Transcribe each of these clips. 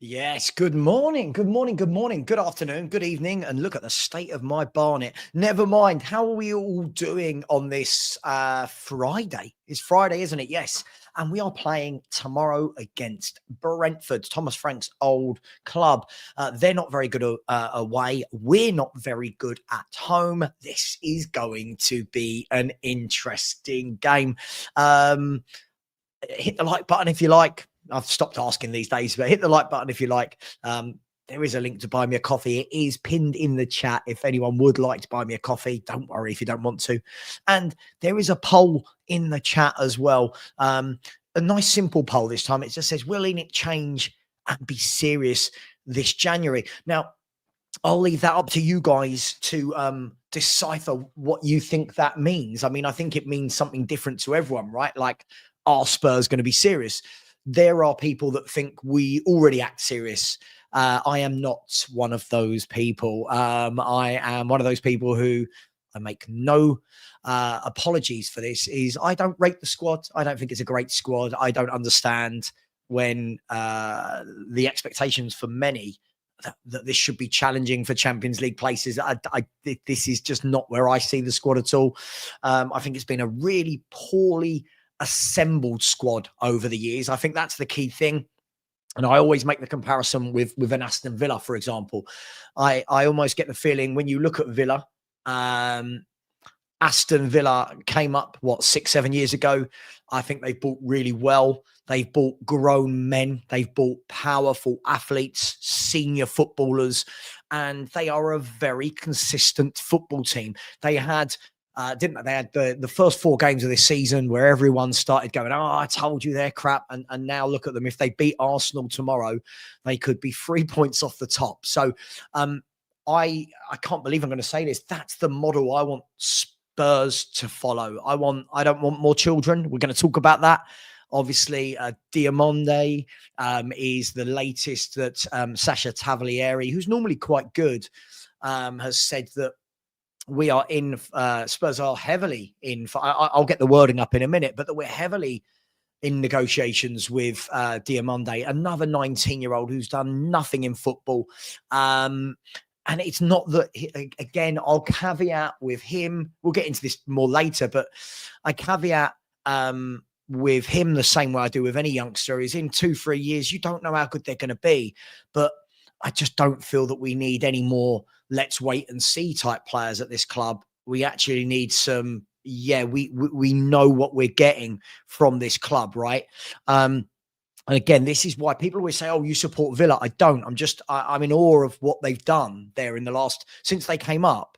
Yes, good morning, good morning, good morning, good afternoon, good evening, and look at the state of my barnet. Never mind, how are we all doing on this Friday? It's Friday, isn't it? Yes, and we are playing tomorrow against Brentford, Thomas Frank's old club. They're not very good away. We're not very good at home. This is going to be an interesting game. Hit the like button if you like. I've stopped asking these days, but hit the like button if you like. There is a link to buy me a coffee. It is pinned in the chat if anyone would like to buy me a coffee. Don't worry if you don't want to. And there is a poll in the chat as well. A nice simple poll this time. It just says, will it change and be serious this January? Now, I'll leave that up to you guys to decipher what you think that means. I mean, I think it means something different to everyone, right? Like, are Spurs going to be serious? There are people that think we already act serious. I am not one of those people. I am one of those people who, I make no apologies for this, is I don't rate the squad. I don't think it's a great squad. I don't understand when the expectations for many that this should be challenging for Champions League places. This is just not where I see the squad at all. I think it's been a really poorly assembled squad over the years. I think that's the key thing. And I always make the comparison with an Aston Villa, for example. I almost get the feeling when you look at Villa, Aston Villa came up, 6-7 years ago. I think they've bought really well. They've bought grown men. They've bought powerful athletes, senior footballers, and they are a very consistent football team. They had, didn't they? They had the first 4 games of this season where everyone started going, oh, I told you they're crap. And now look at them. If they beat Arsenal tomorrow, they could be 3 points off the top. So I can't believe I'm going to say this. That's the model I want Spurs to follow. I don't want more children. We're going to talk about that. Obviously, Diamande is the latest that Sasha Tavolieri, who's normally quite good, has said that we are in, Spurs are heavily in, I'll get the wording up in a minute, but that we're heavily in negotiations with Diamande, another 19-year-old who's done nothing in football. And it's not that, again, I'll caveat with him. We'll get into this more later, but I caveat with him the same way I do with any youngster is in 2-3 years, you don't know how good they're going to be. But I just don't feel that we need any more let's wait and see type players at this club. We actually need some, we know what we're getting from this club, right? And again, this is why people always say, oh, you support Villa. I don't. I'm in awe of what they've done there in the last, since they came up.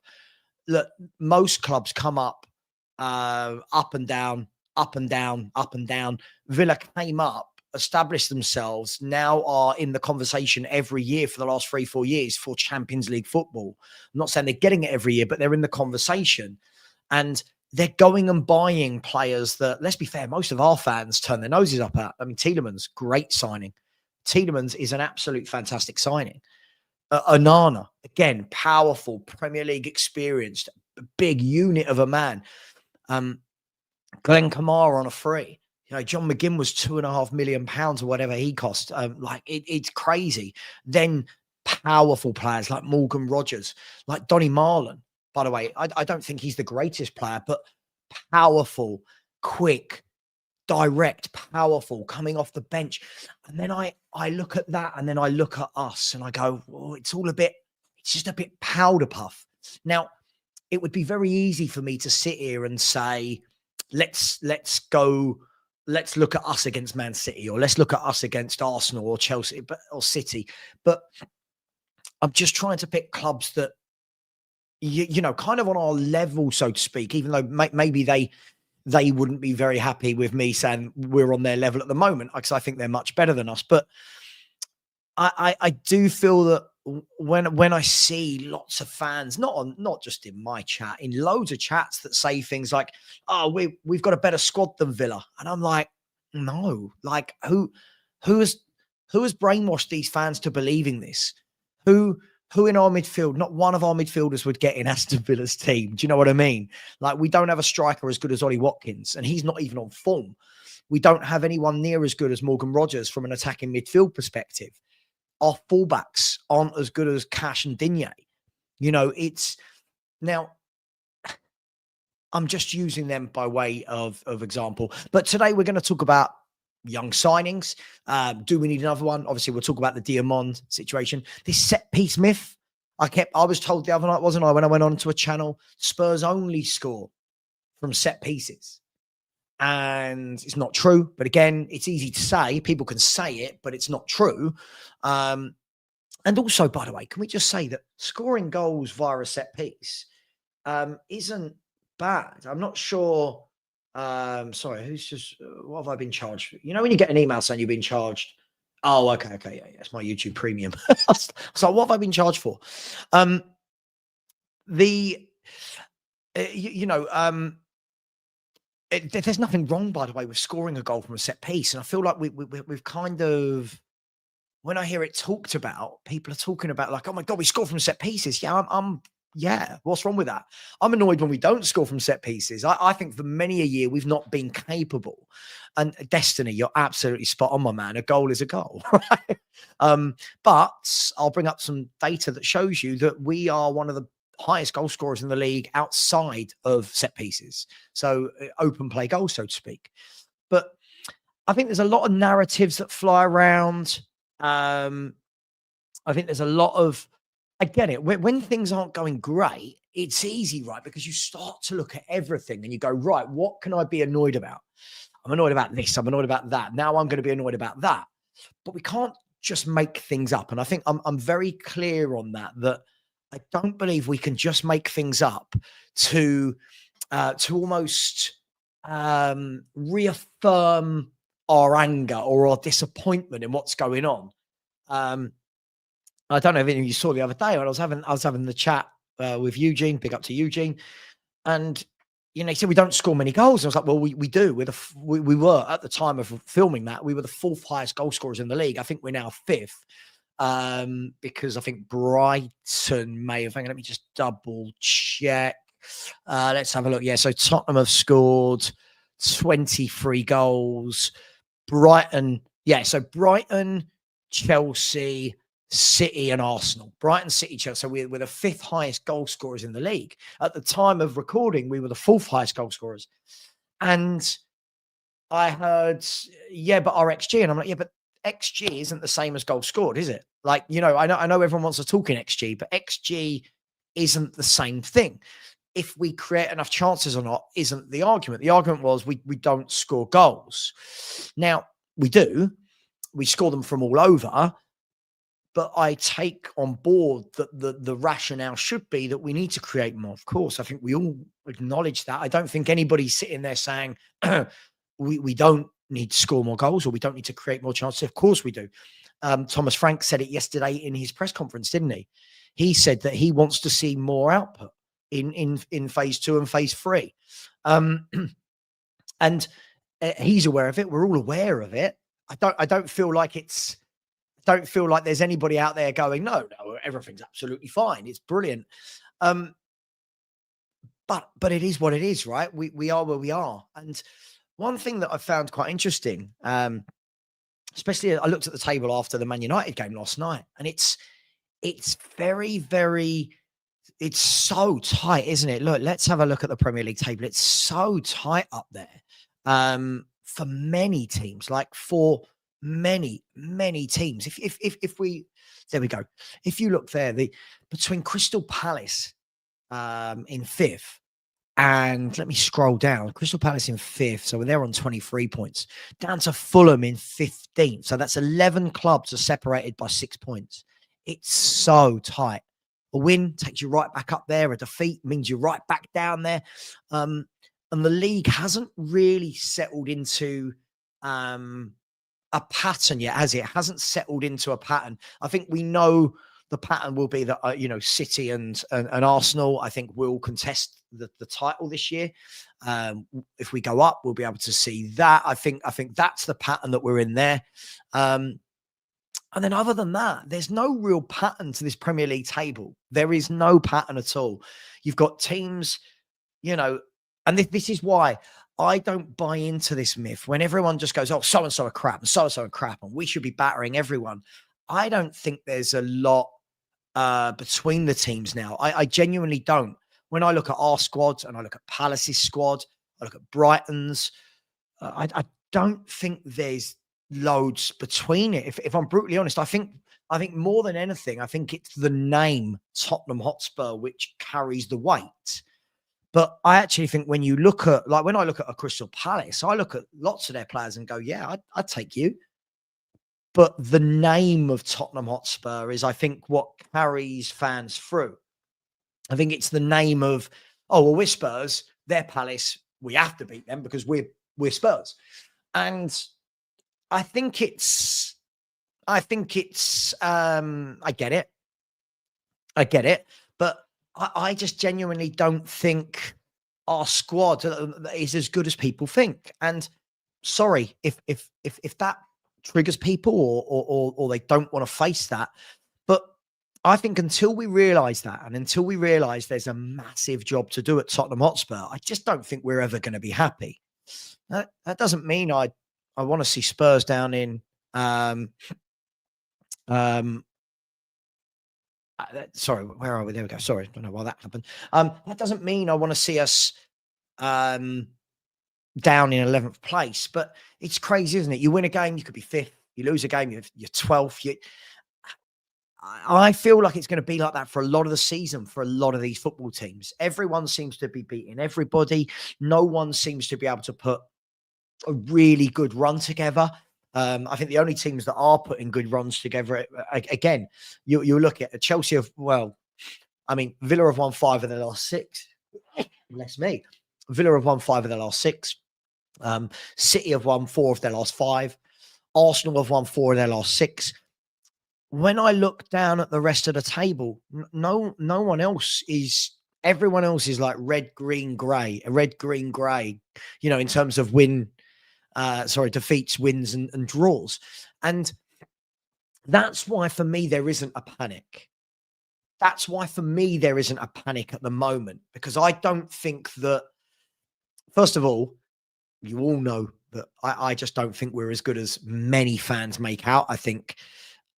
Look, most clubs come up, up and down, up and down, up and down. Villa came up, established themselves, now are in the conversation every year for the last 3-4 years for Champions League football. I'm not saying they're getting it every year, but they're in the conversation. And they're going and buying players that, let's be fair, most of our fans turn their noses up at. I mean, Tielemans, great signing. Tielemans is an absolute fantastic signing. Onana, again, powerful, Premier League experienced, big unit of a man. Glenn Kamara on a free. You know, John McGinn was £2.5 million or whatever he cost. It's crazy. Then powerful players like Morgan Rogers, like Donny Marlon. By the way, I don't think he's the greatest player, but powerful, quick, direct, powerful, coming off the bench. And then I look at that and then I look at us and I go, oh, it's just a bit powder puff. Now, it would be very easy for me to sit here and say, let's look at us against Man City, or let's look at us against Arsenal or Chelsea or City. But I'm just trying to pick clubs that, you know, kind of on our level, so to speak, even though maybe they wouldn't be very happy with me saying we're on their level at the moment, because I think they're much better than us. But I do feel that when I see lots of fans, not just in my chat, in loads of chats that say things like, oh, we've got a better squad than Villa. And I'm like, no, like who has brainwashed these fans to believing this? Who in our midfield, not one of our midfielders would get in Aston Villa's team. Do you know what I mean? Like, we don't have a striker as good as Ollie Watkins, and he's not even on form. We don't have anyone near as good as Morgan Rogers from an attacking midfield perspective. our fullbacks aren't as good as Cash and Digne. You know, it's now I'm just using them by way of example. But today we're going to talk about young signings. Do we need another one? Obviously, we'll talk about the Diamond situation. This set piece myth. I was told the other night, wasn't I, when I went on to a channel, Spurs only score from set pieces. And it's not true. But again, it's easy to say. People can say it, but it's not true. And also, by the way, can we just say that scoring goals via a set piece isn't bad? I'm not sure. Sorry, who's just what have I been charged for? You know, when you get an email saying you've been charged. Oh, okay, yeah, it's my YouTube premium. So what have I been charged for? There's nothing wrong, by the way, with scoring a goal from a set piece, and I feel like we've kind of, when I hear it talked about, people are talking about like, oh my God, we score from set pieces. Yeah, what's wrong with that? I'm annoyed when we don't score from set pieces. I think for many a year, we've not been capable. And Destiny, you're absolutely spot on, my man. A goal is a goal. Right? But I'll bring up some data that shows you that we are one of the highest goal scorers in the league outside of set pieces. So open play goals, so to speak. But I think there's a lot of narratives that fly around. I think there's a lot of, I get it. When things aren't going great, it's easy, right? Because you start to look at everything and you go, right, what can I be annoyed about? I'm annoyed about this. I'm annoyed about that. Now I'm going to be annoyed about that. But we can't just make things up. And I think I'm very clear on that I don't believe we can just make things up to almost reaffirm our anger or our disappointment in what's going on. I don't know if any of you saw the other day when I was having the chat with Eugene, big up to Eugene, and you know, he said we don't score many goals. And I was like, well, we do. We were at the time of filming that, we were the 4th highest goal scorers in the league. I think we're now 5th. Because I think Brighton may have, hang on, let me just double check. Let's have a look. Yeah, so Tottenham have scored 23 goals. Brighton, so Brighton, Chelsea, City and Arsenal. Brighton, City, Chelsea. So we're the 5th highest goal scorers in the league. At the time of recording, we were the 4th highest goal scorers. And I heard, but our XG. And I'm like, but XG isn't the same as goals scored, is it? Like, you know, I know everyone wants to talk in XG, but XG isn't the same thing. If we create enough chances or not isn't the argument. The argument was we don't score goals. Now, we do. We score them from all over. But I take on board that the rationale should be that we need to create more. Of course, I think we all acknowledge that. I don't think anybody's sitting there saying we don't need to score more goals or we don't need to create more chances. Of course we do. Thomas Frank said it yesterday in his press conference, didn't he? He said that he wants to see more output in phase 2 and phase 3. And he's aware of it. We're all aware of it. I don't feel like there's anybody out there going, no, everything's absolutely fine. It's brilliant. But it is what it is, right? We are where we are. And one thing that I found quite interesting, especially I looked at the table after the Man United game last night, and it's very, very, it's so tight, isn't it? Look, let's have a look at the Premier League table. It's so tight up there for many teams, like for many teams. If we, there we go. If you look there, between Crystal Palace in 5th, and let me scroll down. Crystal Palace in 5th, so they're on 23 points. Down to Fulham in 15th. So that's 11 clubs are separated by 6 points. It's so tight. A win takes you right back up there. A defeat means you're right back down there. And the league hasn't really settled into a pattern yet, has it? It hasn't settled into a pattern. I think we know the pattern will be that, City and Arsenal, I think, will contest the title this year. If we go up, we'll be able to see that. I think that's the pattern that we're in there. And then other than that, there's no real pattern to this Premier League table. There is no pattern at all. You've got teams, and this is why I don't buy into this myth when everyone just goes, oh, so-and-so are crap and so-and-so are crap and we should be battering everyone. I don't think there's a lot between the teams now. I genuinely don't. When I look at our squad and I look at Palace's squad, I look at Brighton's, I don't think there's loads between it. If I'm brutally honest, I think more than anything, I think it's the name Tottenham Hotspur which carries the weight. But I actually think when you look at, like, when I look at a Crystal Palace, I look at lots of their players and go, yeah, I'd take you. But the name of Tottenham Hotspur is, I think, what carries fans through. I think it's the name of, oh, well, we're Spurs, they're Palace, we have to beat them because we're Spurs. And I think it's, I get it. I get it. But I just genuinely don't think our squad is as good as people think. And sorry, if that triggers people or they don't want to face that. But I think until we realise that, and until we realise there's a massive job to do at Tottenham Hotspur, I just don't think we're ever going to be happy. That doesn't mean I want to see Spurs down in sorry, where are we? There we go. Sorry, I don't know why that happened. That doesn't mean I want to see us down in 11th place, but it's crazy, isn't it? You win a game, you could be 5th. You lose a game, you're 12th. I feel like it's going to be like that for a lot of the season for a lot of these football teams. Everyone seems to be beating everybody. No one seems to be able to put a really good run together. I think the only teams that are putting good runs together, again, you look at Chelsea Villa have won 5 of their last 6. Bless me. Villa have won 5 of their last 6. City have won 4 of their last 5. Arsenal have won 4 of their last 6. When I look down at the rest of the table, no one else is. Everyone else is like red, green, grey, in terms of defeats, wins, and draws. And that's why, for me, there isn't a panic. That's why, for me, there isn't a panic at the moment, because I don't think that, first of all, you all know that I just don't think we're as good as many fans make out. I think,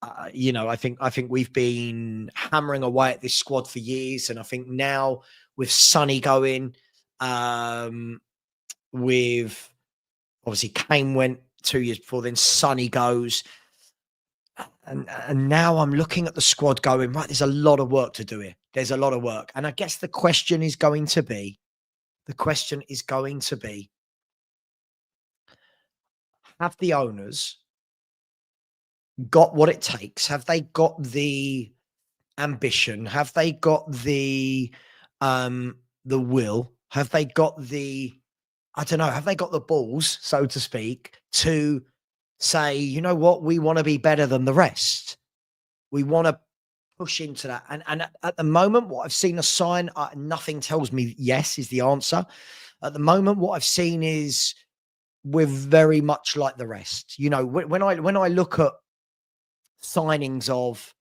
I think we've been hammering away at this squad for years. And I think now with Sonny going, with obviously Kane went 2 years before, then Sonny goes. And now I'm looking at the squad going, right, there's a lot of work to do here. There's a lot of work. And I guess the question is going to be, have the owners got what it takes? Have they got the ambition? Have they got the will? Have they got have they got the balls, so to speak, to say, you know what, we want to be better than the rest. We want to push into that. And at the moment, what I've seen us sign, nothing tells me yes is the answer. At the moment, what I've seen is we're very much like the rest. When I look at signings of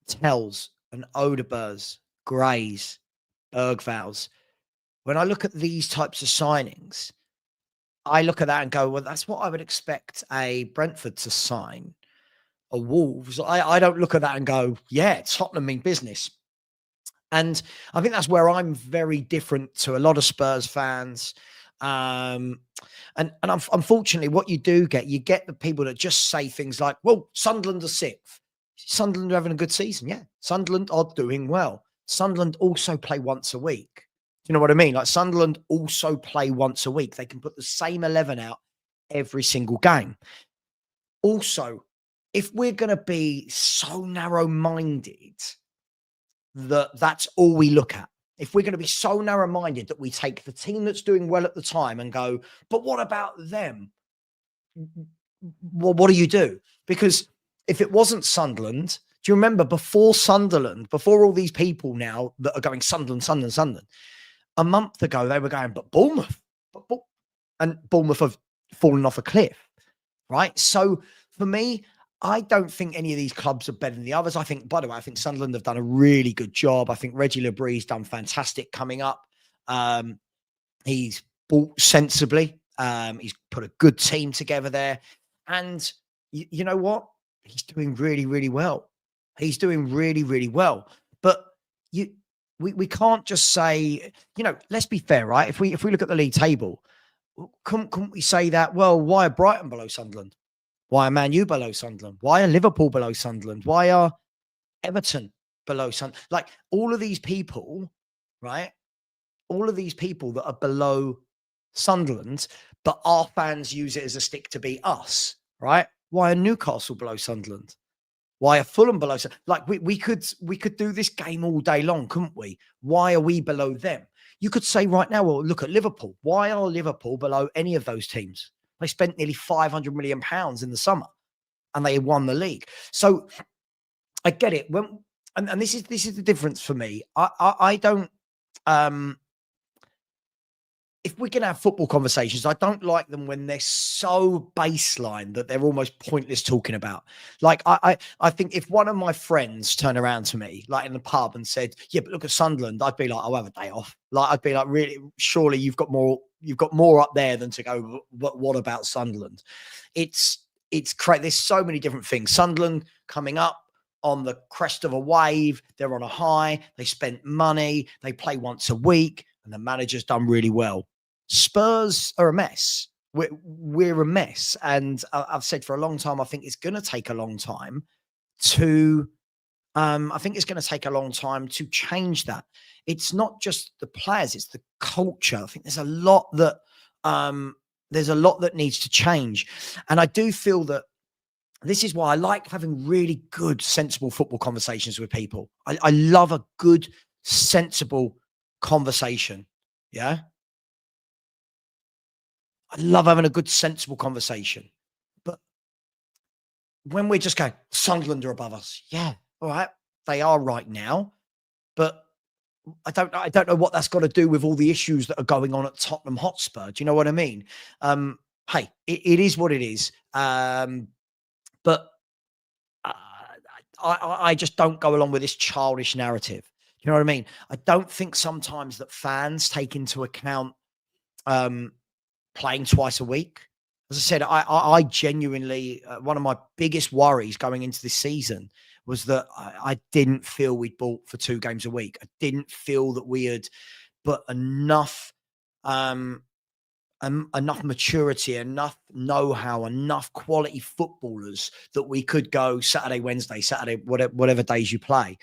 Tells and Odebers, Grays, Bergvals, when I look at these types of signings, I look at that and go, well, that's what I would expect a Brentford to sign, a Wolves. I don't look at that and go, yeah, Tottenham mean business. And I think that's where I'm very different to a lot of Spurs fans. And unfortunately, what you get the people that just say things like, well, Sunderland are 6th. Sunderland are having a good season. Yeah. Sunderland are doing well. Sunderland also play once a week. You know what I mean? Like, Sunderland also play once a week. They can put the same 11 out every single game. Also, if we're going to be so narrow-minded that that's all we look at, if we're going to be so narrow-minded that we take the team that's doing well at the time and go, but what about them? Well, what do you do? Because if it wasn't Sunderland, do you remember before Sunderland, before all these people now that are going Sunderland, a month ago they were going, but Bournemouth, and Bournemouth have fallen off a cliff, right? So for me, I don't think any of these clubs are better than the others. I think, by the way, I think Sunderland have done a really good job. I think Reggie Lebree's done fantastic coming up. He's bought sensibly. He's put a good team together there. And you know what? He's doing really, really well. He's doing really, really well. But we can't just say, let's be fair, right? If we look at the league table, couldn't we say that? Well, why are Brighton below Sunderland? Why are Man U below Sunderland? Why are Liverpool below Sunderland? Why are Everton below Sunderland? Like all of these people, right? All of these people that are below Sunderland, but our fans use it as a stick to beat us, right? Why are Newcastle below Sunderland? Why are Fulham below? Like we could do this game all day long, couldn't we? Why are we below them? You could say right now, well, look at Liverpool. Why are Liverpool below any of those teams? They spent nearly £500 million in the summer and they won the league. So I get it. And this is the difference for me. I don't if we can have football conversations, I don't like them when they're so baseline that they're almost pointless talking about. Like I think if one of my friends turned around to me, like in the pub, and said, "Yeah, but look at Sunderland," I'd be like, "I'll have a day off." Like I'd be like, "Really? Surely you've got more up there than to go. But what about Sunderland?" It's crazy. There's so many different things. Sunderland coming up on the crest of a wave. They're on a high. They spent money. They play once a week. And the manager's done really well. Spurs are a mess. We're a mess. And I've said for a long time, I think it's going to take a long time to change that. It's not just the players, it's the culture. I think there's a lot that needs to change. And I do feel that this is why I like having really good, sensible football conversations with people. I love a good, sensible conversation. Yeah. I love having a good, sensible conversation. But when we're just going, Sunderland are above us. Yeah. All right. They are right now. But I don't know what that's got to do with all the issues that are going on at Tottenham Hotspur. Do you know what I mean? Hey, it is what it is. But I just don't go along with this childish narrative. You know what I mean? I don't think sometimes that fans take into account playing twice a week. As I said, I genuinely, one of my biggest worries going into this season was that I didn't feel we'd bought for 2 games a week. I didn't feel that we had put enough maturity, enough know-how, enough quality footballers that we could go Saturday, Wednesday, Saturday, whatever days you play.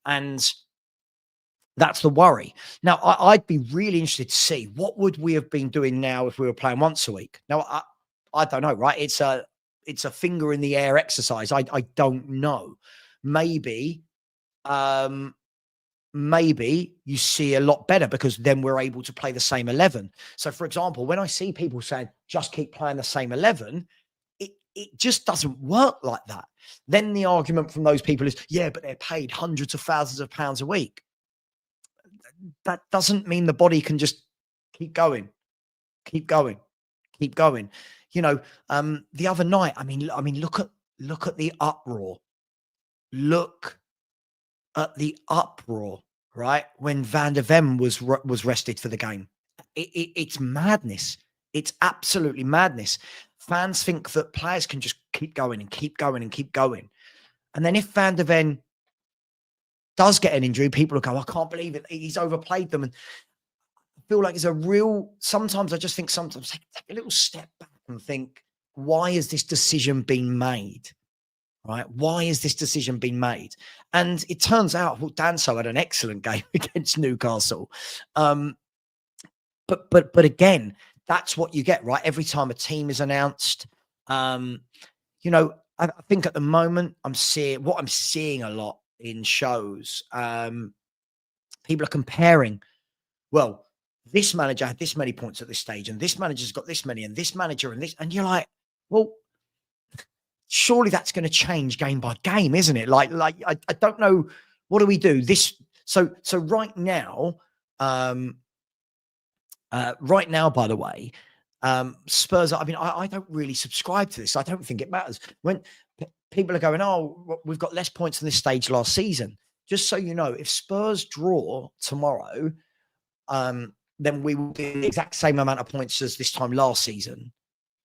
And that's the worry. Now, I'd be really interested to see what would we have been doing now if we were playing once a week. Now, I don't know, right? It's a finger in the air exercise. I don't know. Maybe you see a lot better because then we're able to play the same 11. So, for example, when I see people saying just keep playing the same 11, it just doesn't work like that. Then the argument from those people is, yeah, but they're paid hundreds of thousands of pounds a week. That doesn't mean the body can just keep going. The other night, I mean, look at the uproar. Look at the uproar, right? When Van der Ven was rested for the game. It's madness. It's absolutely madness. Fans think that players can just keep going and keep going and keep going. And then if Van der Ven does get an injury, people will go, I can't believe it. He's overplayed them. And I feel like sometimes I just think take a little step back and think, why has this decision been made? Right? Why has this decision been made? And it turns out Danso had an excellent game against Newcastle. But again, that's what you get, right? Every time a team is announced, I think at the moment I'm seeing a lot in shows. People are comparing, well, this manager had this many points at this stage, and this manager's got this many, and this manager and this, and you're like, well, surely that's going to change game by game, isn't it? Like I don't know, what do we do this? So right now, by the way, Spurs. I mean, I don't really subscribe to this. I don't think it matters when people are going, oh, we've got less points in this stage last season. Just so you know, if Spurs draw tomorrow, then we will do the exact same amount of points as this time last season.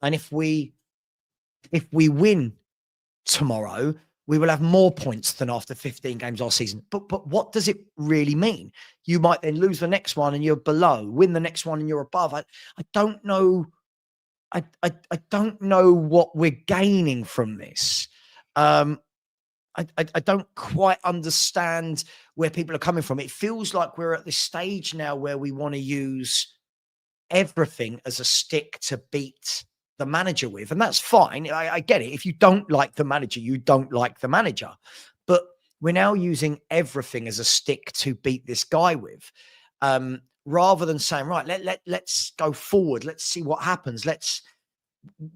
And if we win tomorrow, we will have more points than after 15 games last season. But what does it really mean? You might then lose the next one and you're below, win the next one and you're above. I don't know. I don't know what we're gaining from this. I don't quite understand where people are coming from. It feels like we're at this stage now where we want to use everything as a stick to beat the manager with. And that's fine. I get it. If you don't like the manager, you don't like the manager. But we're now using everything as a stick to beat this guy with. Rather than saying, right, let's go forward. Let's see what happens.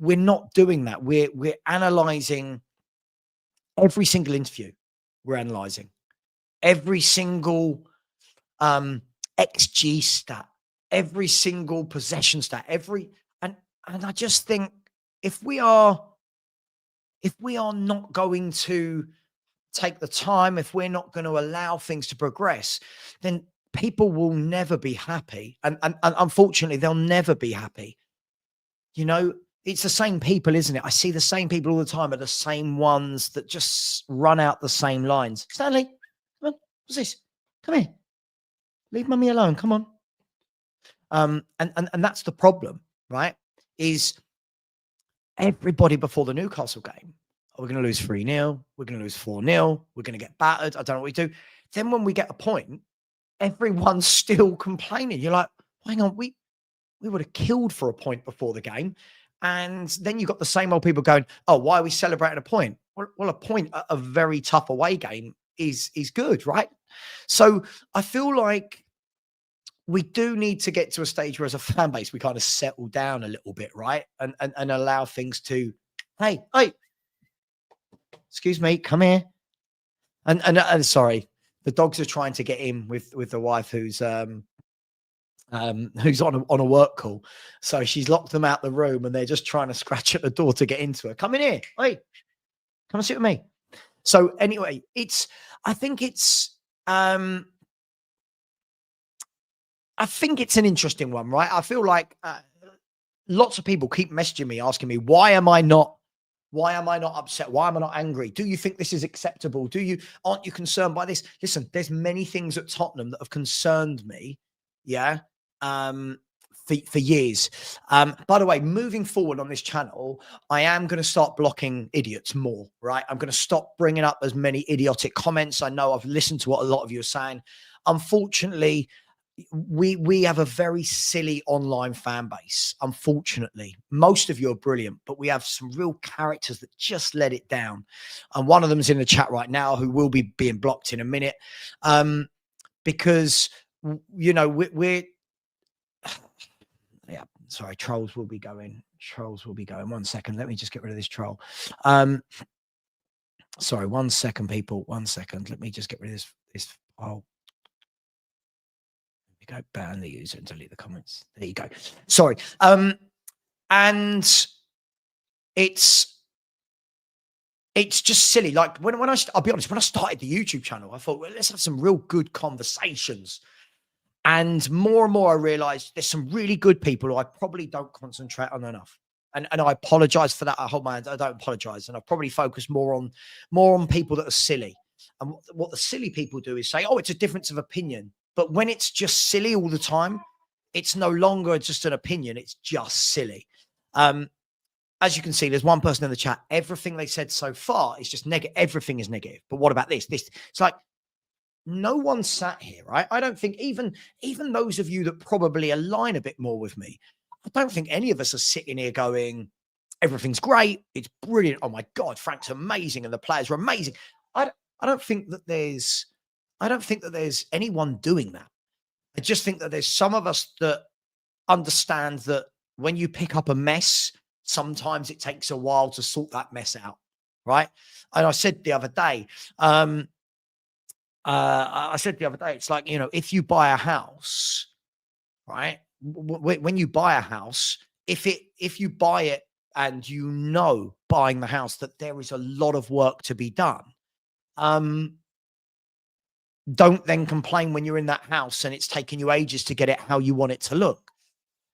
We're not doing that. We're analyzing every single interview. We're analyzing every single XG stat, every single possession stat, and I just think if we are not going to take the time, if we're not going to allow things to progress, then people will never be happy. And unfortunately, they'll never be happy. You know, it's the same people, isn't it? I see the same people all the time are the same ones that just run out the same lines. Stanley, come on, what's this? Come here. Leave mummy alone. Come on. And that's the problem, right? Is everybody before the Newcastle game, we're going to lose 3-0, we're going to lose 4-0, we're going to get battered, I don't know what we do. Then when we get a point, everyone's still complaining. You're like, hang on, we would have killed for a point before the game. And then you've got the same old people going, oh, why are we celebrating a point? Well, a point, a very tough away game is good, right? So I feel like we do need to get to a stage where as a fan base, we kind of settle down a little bit, right? And allow things to, hey, excuse me, come here. And sorry, the dogs are trying to get in with the wife who's on a work call. So she's locked them out the room and they're just trying to scratch at the door to get into her. Come in here. Hey, come and sit with me. So anyway, I think it's an interesting one, right? I feel like lots of people keep messaging me, asking me, why am I not upset? Why am I not angry? Do you think this is acceptable? Aren't you concerned by this? Listen, there's many things at Tottenham that have concerned me. Yeah. For years. By the way, moving forward on this channel, I am going to start blocking idiots more, right? I'm going to stop bringing up as many idiotic comments. I know I've listened to what a lot of you are saying. Unfortunately, we have a very silly online fan base. Unfortunately, most of you are brilliant, but we have some real characters that just let it down. And one of them is in the chat right now who will be being blocked in a minute. Because, you know, we're yeah, sorry, trolls will be going. 1 second. Let me just get rid of this troll. Sorry, 1 second, people. 1 second. Let me just get rid of this file. Go ban the user and delete the comments. There you go. Sorry. And it's just silly. Like I'll be honest, when I started the YouTube channel, I thought, well, let's have some real good conversations. And more I realized there's some really good people who I probably don't concentrate on enough. And I apologize for that. I hold my hands. I don't apologize. And I probably focus more on people that are silly. And what the silly people do is say, oh, it's a difference of opinion. But when it's just silly all the time, it's no longer just an opinion. It's just silly. As you can see, there's one person in the chat. Everything they said so far is just negative. Everything is negative. But what about this? It's like no one sat here, right? I don't think even those of you that probably align a bit more with me, I don't think any of us are sitting here going, everything's great. It's brilliant. Oh my God, Frank's amazing. And the players are amazing. I don't think that there's anyone doing that. I just think that there's some of us that understand that when you pick up a mess, sometimes it takes a while to sort that mess out, right? And I said the other day, it's like, you know, if you buy a house, right? When you buy a house, if you buy it and you know buying the house that there is a lot of work to be done, don't then complain when you're in that house and it's taking you ages to get it how you want it to look.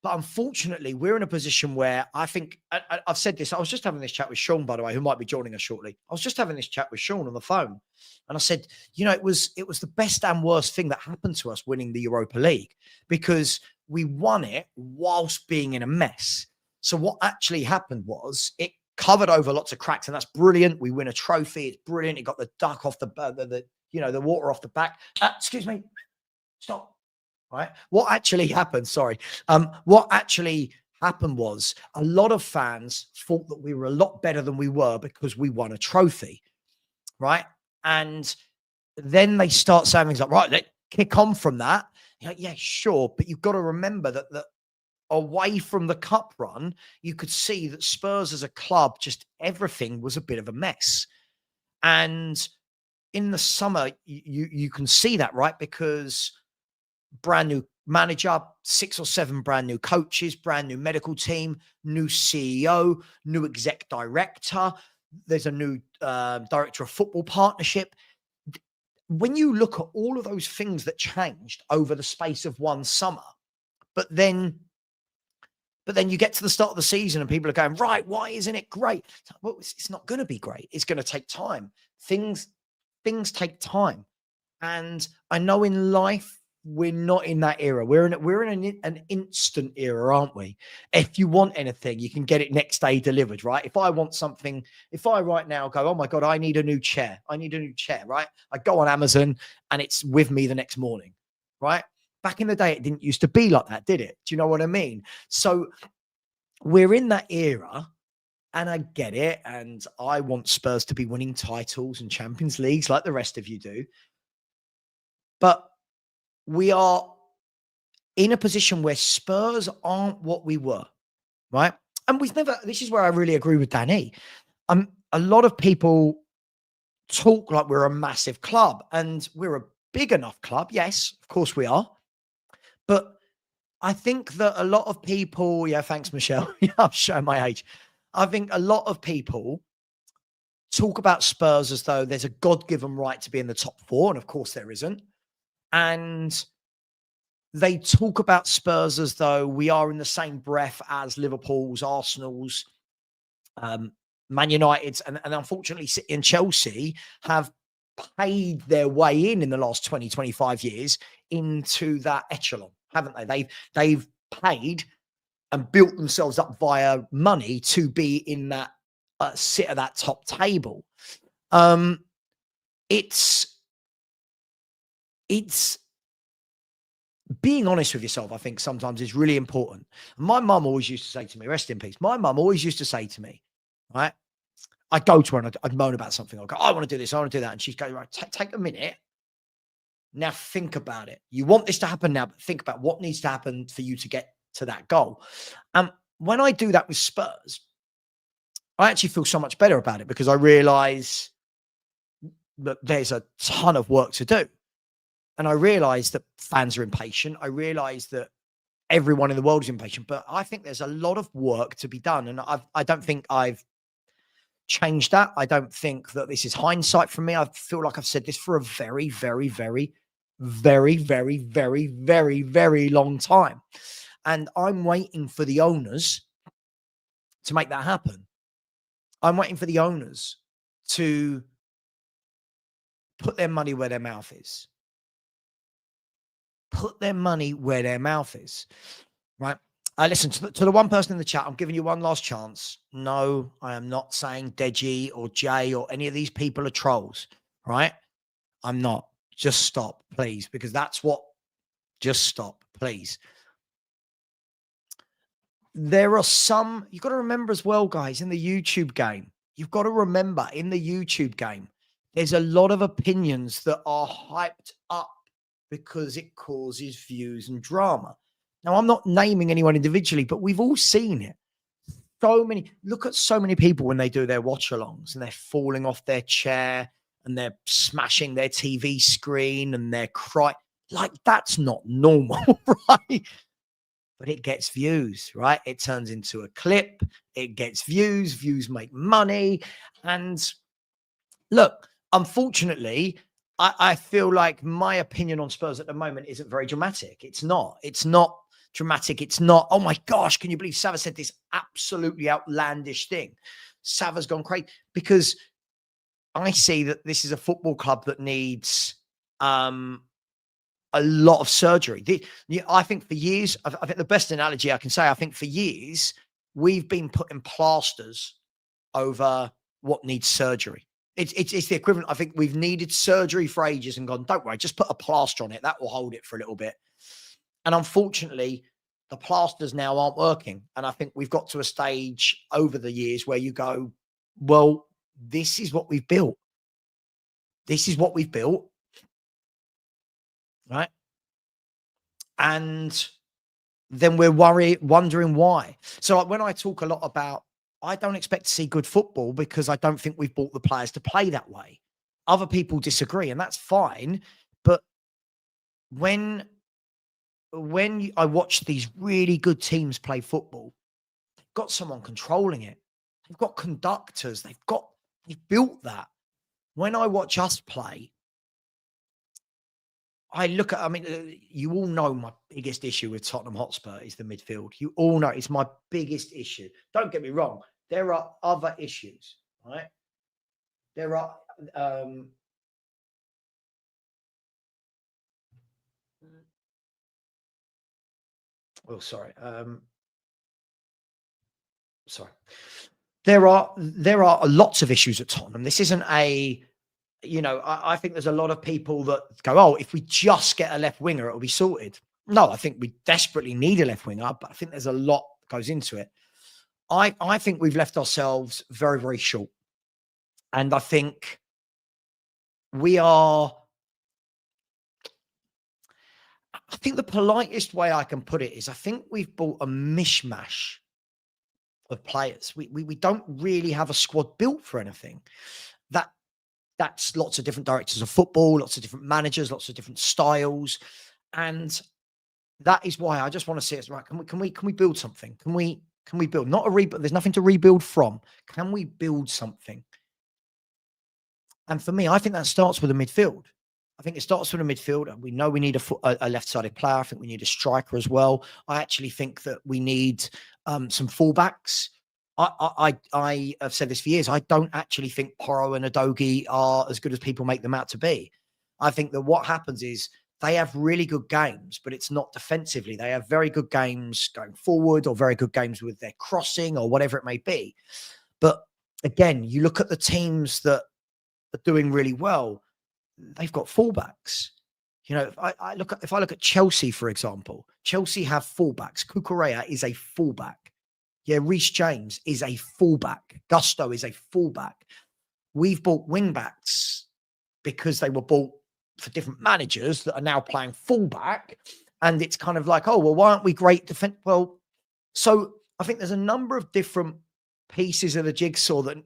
But unfortunately, we're in a position where I think I've said this. I was just having this chat with Sean, by the way, who might be joining us shortly. I was just having this chat with Sean on the phone, and I said, it was the best and worst thing that happened to us winning the Europa League, because we won it whilst being in a mess. So what actually happened was it covered over lots of cracks, and that's brilliant. We win a trophy. It's brilliant. It got the duck off the water off the back. Excuse me. Stop. Right. What actually happened? Sorry. What actually happened was a lot of fans thought that we were a lot better than we were because we won a trophy. Right. And then they start saying things like, right, let's kick on from that. You're like, yeah, sure. But you've got to remember that away from the cup run, you could see that Spurs as a club, just everything was a bit of a mess. And in the summer, you can see that, right? Because brand new manager, 6 or 7 brand new coaches, brand new medical team, new CEO, new exec director. There's a new director of football partnership. When you look at all of those things that changed over the space of one summer, but then you get to the start of the season and people are going, right, why isn't it great? Well, it's not going to be great. It's going to take time. Things take time. And I know in life, we're not in that era. We're in an instant era, aren't we? If you want anything, you can get it next day delivered, right? If I want something, if I right now go, oh my God, I need a new chair, right? I go on Amazon and it's with me the next morning, right? Back in the day, it didn't used to be like that, did it? Do you know what I mean? So we're in that era, and I get it. And I want Spurs to be winning titles and Champions Leagues like the rest of you do. But we are in a position where Spurs aren't what we were, right? And this is where I really agree with Danny. A lot of people talk like we're a massive club, and we're a big enough club. Yes, of course we are. But I think that a lot of people, yeah, thanks, Michelle. Yeah, I'm showing my age. I think a lot of people talk about Spurs as though there's a God-given right to be in the top 4. And of course there isn't. And they talk about Spurs as though we are in the same breath as Liverpool's, Arsenal's, Man United's, and unfortunately City and Chelsea have paid their way in the last 20, 25 years into that echelon, haven't they? They've paid and built themselves up via money to be in that sit at that top table. It's being honest with yourself, I think sometimes is really important. My mum always used to say to me, rest in peace. My mum always used to say to me, right? I'd go to her and I'd moan about something. I'd go, I want to do this. I want to do that. And she'd go, right, take a minute. Now think about it. You want this to happen now, but think about what needs to happen for you to get to that goal. When I do that with Spurs, I actually feel so much better about it, because I realize that there's a ton of work to do. And I realize that fans are impatient. I realize that everyone in the world is impatient, but I think there's a lot of work to be done. And I don't think I've changed that. I don't think that this is hindsight from me. I feel like I've said this for a very, very, very, very, very, very, very, very long time. And I'm waiting for the owners to make that happen. I'm waiting for the owners to put their money where their mouth is. Put their money where their mouth is, right? Listen, to the one person in the chat, I'm giving you one last chance. No, I am not saying Deji or Jay or any of these people are trolls, right? I'm not. Just stop, please, because just stop, please. There are some, you've got to remember as well, guys, in the YouTube game, you've got to remember in the YouTube game, there's a lot of opinions that are hyped up because it causes views and drama. Now, I'm not naming anyone individually, but we've all seen it. Look at so many people when they do their watch-alongs and they're falling off their chair and they're smashing their TV screen and they're crying. Like, that's not normal, right? But it gets views, right? It turns into a clip. It gets views make money. And look, unfortunately, I feel like my opinion on Spurs at the moment isn't very dramatic. It's not dramatic. It's not, oh my gosh, can you believe Savva said this absolutely outlandish thing? Savva's gone crazy, because I see that this is a football club that needs a lot of surgery. I think for years, I think the best analogy I can say, I think for years, we've been putting plasters over what needs surgery. It's the equivalent. I think we've needed surgery for ages and gone, don't worry, just put a plaster on it. That will hold it for a little bit. And unfortunately, the plasters now aren't working. And I think we've got to a stage over the years where you go, well, this is what we've built. This is what we've built. Right. And then we're wondering why. So like when I talk a lot about, I don't expect to see good football because I don't think we've bought the players to play that way. Other people disagree, and that's fine. But when I watch these really good teams play football, they've got someone controlling it. They've got conductors. They've built that. When I watch us play, I mean, you all know my biggest issue with Tottenham Hotspur is the midfield. You all know it's my biggest issue. Don't get me wrong. There are other issues, right? There are, sorry. Sorry. There are lots of issues at Tottenham. This isn't a, I think there's a lot of people that go, oh, if we just get a left winger, it'll be sorted. No, I think we desperately need a left winger, but I think there's a lot that goes into it. I think we've left ourselves very, very short. And I think I think the politest way I can put it is I think we've bought a mishmash of players. We don't really have a squad built for anything. That's lots of different directors of football, lots of different managers, lots of different styles. And that is why I just want to see us, right, can we build something? Can we build? Not a rebuild, there's nothing to rebuild from. Can we build something? And for me, I think that starts with a midfield. I think it starts with a midfield. We know we need a left-sided player. I think we need a striker as well. I actually think that we need some fullbacks. I have said this for years. I don't actually think Porro and Udogie are as good as people make them out to be. I think that what happens is they have really good games, but it's not defensively. They have very good games going forward or very good games with their crossing or whatever it may be. But again, you look at the teams that are doing really well, they've got fullbacks. If I look at Chelsea, for example, Chelsea have fullbacks. Cucurella is a fullback. Yeah, Reece James is a fullback. Gusto is a fullback. We've bought wingbacks because they were bought for different managers that are now playing fullback. And it's kind of like, oh, well, why aren't we great defense? Well, so I think there's a number of different pieces of the jigsaw that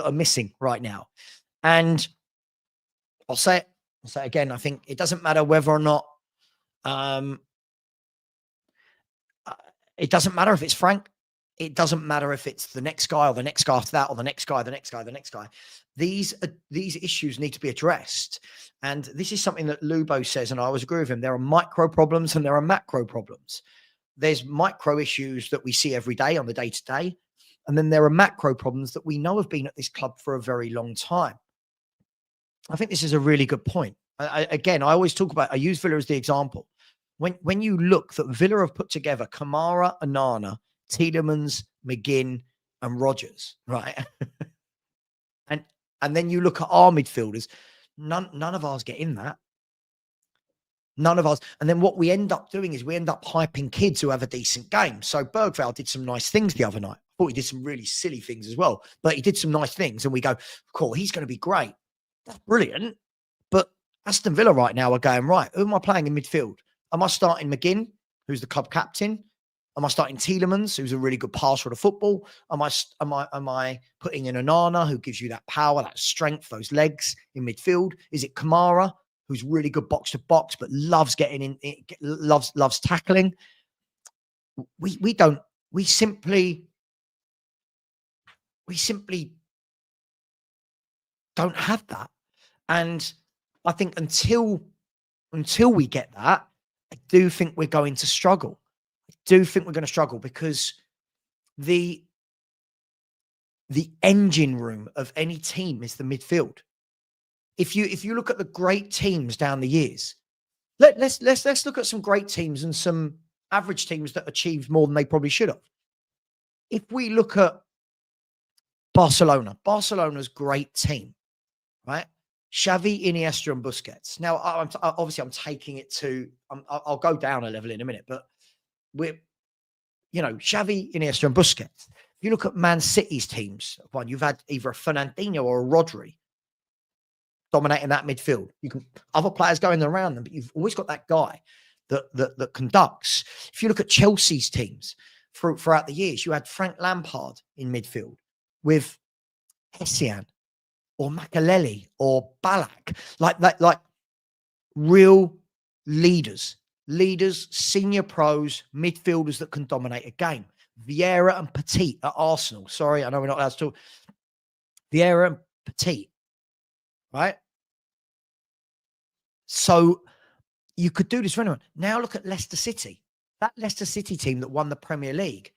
are missing right now. And I'll say it again. I think it doesn't matter whether or not, it doesn't matter if it's Frank. It doesn't matter if it's the next guy or the next guy after that or the next guy, the next guy, the next guy. These issues need to be addressed. And this is something that Lubo says, and I always agree with him. There are micro problems and there are macro problems. There's micro issues that we see every day on the day-to-day. And then there are macro problems that we know have been at this club for a very long time. I think this is a really good point. Again, I always talk about, I use Villa as the example. When you look that Villa have put together Kamara, Onana, Tielemans, McGinn, and Rodgers, right? and then you look at our midfielders, none of ours get in that. None of ours. And then what we end up doing is we end up hyping kids who have a decent game. So Bergvall did some nice things the other night. I thought he did some really silly things as well, but he did some nice things. And we go, cool, he's going to be great. That's brilliant. But Aston Villa right now are going, right, who am I playing in midfield? Am I starting McGinn, who's the club captain? Am I starting Tielemans, who's a really good passer of the football? Am I putting in Onana, who gives you that power, that strength, those legs in midfield? Is it Kamara, who's really good box to box, but loves getting in, loves tackling? We simply don't have that. And I think until we get that, I do think we're going to struggle. do think we're going to struggle because the engine room of any team is the midfield. If you look at the great teams down the years, let's look at some great teams and some average teams that achieved more than they probably should have. If we look at Barcelona's great team, right? Xavi, Iniesta, and Busquets. Now, obviously, I'm taking it to. I'll go down a level in a minute, but we're, Xavi, Iniesta, and Busquets. If you look at Man City's teams, you've had either a Fernandinho or a Rodri dominating that midfield. You can other players going around them, but you've always got that guy that conducts. If you look at Chelsea's teams throughout the years, you had Frank Lampard in midfield with Essien or Makelele or Ballack, like real leaders, senior pros, midfielders that can dominate a game. Vieira and Petit at Arsenal. Sorry, I know we're not allowed to talk. Vieira and Petit, right? So you could do this for anyone. Now look at Leicester City. That Leicester City team that won the Premier League,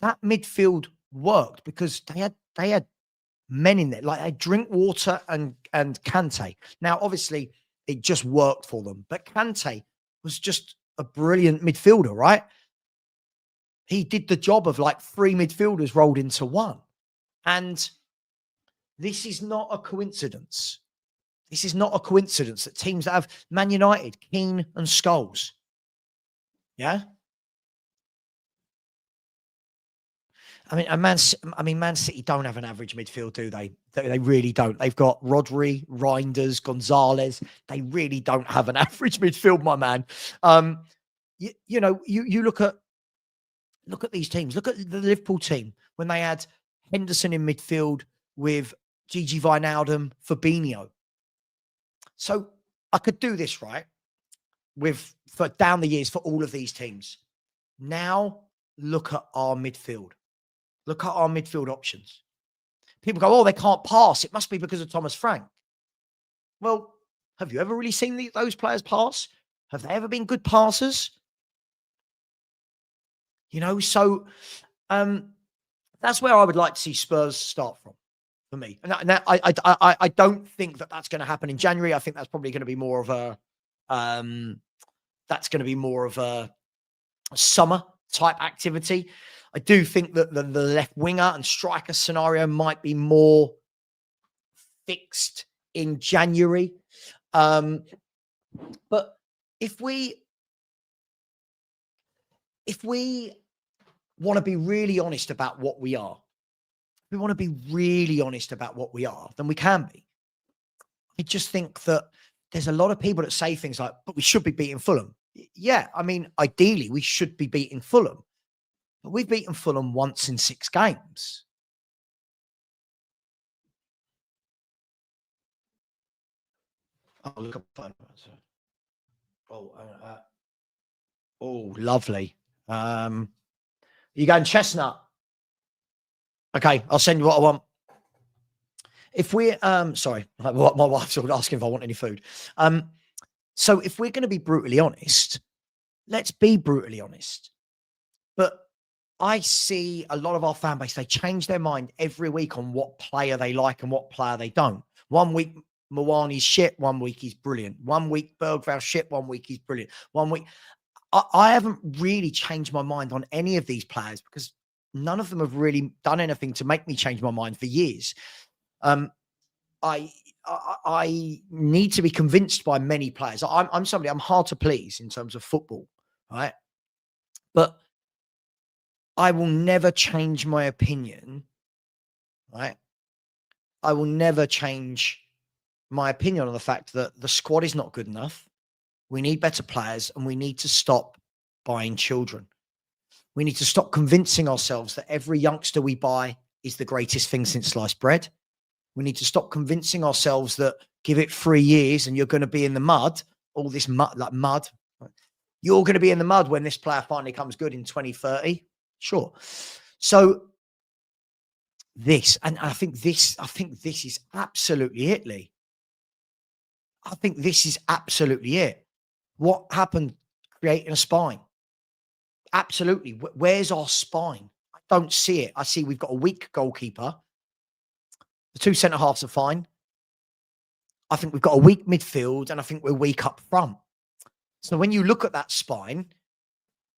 that midfield worked because they had men in there, like they drink water and Kante. Now, obviously, it just worked for them, but Kante was just a brilliant midfielder, right? He did the job of like 3 midfielders rolled into one. And this is not a coincidence. This is not a coincidence that teams that have Man United, Keane and Scholes. Yeah. Man City don't have an average midfield, do they? They really don't. They've got Rodri, Reinders, Gonzalez. They really don't have an average midfield, my man. You look at these teams. Look at the Liverpool team when they had Henderson in midfield with Gigi Wijnaldum, Fabinho. So I could do this, right? For down the years for all of these teams. Now look at our midfield. Look at our midfield options. People go, oh, they can't pass. It must be because of Thomas Frank. Well, have you ever really seen those players pass? Have they ever been good passers? So that's where I would like to see Spurs start from, for me. And I don't think that that's going to happen in January. I think that's probably going to be more of a summer type activity. I do think that the left winger and striker scenario might be more fixed in January. But if we want to be really honest about what we are, then we can be. I just think that there's a lot of people that say things like, but we should be beating Fulham. Yeah, ideally, we should be beating Fulham. But we've beaten Fulham once in 6 games. Oh, look at the phone. Oh, lovely. You going Chestnut? Okay, I'll send you what I want. If we're sorry, my wife's asking if I want any food. So if we're going to be brutally honest, let's be brutally honest. But I see a lot of our fan base, they change their mind every week on what player they like and what player they don't. One week, Mwani's shit. 1 week, he's brilliant. 1 week, Bergvall's shit. 1 week, he's brilliant. 1 week. I haven't really changed my mind on any of these players because none of them have really done anything to make me change my mind for years. I need to be convinced by many players. I'm somebody, I'm hard to please in terms of football, right? But I will never change my opinion, right? I will never change my opinion on the fact that the squad is not good enough. We need better players and we need to stop buying children. We need to stop convincing ourselves that every youngster we buy is the greatest thing since sliced bread. We need to stop convincing ourselves that give it 3 years and you're going to be in the mud, all this mud. You're going to be in the mud when this player finally comes good in 2030. Sure. So I think this is absolutely it, Lee. I think this is absolutely it. What happened creating a spine? Absolutely. Where's our spine? I don't see it. I see we've got a weak goalkeeper. The two centre halves are fine. I think we've got a weak midfield, and I think we're weak up front. So when you look at that spine,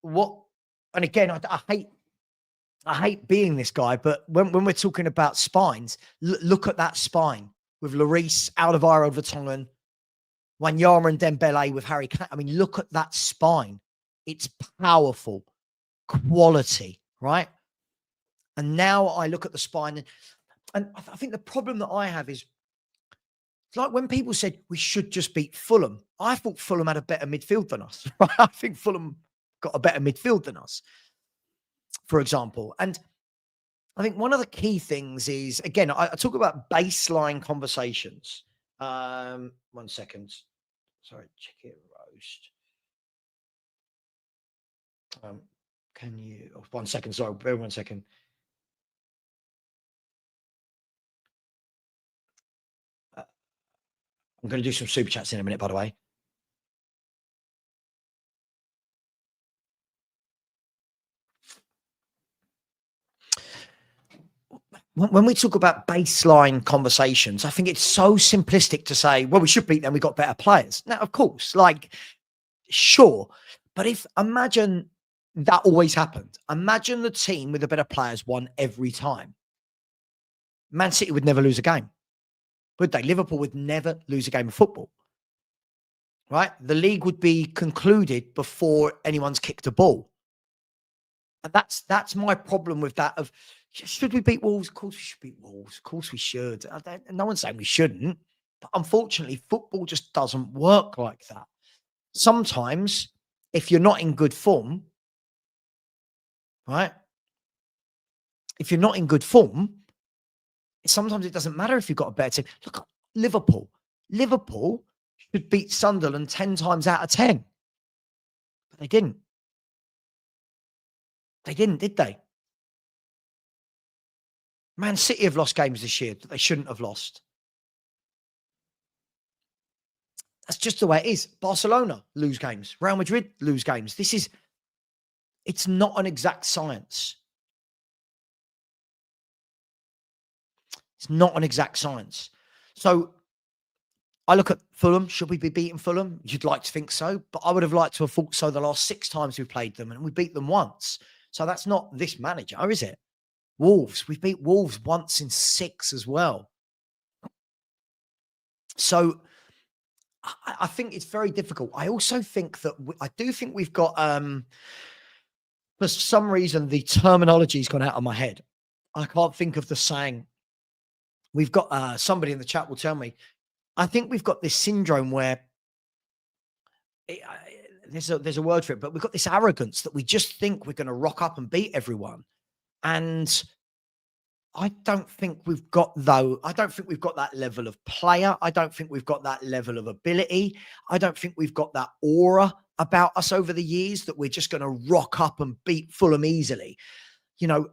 what? And again, I hate being this guy, but when we're talking about spines, look at that spine with Lloris, Alderweireld, Vertonghen, Wanyama and Dembele with Harry Kane. I mean, look at that spine. It's powerful, quality, right? And now I look at the spine, and I think the problem that I have is, it's like when people said we should just beat Fulham. I thought Fulham had a better midfield than us. Right? I think Fulham got a better midfield than us, for example. And I think one of the key things is, again, I talk about baseline conversations. 1 second. Sorry, chicken roast. Can you? Oh, 1 second. Sorry, bear 1 second. I'm going to do some super chats in a minute, by the way. When we talk about baseline conversations, I think it's so simplistic to say, well, we should beat them, we got better players. Now, of course, like, sure. But imagine that always happened. Imagine the team with the better players won every time. Man City would never lose a game, would they? Liverpool would never lose a game of football, right? The league would be concluded before anyone's kicked a ball. And that's my problem with that. Of, should we beat Wolves? Of course we should beat Wolves. Of course we should. No one's saying we shouldn't. But unfortunately, football just doesn't work like that. Sometimes, if you're not in good form, right? If you're not in good form, sometimes it doesn't matter if you've got a better team. Look, Liverpool. Liverpool should beat Sunderland 10 times out of 10. But they didn't. They didn't, did they? Man City have lost games this year that they shouldn't have lost. That's just the way it is. Barcelona lose games. Real Madrid lose games. It's not an exact science. It's not an exact science. So I look at Fulham. Should we be beating Fulham? You'd like to think so, but I would have liked to have thought so the last 6 times we played them, and we beat them once. So that's not this manager, is it? Wolves. We've beat Wolves once in 6 as well. So I think it's very difficult. I also think that I do think we've got, for some reason, the terminology's gone out of my head. I can't think of the saying. We've got somebody in the chat will tell me. I think we've got this syndrome where there's a word for it, but we've got this arrogance that we just think we're going to rock up and beat everyone. And I don't think we've got that level of player. I don't think we've got that level of ability. I don't think we've got that aura about us over the years that we're just going to rock up and beat Fulham easily. You know,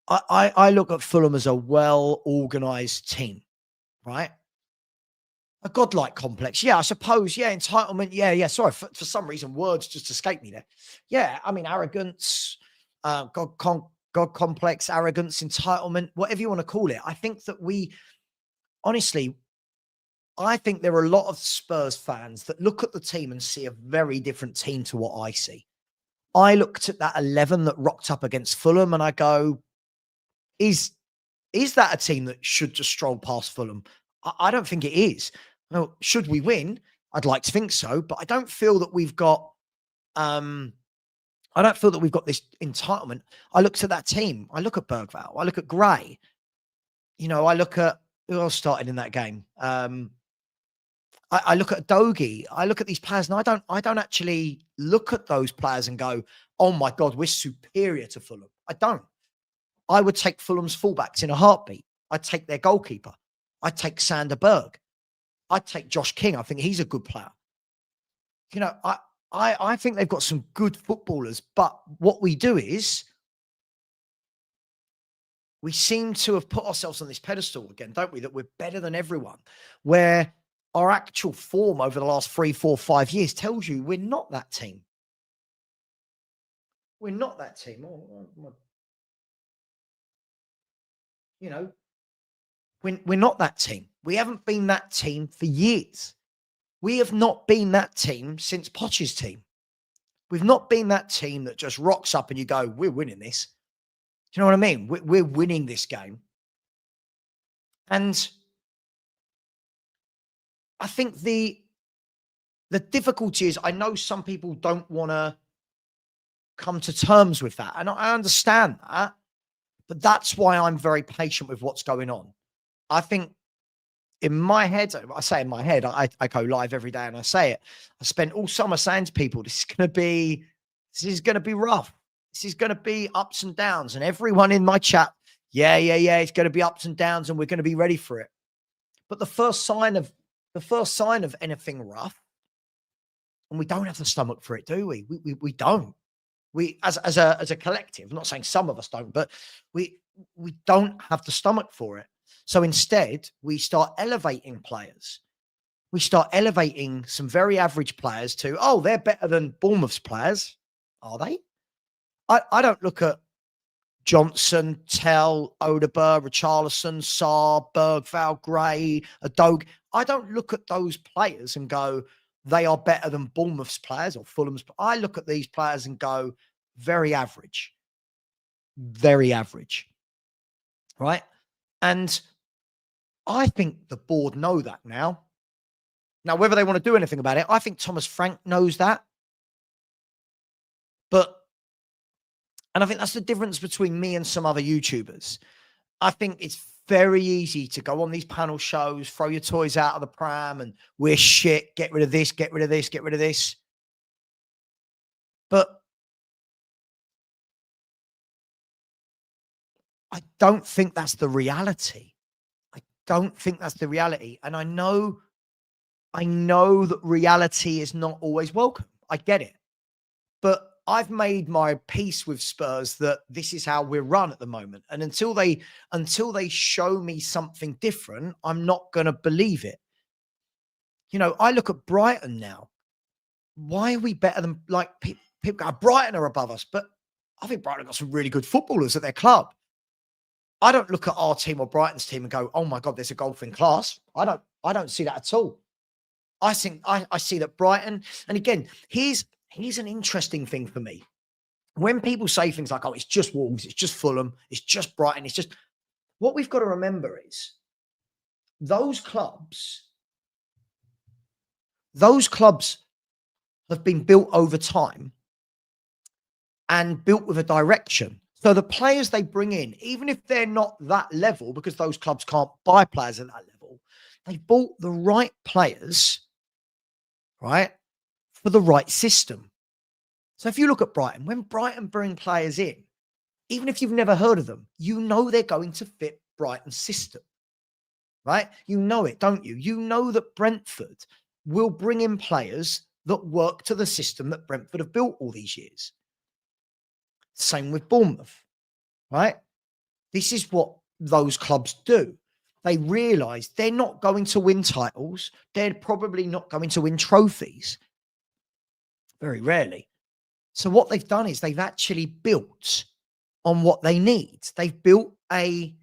I look at Fulham as a well-organized team, right? A godlike complex. Yeah, I suppose. Yeah, entitlement. Yeah. Sorry, for some reason, words just escaped me there. Yeah, I mean, arrogance, God complex, arrogance, entitlement, whatever you want to call it. I think that I think there are a lot of Spurs fans that look at the team and see a very different team to what I see. I looked at that 11 that rocked up against Fulham and I go, is that a team that should just stroll past Fulham? I don't think it is. Now, should we win? I'd like to think so, but I don't feel that we've got this entitlement. I looked at that team. I look at Bergvall. I look at Gray. You know, I look at who else started in that game. I look at Dogie. I look at these players, and I don't actually look at those players and go, "Oh my God, we're superior to Fulham." I don't. I would take Fulham's fullbacks in a heartbeat. I'd take their goalkeeper. I'd take Sander Berg. I'd take Josh King. I think he's a good player. You know, I think they've got some good footballers, but what we do is we seem to have put ourselves on this pedestal again, don't we? That we're better than everyone, where our actual form over the last 3, 4, 5 years tells you we're not that team. we're not that team. You know, we're not that team. We haven't been that team for years. We have not been that team since Poch's team. We've not been that team that just rocks up and you go, we're winning this. Do you know what I mean? We're winning this game. And I think the difficulty is, I know some people don't want to come to terms with that. And I understand that. But that's why I'm very patient with what's going on. I think in my head, I say in my head, I go live every day and I say it. I spent all summer saying to people, this is going to be rough. This is going to be ups and downs. And everyone in my chat, yeah, it's going to be ups and downs and we're going to be ready for it. But the first sign of anything rough, and we don't have the stomach for it, do we? We don't. We as a collective, I'm not saying some of us don't, but we don't have the stomach for it. So instead, we start elevating players. We start elevating some very average players to, oh, they're better than Bournemouth's players. Are they? I don't look at Johnson, Tell, Odegaard, Richarlison, Sarr, Bergvall, Gray, Adog. I don't look at those players and go, they are better than Bournemouth's players or Fulham's. I look at these players and go, very average. Very average. Right? And I think the board know that now. Now, whether they want to do anything about it, I think Thomas Frank knows that. And I think that's the difference between me and some other YouTubers. I think it's very easy to go on these panel shows, throw your toys out of the pram and we're shit, get rid of this, get rid of this, get rid of this. But I don't think that's the reality. I don't think that's the reality. And I know that reality is not always welcome. I get it. But I've made my peace with Spurs that this is how we're run at the moment. And until they show me something different, I'm not going to believe it. You know, I look at Brighton now. Why are we better than, like, people go, Brighton are above us, but I think Brighton got some really good footballers at their club. I don't look at our team or Brighton's team and go, oh my God, there's a golfing class. I don't see that at all. I think I see that Brighton, and again, here's an interesting thing for me. When people say things like, oh, it's just Wolves, it's just Fulham, it's just Brighton, it's just, what we've got to remember is those clubs have been built over time and built with a direction. So the players they bring in, even if they're not that level, because those clubs can't buy players at that level, they bought the right players, right, for the right system. So if you look at Brighton, when Brighton bring players in, even if you've never heard of them, you know they're going to fit Brighton's system, right? You know it, don't you? You know that Brentford will bring in players that work to the system that Brentford have built all these years. Same with Bournemouth, right? This is what those clubs do. They realise they're not going to win titles. They're probably not going to win trophies. Very rarely. So what they've done is they've actually built on what they need. They've built a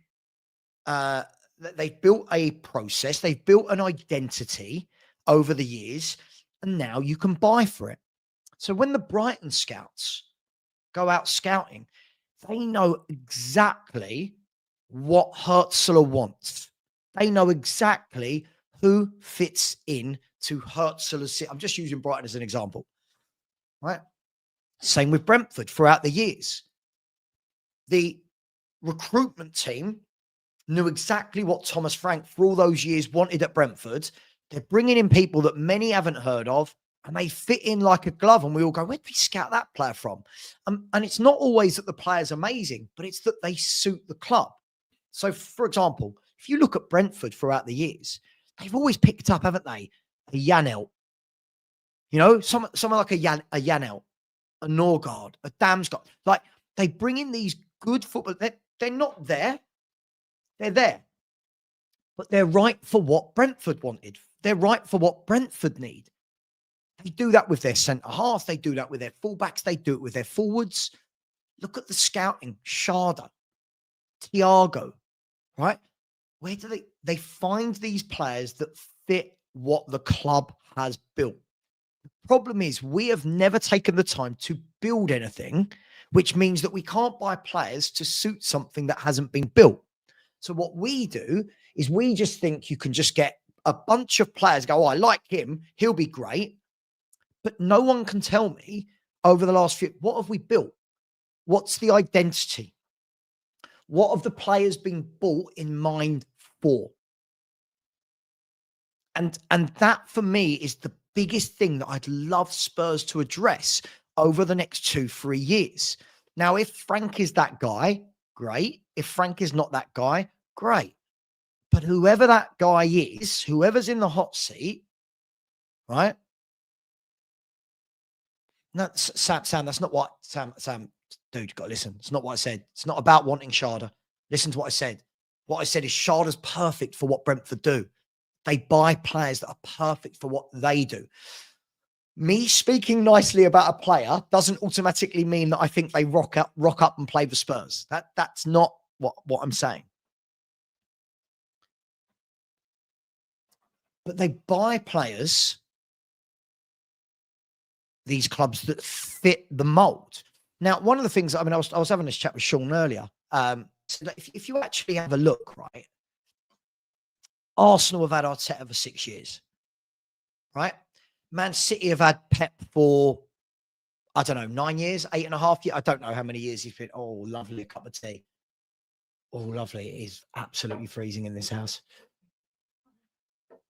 process. They've built an identity over the years, and now you can buy for it. So when the Brighton scouts go out scouting, they know exactly what Hurtzler wants. They know exactly who fits in to Hurtzler's. I'm just using Brighton as an example, right? Same with Brentford throughout the years. The recruitment team knew exactly what Thomas Frank for all those years wanted at Brentford. They're bringing in people that many haven't heard of, and they fit in like a glove. And we all go, where did we scout that player from? And it's not always that the player's amazing, but it's that they suit the club. So, for example, if you look at Brentford throughout the years, they've always picked up, haven't they, a Janelt. You know, someone like a Janelt, a Norgard, a Damsgaard. Like, they bring in these good football. They're not there. They're there. But they're right for what Brentford wanted. They're right for what Brentford need. They do that with their centre half. They do that with their fullbacks. They do it with their forwards. Look at the scouting. Sharda, Thiago, right? Where do they find these players that fit what the club has built? The problem is we have never taken the time to build anything, which means that we can't buy players to suit something that hasn't been built. So what we do is we just think you can just get a bunch of players, go, oh, I like him, he'll be great. But no one can tell me over the last few, what have we built? What's the identity? What have the players been bought in mind for? And that for me is the biggest thing that I'd love Spurs to address over the next 2-3 years. Now, if Frank is that guy, great. If Frank is not that guy, great. But whoever that guy is, whoever's in the hot seat, right? No, Sam, that's not what Sam, dude, you got to listen. It's not what I said. It's not about wanting Sharda. Listen to what I said. What I said is Sharda's perfect for what Brentford do. They buy players that are perfect for what they do. Me speaking nicely about a player doesn't automatically mean that I think they rock up and play for Spurs. That's not what I'm saying. But they buy players, these clubs that fit the mold. Now, one of the things, I mean, I was having this chat with Sean earlier. So if you actually have a look, right, Arsenal have had Arteta for 6 years, right? Man City have had Pep for, I don't know, 9 years, 8.5 years. I don't know how many years he's been. Oh, lovely cup of tea. Oh, lovely. It is absolutely freezing in this house.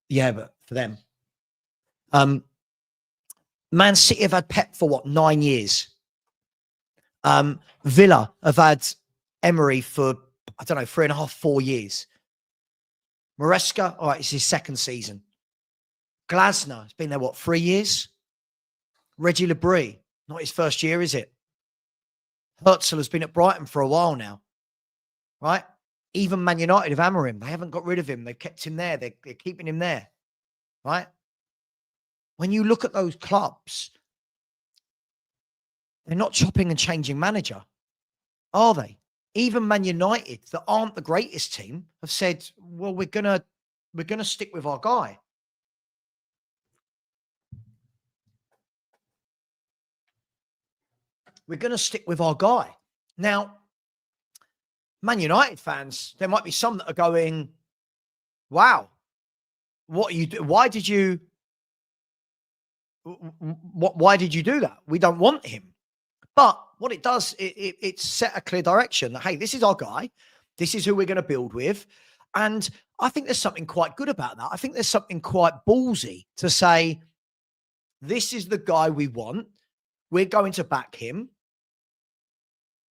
Yeah, but for them. Man City have had Pep for what, 9 years? Villa have had Emery for, I don't know, 3.5, 4 years. Maresca, all right, it's his second season. Glasner has been there, what, 3 years? Reggie Labrie, not his first year, is it? Herzl has been at Brighton for a while now, right? Even Man United have hammered him. They haven't got rid of him. They've kept him there. They're keeping him there, right? When you look at those clubs, they're not chopping and changing manager, are they? Even Man United, that aren't the greatest team, have said, well, we're gonna stick with our guy. We're going to stick with our guy. Now, Man United fans, there might be some that are going, wow, what are you do? Why did you do that? We don't want him. But what it does, it set a clear direction that, hey, this is our guy. This is who we're going to build with. And I think there's something quite good about that. I think there's something quite ballsy to say, this is the guy we want. We're going to back him.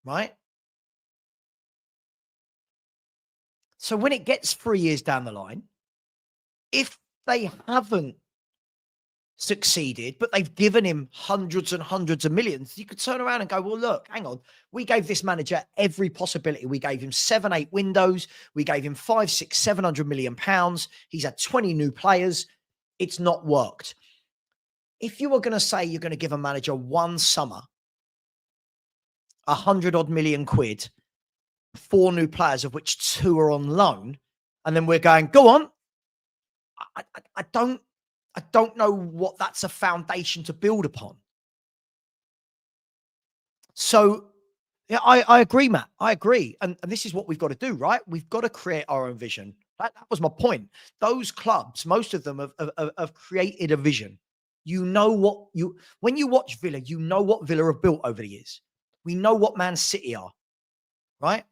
Right? So when it gets 3 years down the line, if they haven't succeeded, but they've given him hundreds and hundreds of millions, you could turn around and go, well, look, hang on. We gave this manager every possibility. We gave him 7-8 windows. We gave him 500-700 million pounds. He's had 20 new players. It's not worked. If you were going to say you're going to give a manager one summer, 100-odd million quid, 4 new players, of which 2 are on loan, and then we're going, go on. I don't know what that's a foundation to build upon. So, yeah, I agree, Matt. I agree. And this is what we've got to do, right? We've got to create our own vision. That was my point. Those clubs, most of them have created a vision. You know what when you watch Villa, you know what Villa have built over the years. We know what Man City are, right?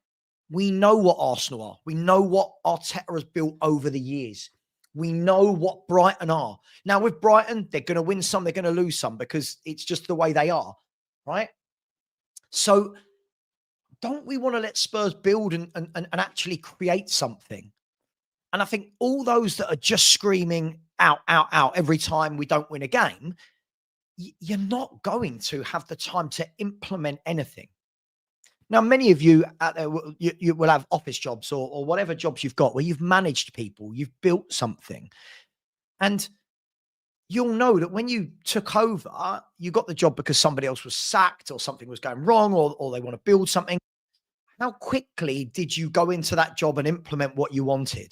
We know what Arsenal are. We know what Arteta has built over the years. We know what Brighton are. Now, with Brighton, they're going to win some, they're going to lose some because it's just the way they are, right? So don't we want to let Spurs build and actually create something? And I think all those that are just screaming out every time we don't win a game, you're not going to have the time to implement anything. Now, many of you out there, you will have office jobs or whatever jobs you've got where you've managed people, you've built something. And you'll know that when you took over, you got the job because somebody else was sacked or something was going wrong or they want to build something. How quickly did you go into that job and implement what you wanted?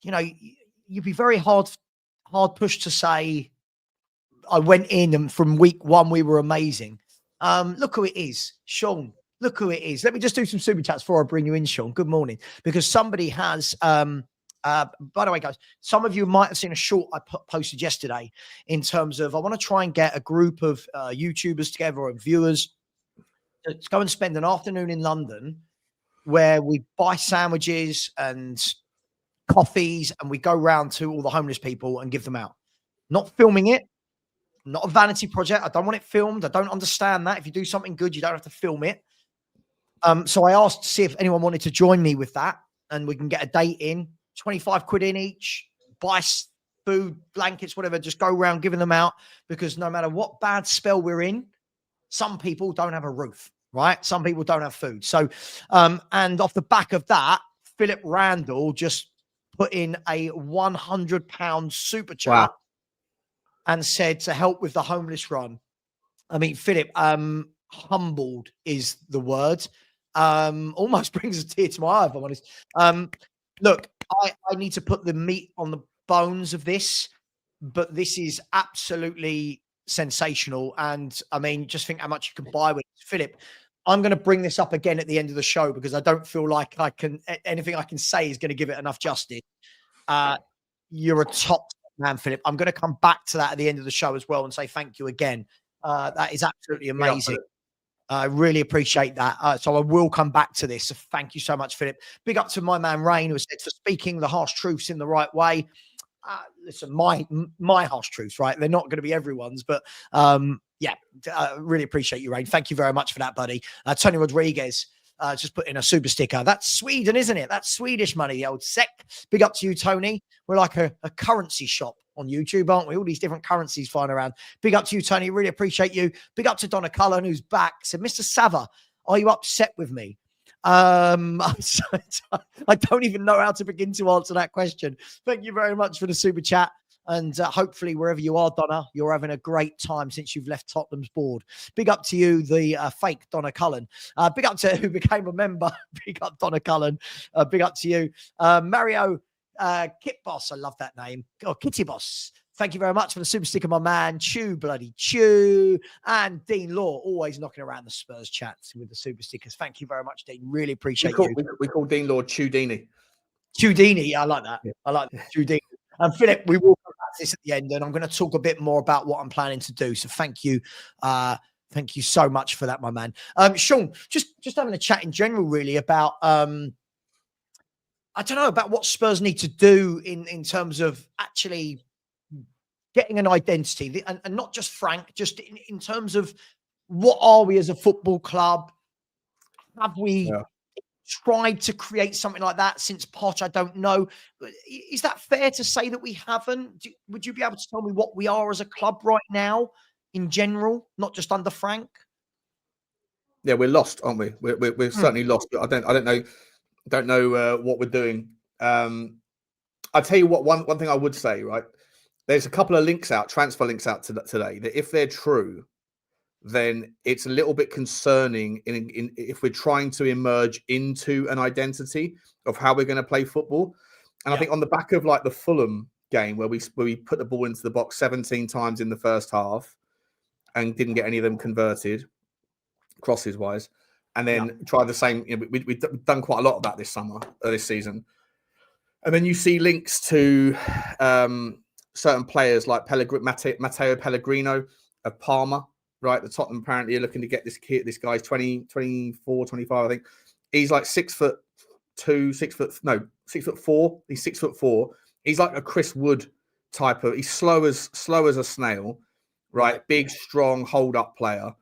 You know, you'd be very hard pushed to say, I went in and from week one, we were amazing. Look who it is, Sean. Look who it is. Let me just do some super chats before I bring you in, Sean. Good morning. Because somebody has, by the way, guys, some of you might have seen a short I posted yesterday in terms of I want to try and get a group of YouTubers together and viewers to go and spend an afternoon in London where we buy sandwiches and coffees and we go round to all the homeless people and give them out. Not filming it, not a vanity project. I don't want it filmed. I don't understand that. If you do something good, you don't have to film it. So I asked to see if anyone wanted to join me with that, and we can get a date in, 25 quid in each, buy food, blankets, whatever, just go around giving them out, because no matter what bad spell we're in, some people don't have a roof, right? Some people don't have food. So, and off the back of that, Philip Randall just put in a £100 super chat. Wow. And said to help with the homeless run. I mean, Philip, humbled is the word. Almost brings a tear to my eye, if I'm honest. Look, I need to put the meat on the bones of this, but this is absolutely sensational. And I mean, just think how much you can buy with it. Philip, I'm going to bring this up again at the end of the show because I don't feel like anything I can say is going to give it enough justice. You're a top man, Philip. I'm going to come back to that at the end of the show as well and say thank you again. That is absolutely amazing. I really appreciate that. So I will come back to this. So thank you so much, Philip. Big up to my man, Rain, who said for speaking the harsh truths in the right way. Listen, my harsh truths, right? They're not going to be everyone's, but yeah, really appreciate you, Rain. Thank you very much for that, buddy. Tony Rodriguez just put in a super sticker. That's Sweden, isn't it? That's Swedish money, the old SEK. Big up to you, Tony. We're like a currency shop on YouTube, aren't we? All these different currencies flying around. Big up to you, Tony. Really appreciate you. Big up to Donna Cullen, who's back. Said, Mr. Savva, are you upset with me? I don't even know how to begin to answer that question. Thank you very much for the super chat. And hopefully, wherever you are, Donna, you're having a great time since you've left Tottenham's board. Big up to you, the fake Donna Cullen. Big up to who became a member. Big up, Donna Cullen. Big up to you. Mario Kit Boss. I love that name. Oh, Kitty Boss. Thank you very much for the super sticker, my man. Chew, bloody chew. And Dean Law, always knocking around the Spurs chats with the super stickers. Thank you very much, Dean. Really appreciate you. We call Dean Law Chewdini. Chewdini. I like that. Yeah. I like that. Chewdini. And Philip, we will come back to this at the end, and I'm going to talk a bit more about what I'm planning to do. So thank you. Thank you so much for that, my man. Sean, just having a chat in general, really, about, I don't know, about what Spurs need to do in terms of actually getting an identity, and not just Frank, just in terms of what are we as a football club? Have we tried to create something like that since Poch? I don't know. Is that fair to say that we haven't? Would you be able to tell me what we are as a club right now in general, not just under Frank? Yeah, we're lost, aren't we? We're certainly lost. But I don't know what we're doing. I'll tell you what. One thing I would say, right? There's a couple of transfer links out today. That if they're true, then it's a little bit concerning if we're trying to emerge into an identity of how we're going to play football. And I think on the back of like the Fulham game where we put the ball into the box 17 times in the first half and didn't get any of them converted, crosses wise, and then try the same. You know, we've done quite a lot of that this season. And then you see links to certain players like Matteo Pellegrino of Parma. Right, the Tottenham apparently are looking to get this kid. This guy's 24, 25, I think. He's like 6'2", 6'4". He's 6'4". He's like a Chris Wood type of. He's slow as a snail, right? Big, strong, hold up player,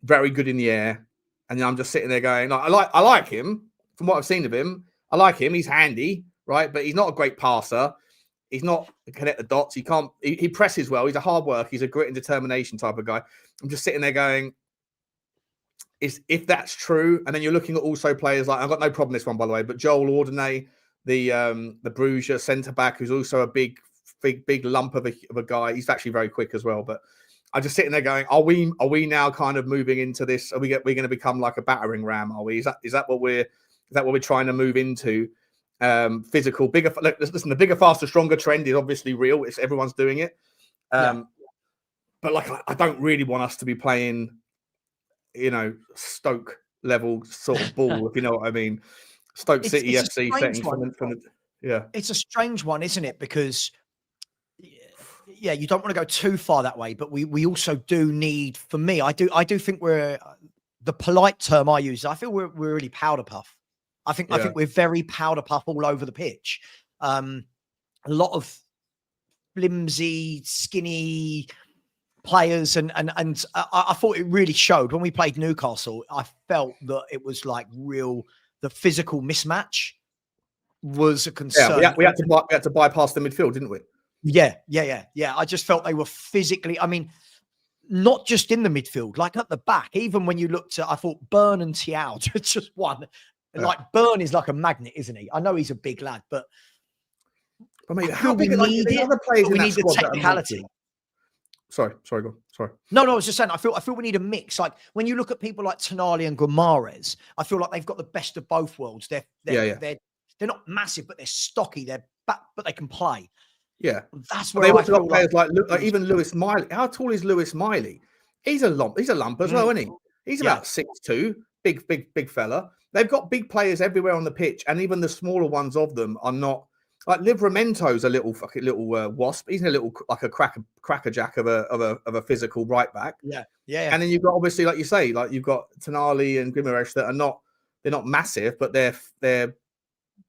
very good in the air. And I'm just sitting there going, I like him from what I've seen of him. I like him. He's handy, right? But he's not a great passer. He's not connect the dots. He presses well. He's a hard worker. He's a grit and determination type of guy. I'm just sitting there going, if that's true, and then you're looking at also players like, I've got no problem with this one, by the way, but Joel Ordonay, the Bruges centre-back, who's also a big big lump of a guy. He's actually very quick as well. But I'm just sitting there going, are we now kind of moving into this? We're going to become like a battering ram? Are we? Is that what we're trying to move into? Physical, bigger. Listen, the bigger, faster, stronger trend is obviously real. Everyone's doing it. But like, I don't really want us to be playing, Stoke level sort of ball, if you know what I mean. Stoke City FC settings from the It's a strange one, isn't it? Because you don't want to go too far that way, but we also do need. For me, I do think we're the polite term I use. I feel we're really powder puff. I think we're very powder puff all over the pitch. A lot of flimsy, skinny players, and I thought it really showed when we played Newcastle. I felt that it was like the physical mismatch was a concern. Yeah, we had to bypass the midfield, didn't we? Yeah. I just felt they were physically. I mean, not just in the midfield, like at the back. Even when you looked at, I thought Burn and Tiao just one. Like Burn is like a magnet, isn't he? I know he's a big lad, but I mean, how big are the other players in that squad? The technicality. Sorry, go on. Sorry. No, I was just saying, I feel we need a mix. Like when you look at people like Tonali and Guimaraes, I feel like they've got the best of both worlds. They're not massive, but they're stocky. They're back, but they can play. Yeah, that's where they've also got players like even Lewis Miley. How tall is Lewis Miley? He's a lump as well, isn't he? He's about 6'2", big fella. They've got big players everywhere on the pitch, and even the smaller ones of them are not. Like Livramento's a little wasp. He's a little like a crackerjack of a physical right back. Yeah. And then you've got, obviously, like you say, like you've got Tonali and Guimaraes that they're not massive, but they're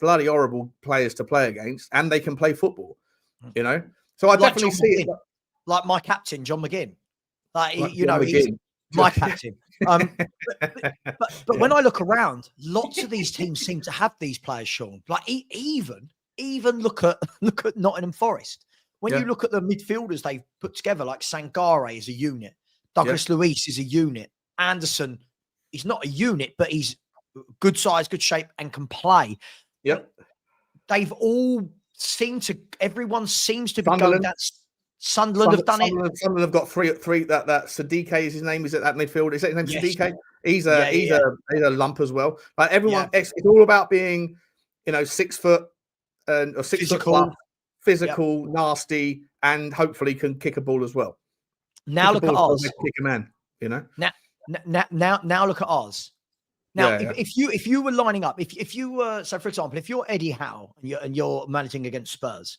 bloody horrible players to play against, and they can play football. So I definitely see it. Like my captain, John McGinn. He's my captain. But when I look around, lots of these teams seem to have these players, Sean. Like even look at Nottingham Forest. When you look at the midfielders they've put together, like Sangare is a unit, Douglas Luiz is a unit, Anderson, he's not a unit, but he's good size, good shape, and can play. Yep. They've all everyone seems to be going that. Sunderland have done it. Sunderland have got three. That Sadiq is his name. Is it that midfield? Is that his name? Sadiq. He's a lump as well. Like everyone, it's all about being, 6 foot or 6 foot plus, physical, nasty, and hopefully can kick a ball as well. Now look at ours. Kick a man. Now look at ours. Now, if you were lining up, if you were, so for example, if you're Eddie Howe and you're managing against Spurs,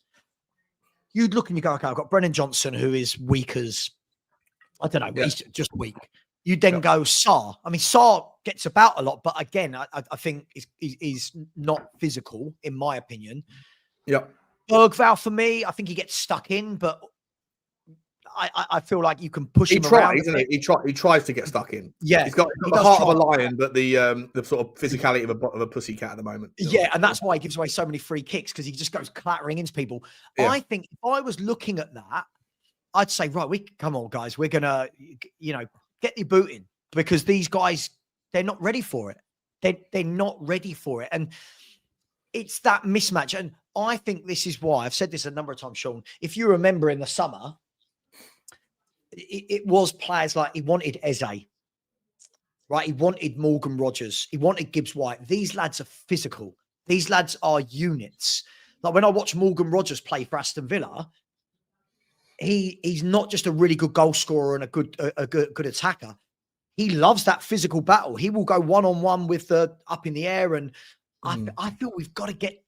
you'd look and you go, okay, I've got Brennan Johnson, who is weak as, I don't know, he's just weak. You then go Sarr. I mean, Sarr gets about a lot, but again, I think he's not physical, in my opinion. Yeah. Bergvall, for me, I think he gets stuck in, but I feel like you can push him around. He tries to get stuck in. Yeah. He's got the heart of a lion, but the sort of physicality of a pussycat at the moment. Yeah, and that's why he gives away so many free kicks, because he just goes clattering into people. Yeah. I think if I was looking at that, I'd say, right, come on, guys, we're gonna, get your boot in, because these guys, they're not ready for it. They're not ready for it, and it's that mismatch. And I think this is why I've said this a number of times, Sean. If you remember in the summer, it was players like he wanted Eze, right? He wanted Morgan Rogers. He wanted Gibbs White. These lads are physical. These lads are units. Like when I watch Morgan Rogers play for Aston Villa, he's not just a really good goal scorer and a good attacker. He loves that physical battle. He will go one-on-one with the up in the air. And I feel we've got to get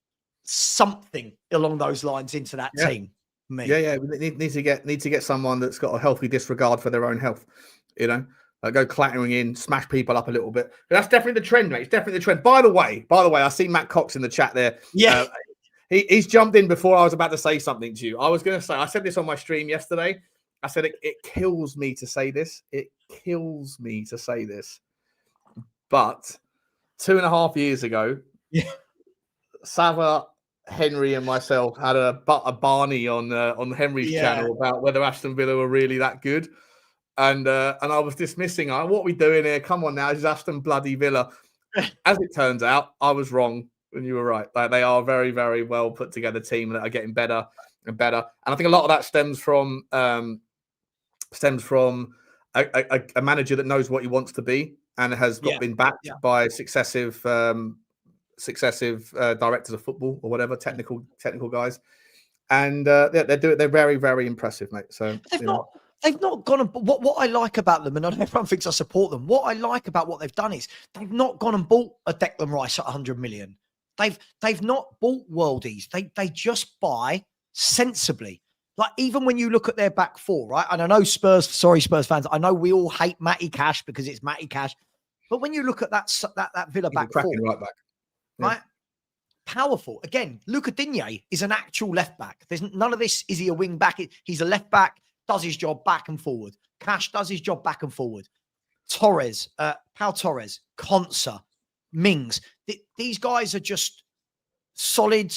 something along those lines into that team. We need to get someone that's got a healthy disregard for their own health. Go clattering in, smash people up a little bit. But that's definitely the trend, mate. It's definitely the trend. By the way, I see Matt Cox in the chat there. Yeah, he's jumped in before I was about to say something to you. I was going to say, I said this on my stream yesterday. I said it kills me to say this. It kills me to say this. But 2.5 years ago, Savva, Henry and myself had a Barney on Henry's channel about whether Aston Villa were really that good, and I was dismissing. What are we doing here? Come on now, it's Aston bloody Villa. As it turns out, I was wrong and you were right. Like, they are a very, very well put together team that are getting better and better. And I think a lot of that stems from a manager that knows what he wants to be and has been backed by successive directors of football or whatever, technical guys. And they're very, very impressive, mate. So they've not gone and what I like about them, and I know everyone thinks I support them. What I like about what they've done is they've not gone and bought a Declan Rice at 100 million. They've not bought worldies. They just buy sensibly. Like, even when you look at their back four, right? And I know Spurs fans, I know we all hate Matty Cash because it's Matty Cash. But when you look at that Villa back four, right back, right? Powerful. Again, Luca Digne is an actual left back. There's none of this. Is he a wing back? He's a left back, does his job back and forward. Cash does his job back and forward. Torres, Pau Torres, Konsa, Mings. These guys are just solid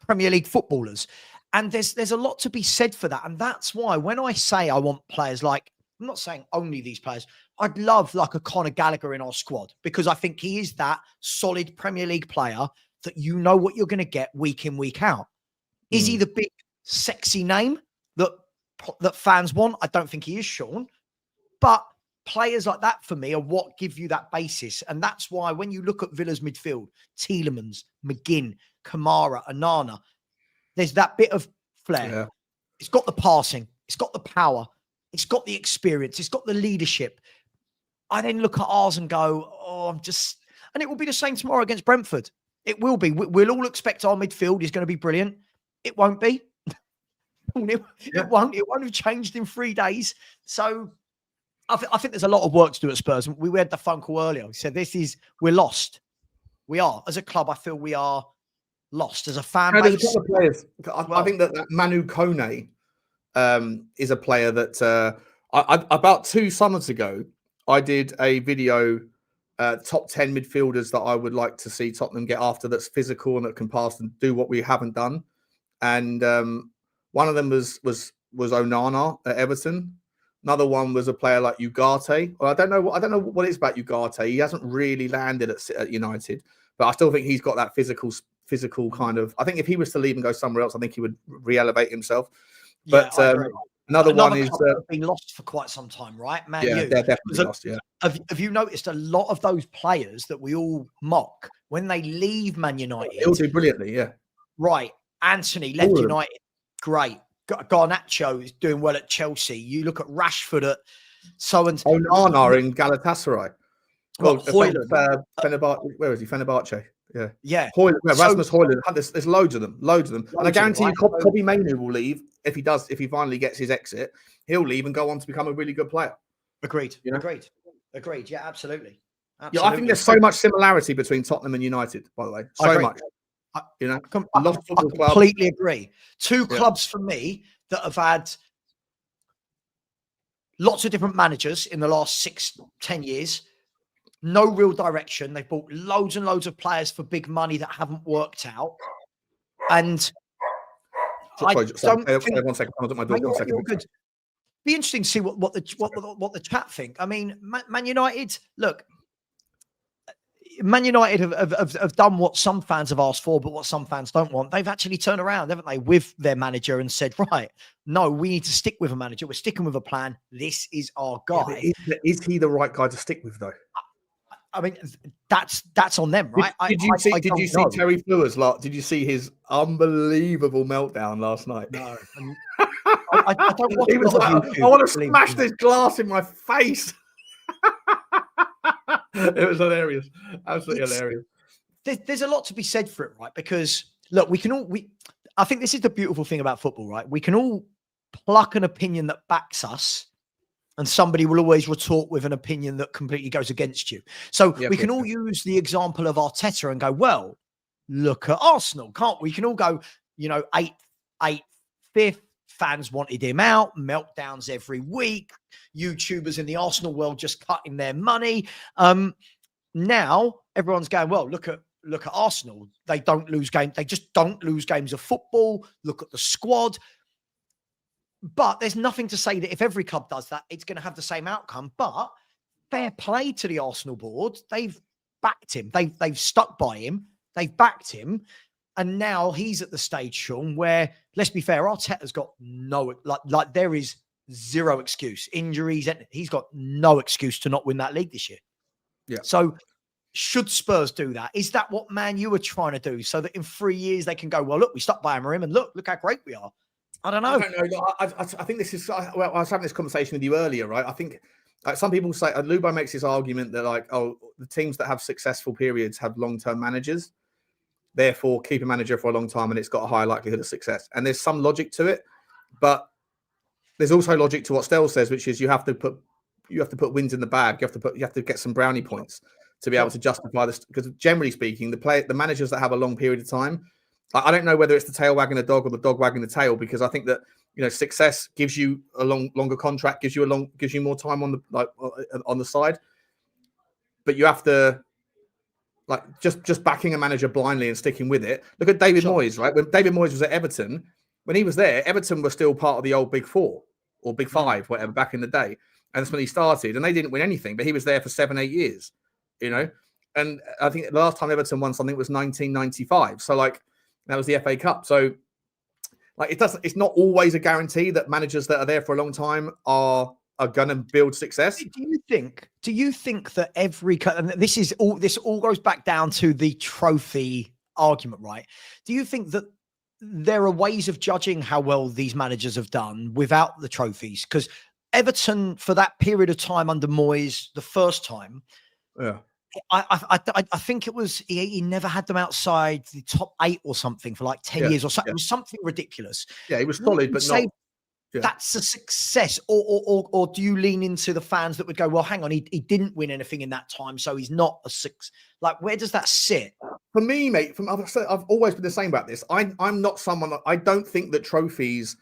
Premier League footballers. And there's a lot to be said for that. And that's why when I say I want players like, I'm not saying only these players, I'd love like a Conor Gallagher in our squad, because I think he is that solid Premier League player that you know what you're going to get week in, week out. Is he the big, sexy name that fans want? I don't think he is, Sean. But players like that, for me, are what give you that basis. And that's why when you look at Villa's midfield, Tielemans, McGinn, Kamara, Onana, there's that bit of flair. Yeah. It's got the passing. It's got the power. It's got the experience. It's got the leadership. I then look at ours and go, and it will be the same tomorrow against Brentford. It will be. We'll all expect our midfield is going to be brilliant. It won't be. It won't. It won't have changed in 3 days. So I think there's a lot of work to do at Spurs. We had the phone call earlier. We said, we're lost. We are. As a club, I feel we are lost. As a fan base. There's a couple of players. I think that Manu Kone is a player that about 2 summers ago, I did a video, top 10 midfielders that I would like to see Tottenham get after, that's physical and that can pass and do what we haven't done. And one of them was Onana at Everton. Another one was a player like Ugarte. Well, I don't know what it is about Ugarte. He hasn't really landed at United, but I still think he's got that physical kind of. I think if he was to leave and go somewhere else, I think he would re-elevate himself. But another one is been lost for quite some time, right? Man, they're definitely lost. Yeah. Have you noticed a lot of those players that we all mock when they leave Man United? They'll do brilliantly, yeah. Right. Anthony left United, great. Garnacho is doing well at Chelsea. You look at Rashford at Onana in Galatasaray. Well, Fenerbahce, where is he? Fenerbahce. Yeah. Rasmus Højlund. There's loads of them. And I guarantee you, Kobbie Mainoo will leave if he finally gets his exit. He'll leave and go on to become a really good player. Agreed. Agreed. Yeah, absolutely. Yeah, I think there's so much similarity between Tottenham and United, by the way. So much. I completely agree. 2 clubs for me that have had lots of different managers in the last 6-10 years. No real direction. They've bought loads and loads of players for big money that haven't worked out. And one second. I was at my door. 1 second. Be interesting to see what the chat think. I mean, Man United. Look, Man United have done what some fans have asked for, but what some fans don't want. They've actually turned around, haven't they, with their manager and said, right, no, we need to stick with a manager. We're sticking with a plan. This is our guy. Yeah, is he the right guy to stick with, though? I mean, that's on them, right? Did you see Terry Fleur's? Did you see his unbelievable meltdown last night? No. I don't watch I want to smash this glass in my face. It was hilarious. Absolutely hilarious. There's a lot to be said for it, right? Because look, I think this is the beautiful thing about football, right? We can all pluck an opinion that backs us, and somebody will always retort with an opinion that completely goes against you. So we can all use the example of Arteta and go, well, look at Arsenal, can't we? We can all go, 8th, 5th, fans wanted him out, meltdowns every week, YouTubers in the Arsenal world just cutting their money. Now everyone's going, well, look at Arsenal. They don't lose games. They just don't lose games of football. Look at the squad. But there's nothing to say that if every club does that, it's going to have the same outcome. But fair play to the Arsenal board. They've backed him. They've stuck by him. They've backed him. And now he's at the stage, Sean, where, let's be fair, Arteta's got no, like there is zero excuse. Injuries, he's got no excuse to not win that league this year. Yeah. So should Spurs do that? Is that what Man U are trying to do? So that in 3 years they can go, well, look, we stopped buying him, and look how great we are. I don't know. I don't know. I think this is, well, I was having this conversation with you earlier, right? I think some people say, Lubo makes this argument that like, oh, the teams that have successful periods have long-term managers. Therefore, keep a manager for a long time and it's got a higher likelihood of success. And there's some logic to it, but there's also logic to what Stell says, which is you have to put wins in the bag. You have to get some brownie points to be able to justify this. Because generally speaking, the managers that have a long period of time, I don't know whether it's the tail wagging the dog or the dog wagging the tail, because I think that, you know, success gives you a longer contract, gives you more time on the side, but you have to. Like just backing a manager blindly and sticking with it. Look at David Moyes, right? When David Moyes was at Everton, when he was there, Everton were still part of the old Big Four or Big Five, whatever, back in the day. And that's when he started. And they didn't win anything, but he was there for 7-8 years, you know? And I think the last time Everton won something was 1995. So, like, that was the FA Cup. So, like, it's not always a guarantee that managers that are there for a long time are going to build success. Do you think that and this all goes back down to the trophy argument, right? Do you think that there are ways of judging how well these managers have done without the trophies? Because Everton, for that period of time under Moyes, the first time, I think it was he never had them outside the top 8 or something for like 10 years or something. It was something ridiculous. Yeah, he was solid, but not. Yeah. That's a success, or do you lean into the fans that would go, well, hang on, he didn't win anything in that time, so he's not a six. Like, where does that sit? For me, mate, I've always been the same about this. I'm not someone. I don't think that trophies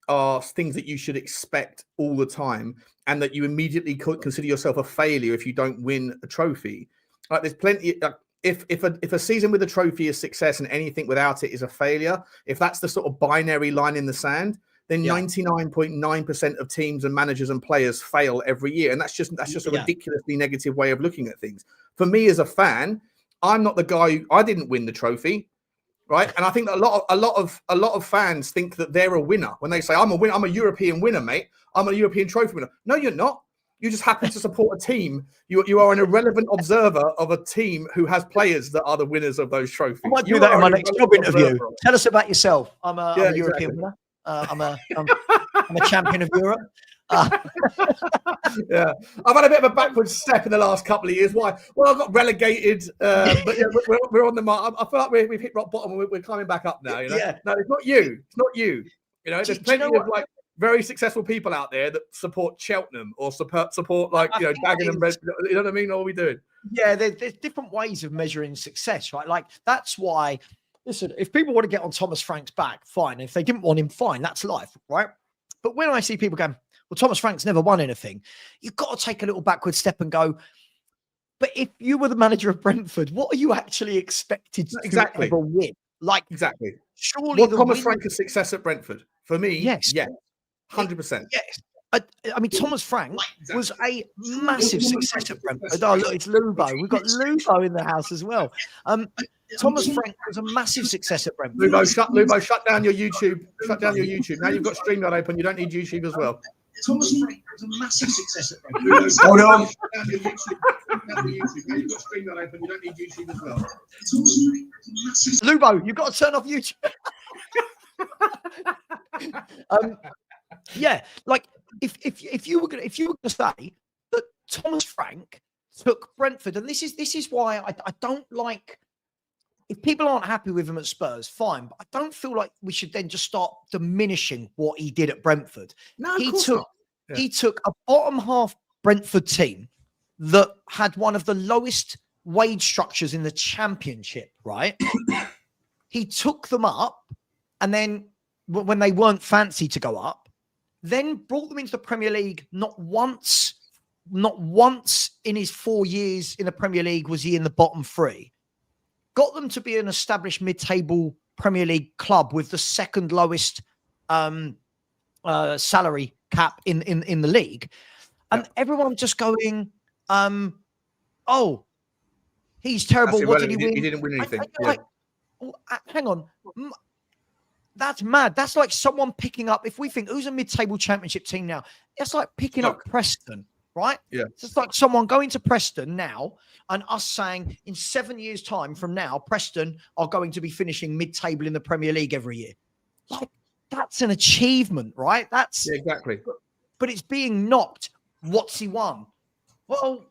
are things that you should expect all the time, and that you immediately consider yourself a failure if you don't win a trophy. Like, there's plenty. If a season with a trophy is success and anything without it is a failure, if that's the sort of binary line in the sand, then 99.9% of teams and managers and players fail every year. And that's just a ridiculously negative way of looking at things. For me as a fan, I'm not the guy I didn't win the trophy, right? And I think that a lot of fans think that they're a winner when they say, I'm a winner, I'm a European winner, mate. I'm a European trophy winner. No, you're not. You just happen to support a team. You are an irrelevant observer of a team who has players that are the winners of those trophies. I might do that in my next job interview. Tell us about yourself. I'm a European winner. I'm a champion of Europe. Yeah, I've had a bit of a backwards step in the last couple of years. Why? Well, I got relegated, but yeah, we're on the mark. I feel like we've hit rock bottom and we're climbing back up now. You know, no, it's not you. It's not you. You know, there's plenty of like very successful people out there that support Cheltenham or support like Dagenham and Red. You know what I mean? What are we doing? Yeah, there's different ways of measuring success, right? Like that's why. Listen, if people want to get on Thomas Frank's back, fine. If they didn't want him, fine. That's life, right? But when I see people going, well, Thomas Frank's never won anything, you've got to take a little backward step and go, but if you were the manager of Brentford, what are you actually expected to ever win? Like, exactly. Surely Thomas Frank a success at Brentford? For me, yes. 100%. Yes. I mean, Thomas Frank was a massive success at Brentford. Oh, look, it's Lubo. We've got Lubo in the house as well. Thomas Frank was a massive success at Brentford. Lubo, shut down your YouTube. Shut down your YouTube. Now you've got StreamYard open. You don't need YouTube as well. Thomas Frank was a massive success at Brentford. Hold on. Shut down your YouTube. Now you've got StreamYard open. You don't need YouTube as well. Lubo, you've got to turn off YouTube. Yeah, like if you were going to say that Thomas Frank took Brentford, and this is why I don't like. If people aren't happy with him at Spurs, fine, but I don't feel like we should then just start diminishing what he did at Brentford. No, he took a bottom half Brentford team that had one of the lowest wage structures in the Championship, right? He took them up, and then when they weren't fancy to go up, then brought them into the Premier League. Not once in his 4 years in the Premier League was he in the bottom 3. Got them to be an established mid-table Premier League club with the second lowest salary cap in the league. And everyone just going, oh, he's terrible. What did he win? He didn't win anything. hang on. That's mad. That's like someone picking up, if we think who's a mid-table championship team now, it's like picking up Preston, right? Yeah. It's just like someone going to Preston now and us saying in 7 years' time from now, Preston are going to be finishing mid-table in the Premier League every year. Like, that's an achievement, right? That's exactly. But it's being knocked. What's he won? Well,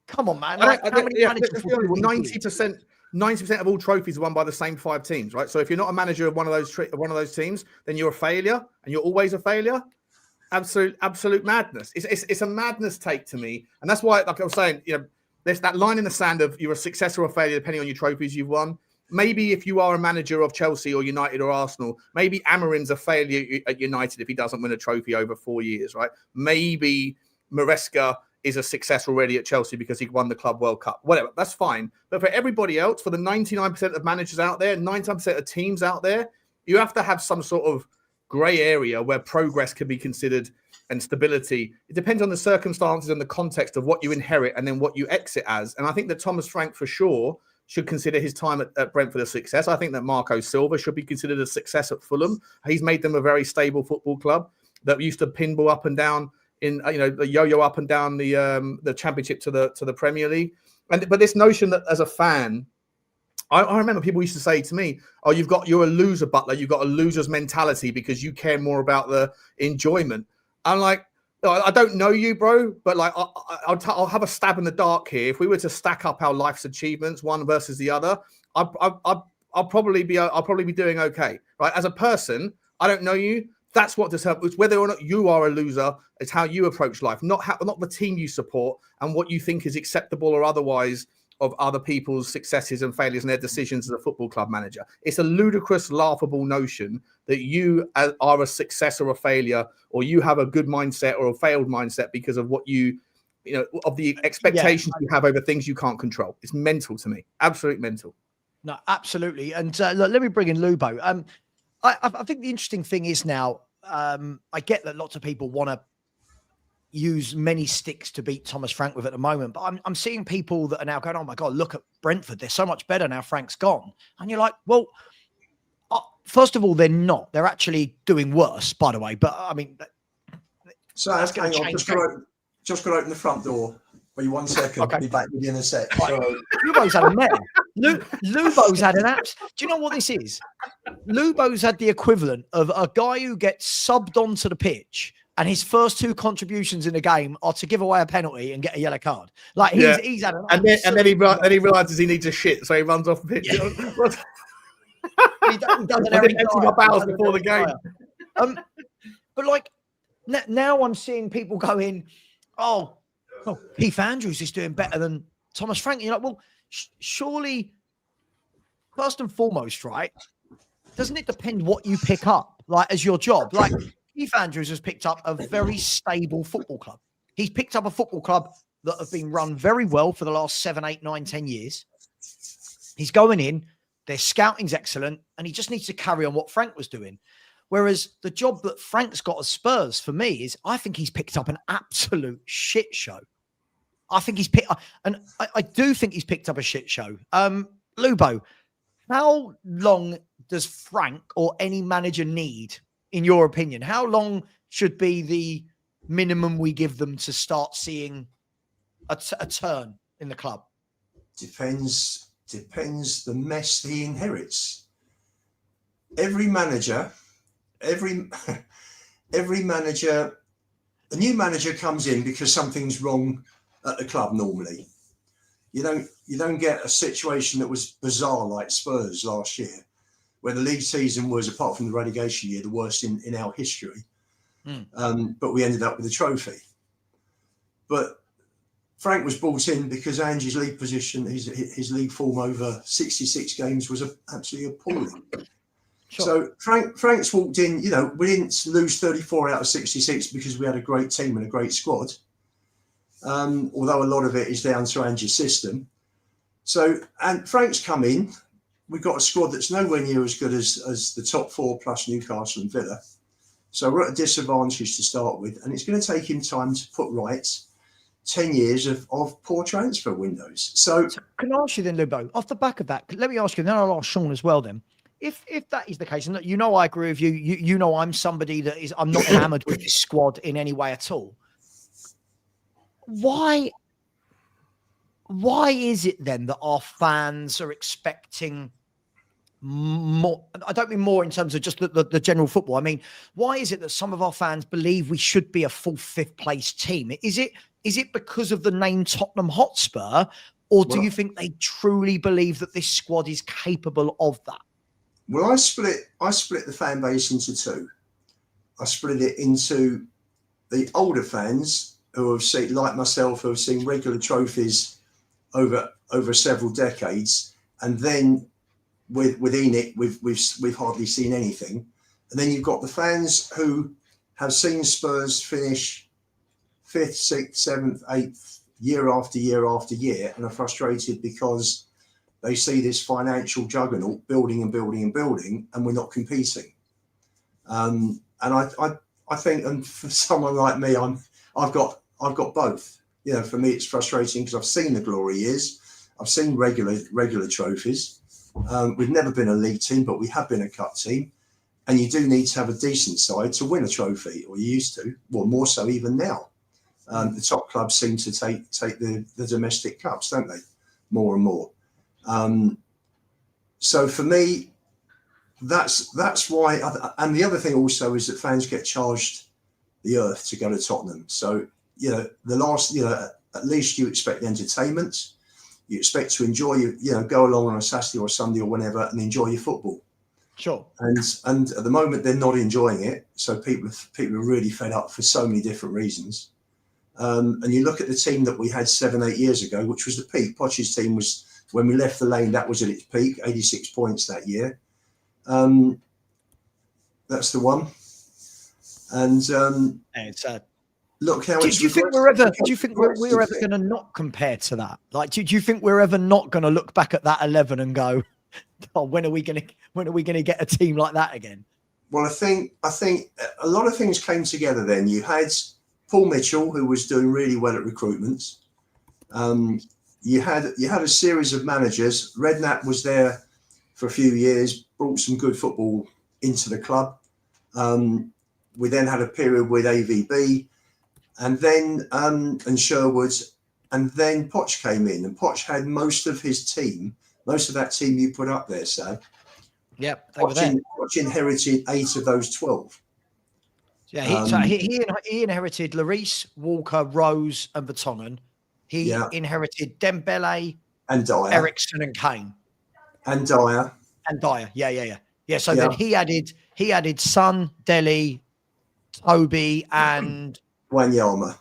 come on, man. Like, how many managers will do 90% of all trophies are won by the same 5 teams, right? So if you're not a manager of one of those teams, then you're a failure, and you're always a failure. Absolute madness. It's a madness take to me, and that's why, like I was saying, there's that line in the sand of you're a success or a failure depending on your trophies you've won. Maybe if you are a manager of Chelsea or United or Arsenal, maybe Amorim's a failure at United if he doesn't win a trophy over 4 years, right? Maybe Maresca is a success already at Chelsea because he won the Club World Cup. Whatever, that's fine. But for everybody else, for the 99% of managers out there, 99% of teams out there, you have to have some sort of grey area where progress can be considered and stability. It depends on the circumstances and the context of what you inherit and then what you exit as. And I think that Thomas Frank, for sure, should consider his time at Brentford a success. I think that Marco Silva should be considered a success at Fulham. He's made them a very stable football club that used to pinball up and down in the yo-yo up and down the championship to the Premier League. But this notion that as a fan, I remember people used to say to me, "Oh, you're a loser, Butler. You've got a loser's mentality because you care more about the enjoyment." I'm like, I don't know you, bro, but like I'll have a stab in the dark here. If we were to stack up our life's achievements, one versus the other, I'll probably be doing okay, right? As a person, I don't know you. That's what does help. It's whether or not you are a loser. It's how you approach life, not the team you support and what you think is acceptable or otherwise of other people's successes and failures and their decisions as a football club manager. It's a ludicrous, laughable notion that you are a success or a failure, or you have a good mindset or a failed mindset because of what of the expectations you have over things you can't control. It's mental to me. Absolute mental. No, absolutely. And look, let me bring in Lubo. I think the interesting thing is now, I get that lots of people want to use many sticks to beat Thomas Frank with at the moment, but I'm seeing people that are now going, "Oh my God, look at Brentford. They're so much better now Frank's gone." And you're like, well, first of all, they're not. They're actually doing worse, by the way. But I mean, so hang on, just got to open the front door. Wait 1 second. Okay. I'll be back with you in a sec. Right. So, Lubo's had a medal. Lubo's had an apps. Do you know what this is? Lubo's had the equivalent of a guy who gets subbed onto the pitch and his first 2 contributions in the game are to give away a penalty and get a yellow card. Like he's had an and then he realizes he needs a shit, so he runs off the pitch. Yeah. he does it every time. My bowels before the game. But like now I'm seeing people going, oh, Keith Andrews is doing better than Thomas Frank. You're like, well, surely, first and foremost, right? Doesn't it depend what you pick up, like as your job? Like Keith Andrews has picked up a very stable football club. He's picked up a football club that have been run very well for the last 7, 8, 9, 10 years. He's going in, their scouting's excellent, and he just needs to carry on what Frank was doing. Whereas the job that Frank's got at Spurs, for me, is I think he's picked up an absolute shit show. I think he's picked, and I do think he's picked up a shit show. Lubo, how long does Frank or any manager need, in your opinion? How long should be the minimum we give them to start seeing a turn in the club? Depends the mess he inherits. Every manager, a new manager comes in because something's wrong at the club. Normally, you don't get a situation that was bizarre like Spurs last year, where the league season was, apart from the relegation year, the worst in our history. But we ended up with a trophy. But Frank was brought in because Ange's league position, his league form over 66 games was absolutely appalling. Sure. So Frank's walked in, we didn't lose 34 out of 66 because we had a great team and a great squad. Although a lot of it is down to Ange's system. So, and Frank's come in, we've got a squad that's nowhere near as good as the top 4 plus Newcastle and Villa. So we're at a disadvantage to start with, and it's going to take him time to put right. 10 years of poor transfer windows. So can I ask you then, Lubo, off the back of that, let me ask you, then I'll ask Sean as well then. If that is the case, and you know I agree with you, you know I'm somebody that is, I'm not enamored with this squad in any way at all. Why is it then that our fans are expecting more? I don't mean more in terms of just the general football. I mean, why is it that some of our fans believe we should be a 4th, 5th place team? Is it because of the name Tottenham Hotspur, or do you think they truly believe that this squad is capable of that? Well, I split the fan base into two. I split it into the older fans who have seen, like myself, who have seen regular trophies over several decades, and then within it, we've hardly seen anything. And then you've got the fans who have seen Spurs finish 5th, 6th, 7th, 8th, year after year after year, and are frustrated because they see this financial juggernaut building and building and building, and we're not competing. And I think, and for someone like me, I've got both. You know, for me, it's frustrating because I've seen the glory years, I've seen regular trophies. We've never been a league team, but we have been a cup team, and you do need to have a decent side to win a trophy, or you used to. Well, more so even now. The top clubs seem to take the domestic cups, don't they? More and more. So for me, that's why. And the other thing also is that fans get charged the earth to go to Tottenham. So, you know, at least you expect entertainment. You expect to enjoy, go along on a Saturday or a Sunday or whenever and enjoy your football. Sure. And at the moment they're not enjoying it. So people are really fed up for so many different reasons. And you look at the team that we had 7-8 years ago, which was the peak. Poch's team was, when we left the lane, that was at its peak, 86 points that year. That's the one. And it's look how do you think we're ever going to not compare to that? Like, do you think we're ever not going to look back at that 11 and go, oh, when are we going to get a team like that again? Well, I think a lot of things came together then. You had Paul Mitchell, who was doing really well at recruitment. You had a series of managers. Redknapp was there for a few years, brought some good football into the club. We then had a period with AVB, and then and Sherwood, and then Poch came in, and Poch had most of that team you put up there, Sav. Yep, Poch inherited 8 of those 12. Yeah, so he inherited Lloris, Walker, Rose, and Vertonghen. He inherited Dembele, and Dyer, Ericsson, and Kane, and Dyer. Yeah. So then he added Son, Dele, Toby, and Wanyama.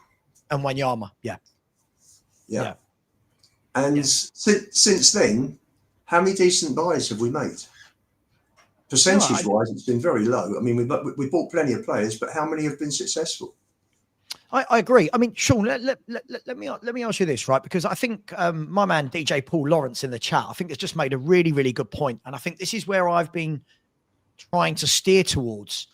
Yeah. And since then, how many decent buys have we made? Percentage-wise, it's been very low. I mean, we bought plenty of players, but how many have been successful? I agree. I mean, Sean, let me ask you this, right? Because I think my man DJ Paul Lawrence in the chat, I think has just made a really, really good point, and I think this is where I've been trying to steer towards.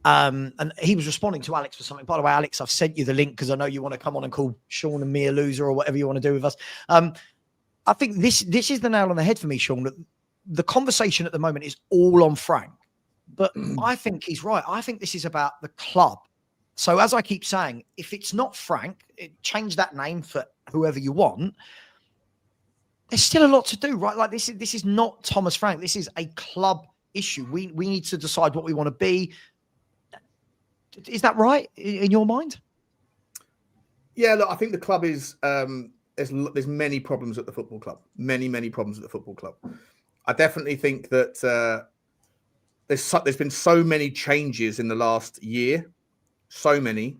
And he was responding to Alex for something. By the way, Alex, I've sent you the link because I know you want to come on and call Sean and me a loser or whatever you want to do with us. I think this is the nail on the head for me, Sean. That the conversation at the moment is all on Frank, but I think he's right. I think this is about the club. So as I keep saying, if it's not Frank, change that name for whoever you want. There's still a lot to do, right? Like this is not Thomas Frank. This is a club issue. We need to decide what we want to be. Is that right in your mind? Yeah, look, I think the club is there's many problems at the football club. Many problems at the football club. I definitely think that there's been so many changes in the last year. So many,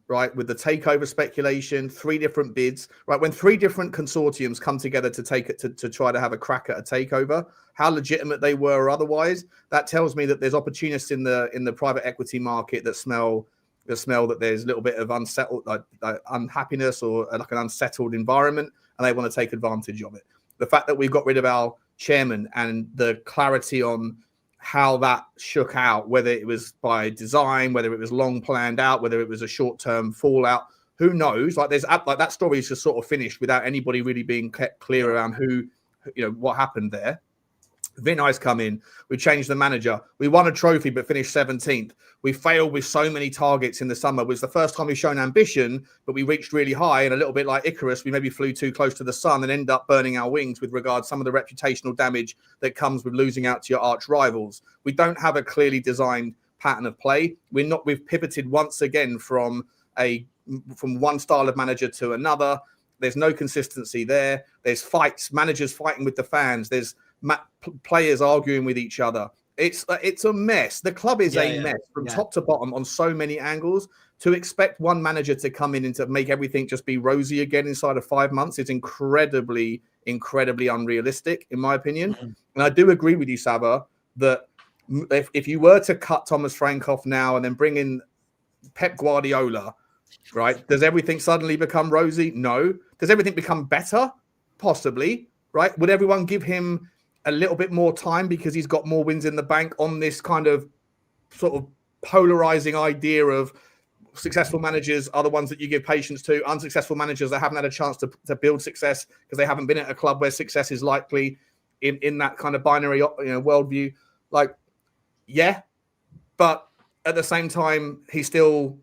right? With the takeover speculation, 3 different bids, right? When 3 different consortiums come together to take it to try to have a crack at a takeover, how legitimate they were or otherwise, that tells me that there's opportunists in the private equity market that smell that there's a little bit of unsettled, like unhappiness or like an unsettled environment, and they want to take advantage of it. The fact that we've got rid of our chairman and the clarity on how that shook out, whether it was by design, whether it was long planned out, whether it was a short-term fallout, who knows? Like that story is just sort of finished without anybody really being clear around who, what happened there. Vinay's come in. We changed the manager. We won a trophy, but finished 17th. We failed with so many targets in the summer. It was the first time we've shown ambition, but we reached really high. And a little bit like Icarus, we maybe flew too close to the sun and end up burning our wings with regard to some of the reputational damage that comes with losing out to your arch rivals. We don't have a clearly designed pattern of play. We've pivoted once again from one style of manager to another. There's no consistency there. There's fights, managers fighting with the fans. There's players arguing with each other. It's a mess. The club is a mess from top to bottom on so many angles. To expect one manager to come in and to make everything just be rosy again inside of 5 months is incredibly, incredibly unrealistic, in my opinion. Mm-hmm. And I do agree with you, Savva, that if you were to cut Thomas Frank off now and then bring in Pep Guardiola, right, does everything suddenly become rosy? No. Does everything become better? Possibly, right? Would everyone give him a little bit more time because he's got more wins in the bank on this kind of sort of polarizing idea of successful managers are the ones that you give patience to, unsuccessful managers that haven't had a chance to build success because they haven't been at a club where success is likely in that kind of binary worldview. Like, yeah, but at the same time, he's still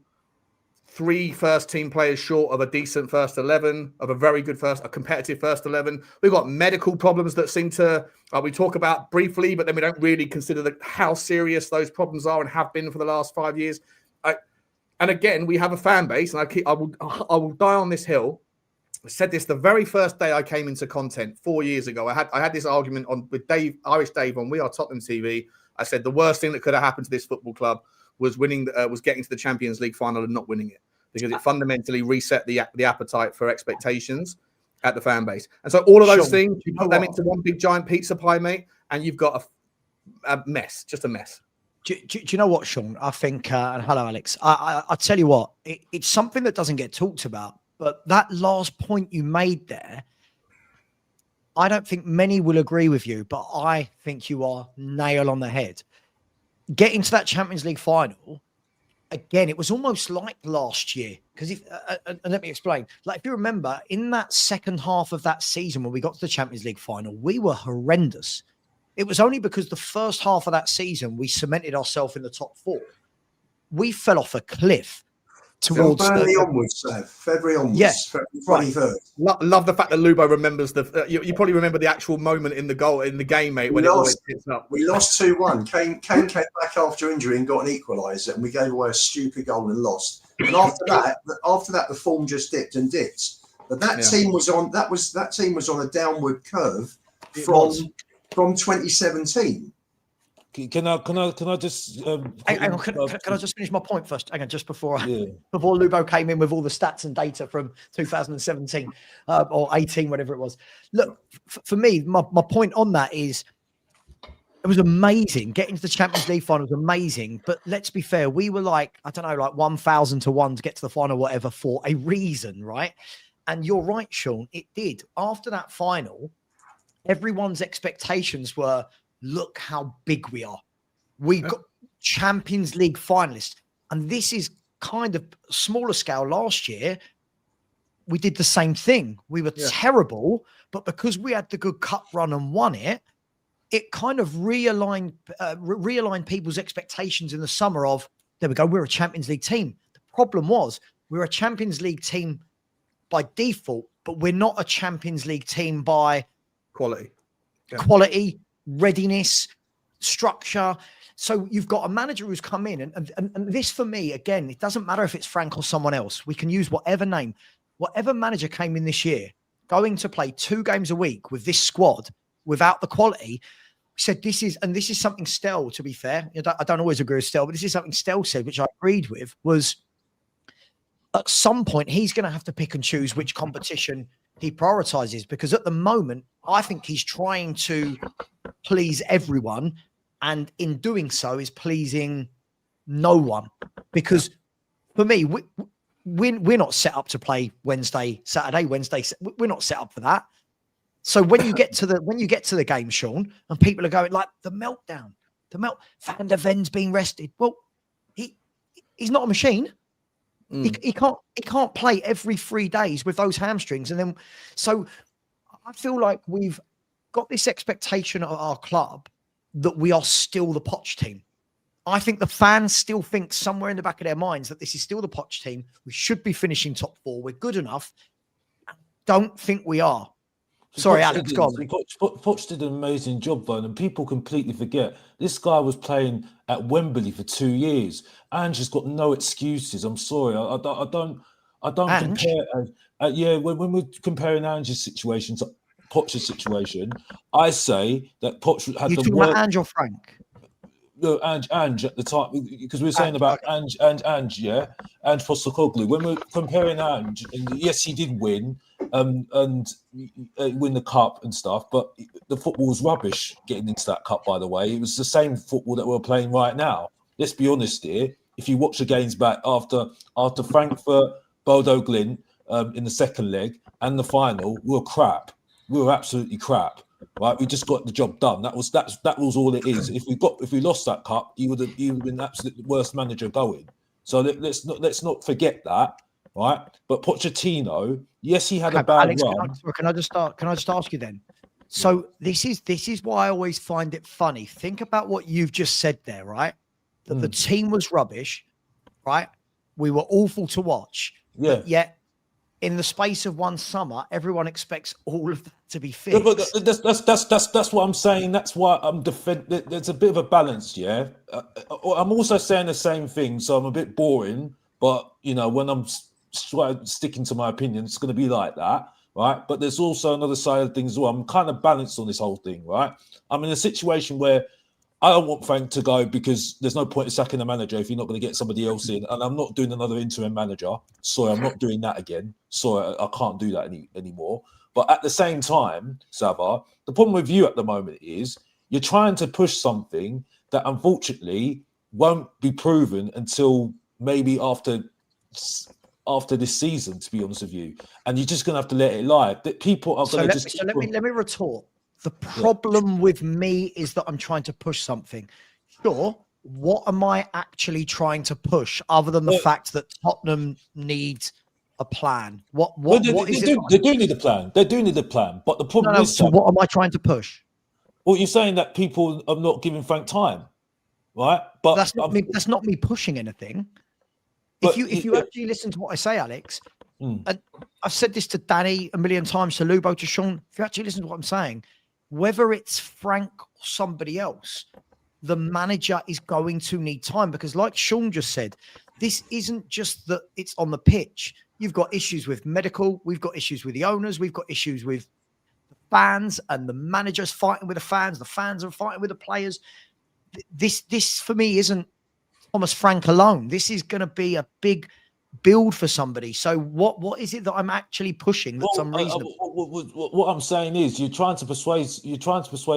3 first-team players short of a decent first 11, of a very good a competitive first 11. We've got medical problems that seem to, we talk about briefly, but then we don't really consider how serious those problems are and have been for the last 5 years. And again, we have a fan base, and I will die on this hill. I said this the very first day I came into content 4 years ago. I had this argument with Irish Dave on We Are Tottenham TV. I said the worst thing that could have happened to this football club was getting to the Champions League final and not winning it, because it fundamentally reset the appetite for expectations at the fan base. And so all of those things, you put them into one big giant pizza pie, mate, and you've got a mess, just a mess. Do you know what, Sean? I think, and hello, Alex, I tell you what, it's something that doesn't get talked about, but that last point you made there, I don't think many will agree with you, but I think you are nail on the head. Getting to that Champions League final, again, it was almost like last year, because and let me explain. Like, if you remember, in that second half of that season when we got to the Champions League final, we were horrendous. It was only because the first half of that season we cemented ourselves in the top 4. We fell off a cliff towards February onwards, February onwards. Yeah, February 23rd. Love the fact that Lubo remembers you probably remember the actual moment in the goal in the game, mate. When it always hits up. We lost 2-1. Kane came back after injury and got an equaliser, and we gave away a stupid goal and lost. And after that, the form just dipped and dipped. But that team was on a downward curve from 2017. Can I just hang on, can I just finish my point first? Hang on, just before Lubo came in with all the stats and data from 2017 or 18, whatever it was. Look, for me, my point on that is it was amazing. Getting to the Champions League final was amazing, but let's be fair, we were like 1,000 to 1 to get to the final, whatever, for a reason, right? And you're right, Sean, it did. After that final, everyone's expectations were, look how big we are. We got Champions League finalists. And this is kind of smaller scale. Last year, we did the same thing. We were terrible, but because we had the good cup run and won it, it kind of realigned people's expectations in the summer of, there we go, we're a Champions League team. The problem was we're a Champions League team by default, but we're not a Champions League team by quality. Quality, readiness, structure. So you've got a manager who's come in and this, for me, again, it doesn't matter if it's Frank or someone else. We can use whatever name. Whatever manager came in this year, going to play 2 games a week with this squad without the quality, said this is something Stell, to be fair, I don't always agree with Stell, but this is something Stell said, which I agreed with, was at some point he's going to have to pick and choose which competition he prioritizes, because at the moment, I think he's trying to please everyone, and in doing so is pleasing no one. Because for me, we're not set up to play Saturday, Wednesday. We're not set up for that. So when you get to the game, Sean, and people are going like the meltdown, Van der Ven's being rested. Well, he's not a machine. He can't play every 3 days with those hamstrings. And then, so I feel like we've got this expectation at our club that we are still the Poch team. I think the fans still think somewhere in the back of their minds that this is still the Poch team. We should be finishing top 4. We're good enough. Don't think we are. Sorry, Alex, go on. Poch did an amazing job, though, and people completely forget. This guy was playing at Wembley for 2 years. Ange has got no excuses. I'm sorry. I don't compare. When we're comparing Ange's situation to Poch's situation, I say that Poch had You the talking worst. about Ange or Frank? No, Ange at the time, because we were saying about Ange, Ange Postecoglou. When we're comparing Ange, and yes, he did win, and win the cup and stuff, but the football was rubbish getting into that cup. By the way, it was the same football that we're playing right now. Let's be honest here. If you watch the games back after Frankfurt, Bodo Glint in the second leg and the final, we were crap. We were absolutely crap. Right, we just got the job done. That was all it is. If we lost that cup, he would have been the absolute worst manager going. So let's not forget that, right? But Pochettino, yes, he had a bad Alex, run. Can I just ask you then? So this is why I always find it funny. Think about what you've just said there, right? That the team was rubbish, right? We were awful to watch. Yeah. But yet, in the space of one summer, everyone expects all of that to be fixed. Yeah, but that's what I'm saying. That's why I'm defending. There's a bit of a balance, yeah. I'm also saying the same thing, so I'm a bit boring. But when I'm sticking to my opinion, it's going to be like that, right? But there's also another side of things as well. I'm kind of balanced on this whole thing, right? I'm in a situation where I don't want Frank to go because there's no point in sacking the manager if you're not going to get somebody else in. And I'm not doing another interim manager. Sorry, I'm not doing that again. Sorry, I can't do that anymore. But at the same time, Savva, the problem with you at the moment is you're trying to push something that unfortunately won't be proven until maybe after this season, to be honest with you. And you're just going to have to let it lie. That people are going to just... So let me retort. The problem with me is that I'm trying to push something. Sure, what am I actually trying to push other than the fact that Tottenham needs a plan? What is it? They do need a plan. They do need a plan. But the problem is... So what am I trying to push? Well, you're saying that people are not giving Frank time, right? But that's not me pushing anything. If you actually listen to what I say, Alex, and I've said this to Danny a million times, to Lubo, to Sean, if you actually listen to what I'm saying, whether it's Frank or somebody else, the manager is going to need time, because like Sean just said, this isn't just that it's on the pitch. You've got issues with medical. We've got issues with the owners. We've got issues with the fans, and the manager's fighting with the fans. The fans are fighting with the players. This for me isn't Thomas Frank alone. This is going to be a big build for somebody. So what is it that I'm actually pushing that's unreasonable? What I'm saying is you're trying to persuade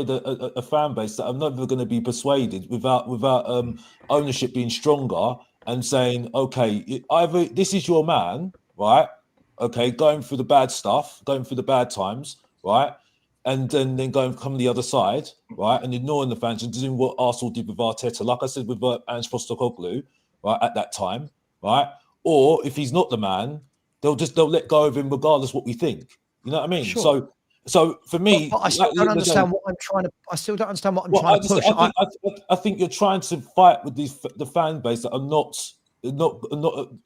a fan base that I'm never going to be persuaded without ownership being stronger and saying, okay, either this is your man, right? Okay, going through the bad stuff, going through the bad times, right? And then come the other side, right? And ignoring the fans and doing what Arsenal did with Arteta, like I said with Ange Postecoglou, right, at that time, right? Or if he's not the man, they'll let go of him regardless what we think. You know what I mean? Sure. So for me, but I still don't understand what I'm trying to. I still don't understand what I'm trying to push. I think you're trying to fight with the fan base that are not in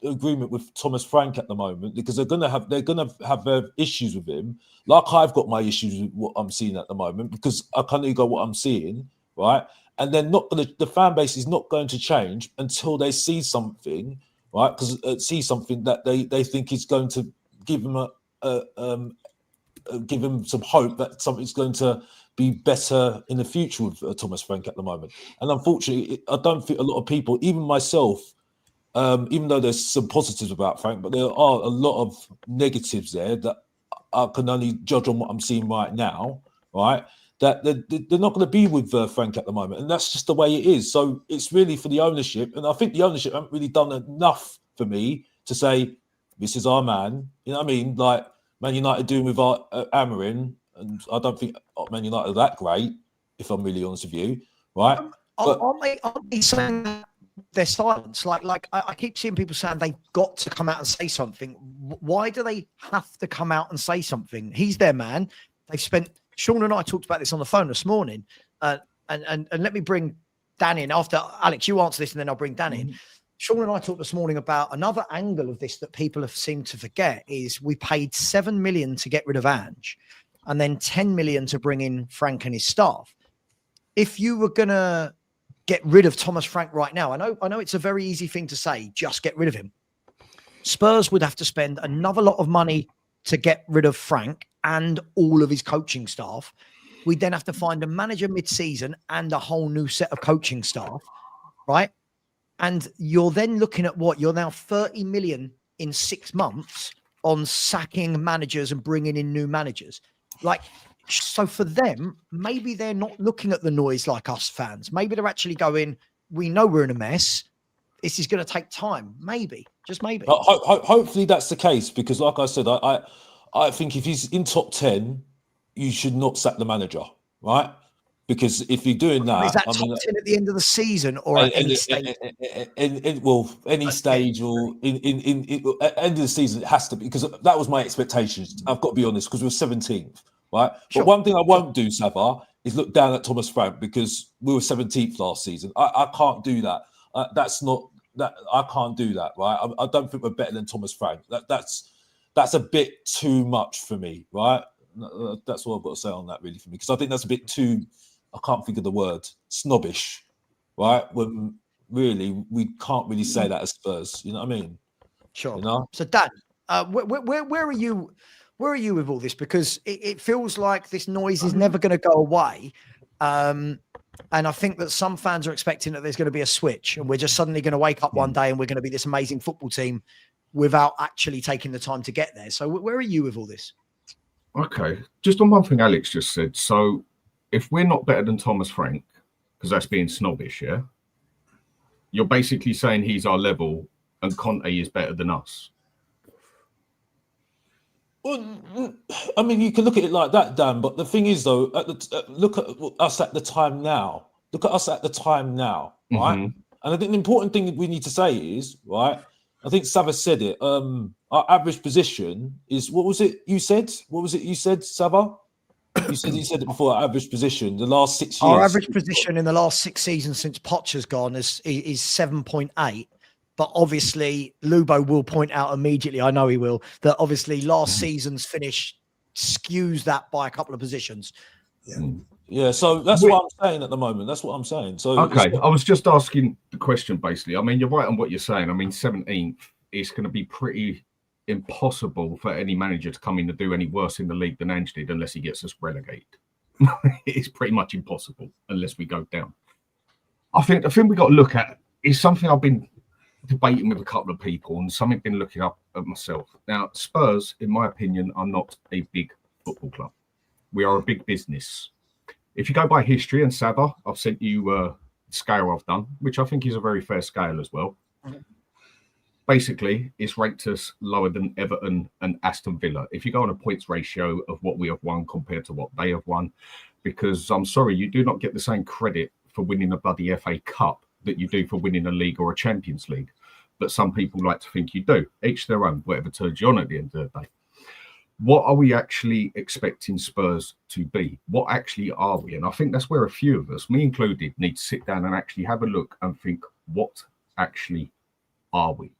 agreement with Thomas Frank at the moment, because they're gonna have their issues with him. Like I've got my issues with what I'm seeing at the moment, because I can't even go what I'm seeing, right? And then the fan base is not going to change until they see something. Right, because see something that they think is going to give them give him some hope that something's going to be better in the future with Thomas Frank at the moment. And unfortunately, I don't think a lot of people, even myself, even though there's some positives about Frank, but there are a lot of negatives there that I can only judge on what I'm seeing right now. Right, that they're not going to be with Frank at the moment, and that's just the way it is. So it's really for the ownership, and I think the ownership haven't really done enough for me to say this is our man. You know what I mean? Like Man United doing with Amarin, and I don't think Man United are that great, if I'm really honest with you, right? Aren't they saying that their silence. Like I keep seeing people saying they've got to come out and say something. Why do they have to come out and say something? He's their man. They've spent. Sean and I talked about this on the phone this morning, and let me bring Dan in after. Alex, you answer this, and then I'll bring Dan in. Sean and I talked this morning about another angle of this that people have seemed to forget is we paid 7 million to get rid of Ange and then 10 million to bring in Frank and his staff. If you were going to get rid of Thomas Frank right now, I know it's a very easy thing to say, just get rid of him. Spurs would have to spend another lot of money to get rid of Frank and all of his coaching staff. We'd then have to find a manager mid-season and a whole new set of coaching staff, right? And you're then looking at what? You're now 30 million in 6 months on sacking managers and bringing in new managers. Like, so for them, maybe they're not looking at the noise like us fans. Maybe they're actually going, we know we're in a mess. This is going to take time. Maybe, just maybe. Hopefully that's the case, because like I said, I think if he's in top 10, you should not sack the manager, right? Because if you're doing that, is that top 10 at the end of the season or at any stage? Any stage or at the end of the season, it has to be, because that was my expectations. I've got to be honest, because we were 17th, right? Sure. But one thing I won't do, Savva, is look down at Thomas Frank, because we were 17th last season. I can't do that. That's not that. I can't do that, right? I don't think we're better than Thomas Frank. That's a bit too much for me, right? That's what I've got to say on that, really, for me, because I think that's a bit too. I can't think of the word, snobbish, right? When really we can't really say that as Spurs. You know what I mean? Sure. You know? So Dan, where are you? Where are you with all this? Because it feels like this noise is never going to go away. And I think that some fans are expecting that there's going to be a switch and we're just suddenly going to wake up one day and we're going to be this amazing football team without actually taking the time to get there. So where are you with all this? Okay. Just on one thing Alex just said. So if we're not better than Thomas Frank, because that's being snobbish, yeah? You're basically saying he's our level and Conte is better than us. Well, I mean, you can look at it like that, Dan. But the thing is, though, look at us at the time now. Look at us at the time now, right? And I think the important thing we need to say is, right, I think Savva said it, our average position is, what was it you said? What was it you said, Savva? You said it before, our average position, the last 6 years. Our average position in the last 6 seasons since Poch has gone is 7.8. But obviously, Lubo will point out immediately, I know he will, that obviously last season's finish skews that by a couple of positions. Yeah, so that's what I'm saying at the moment. That's what I'm saying. So okay, I was just asking the question, basically. I mean, you're right on what you're saying. I mean, 17th is going to be pretty impossible for any manager to come in to do any worse in the league than Ange did unless he gets us relegated. It's pretty much impossible unless we go down. I think the thing we got to look at is something I've been debating with a couple of people and something I've been looking up at myself. Now, Spurs, in my opinion, are not a big football club. We are a big business. If you go by history, and Savva, I've sent you the scale I've done, which I think is a very fair scale as well. Basically, it's ranked us lower than Everton and Aston Villa. If you go on a points ratio of what we have won compared to what they have won, because I'm sorry, you do not get the same credit for winning a bloody FA Cup that you do for winning a league or a Champions League. But some people like to think you do. Each their own, whatever turns you on at the end of the day. What are we actually expecting Spurs to be? What actually are we? And I think that's where a few of us, me included, need to sit down and actually have a look and think, what actually are we?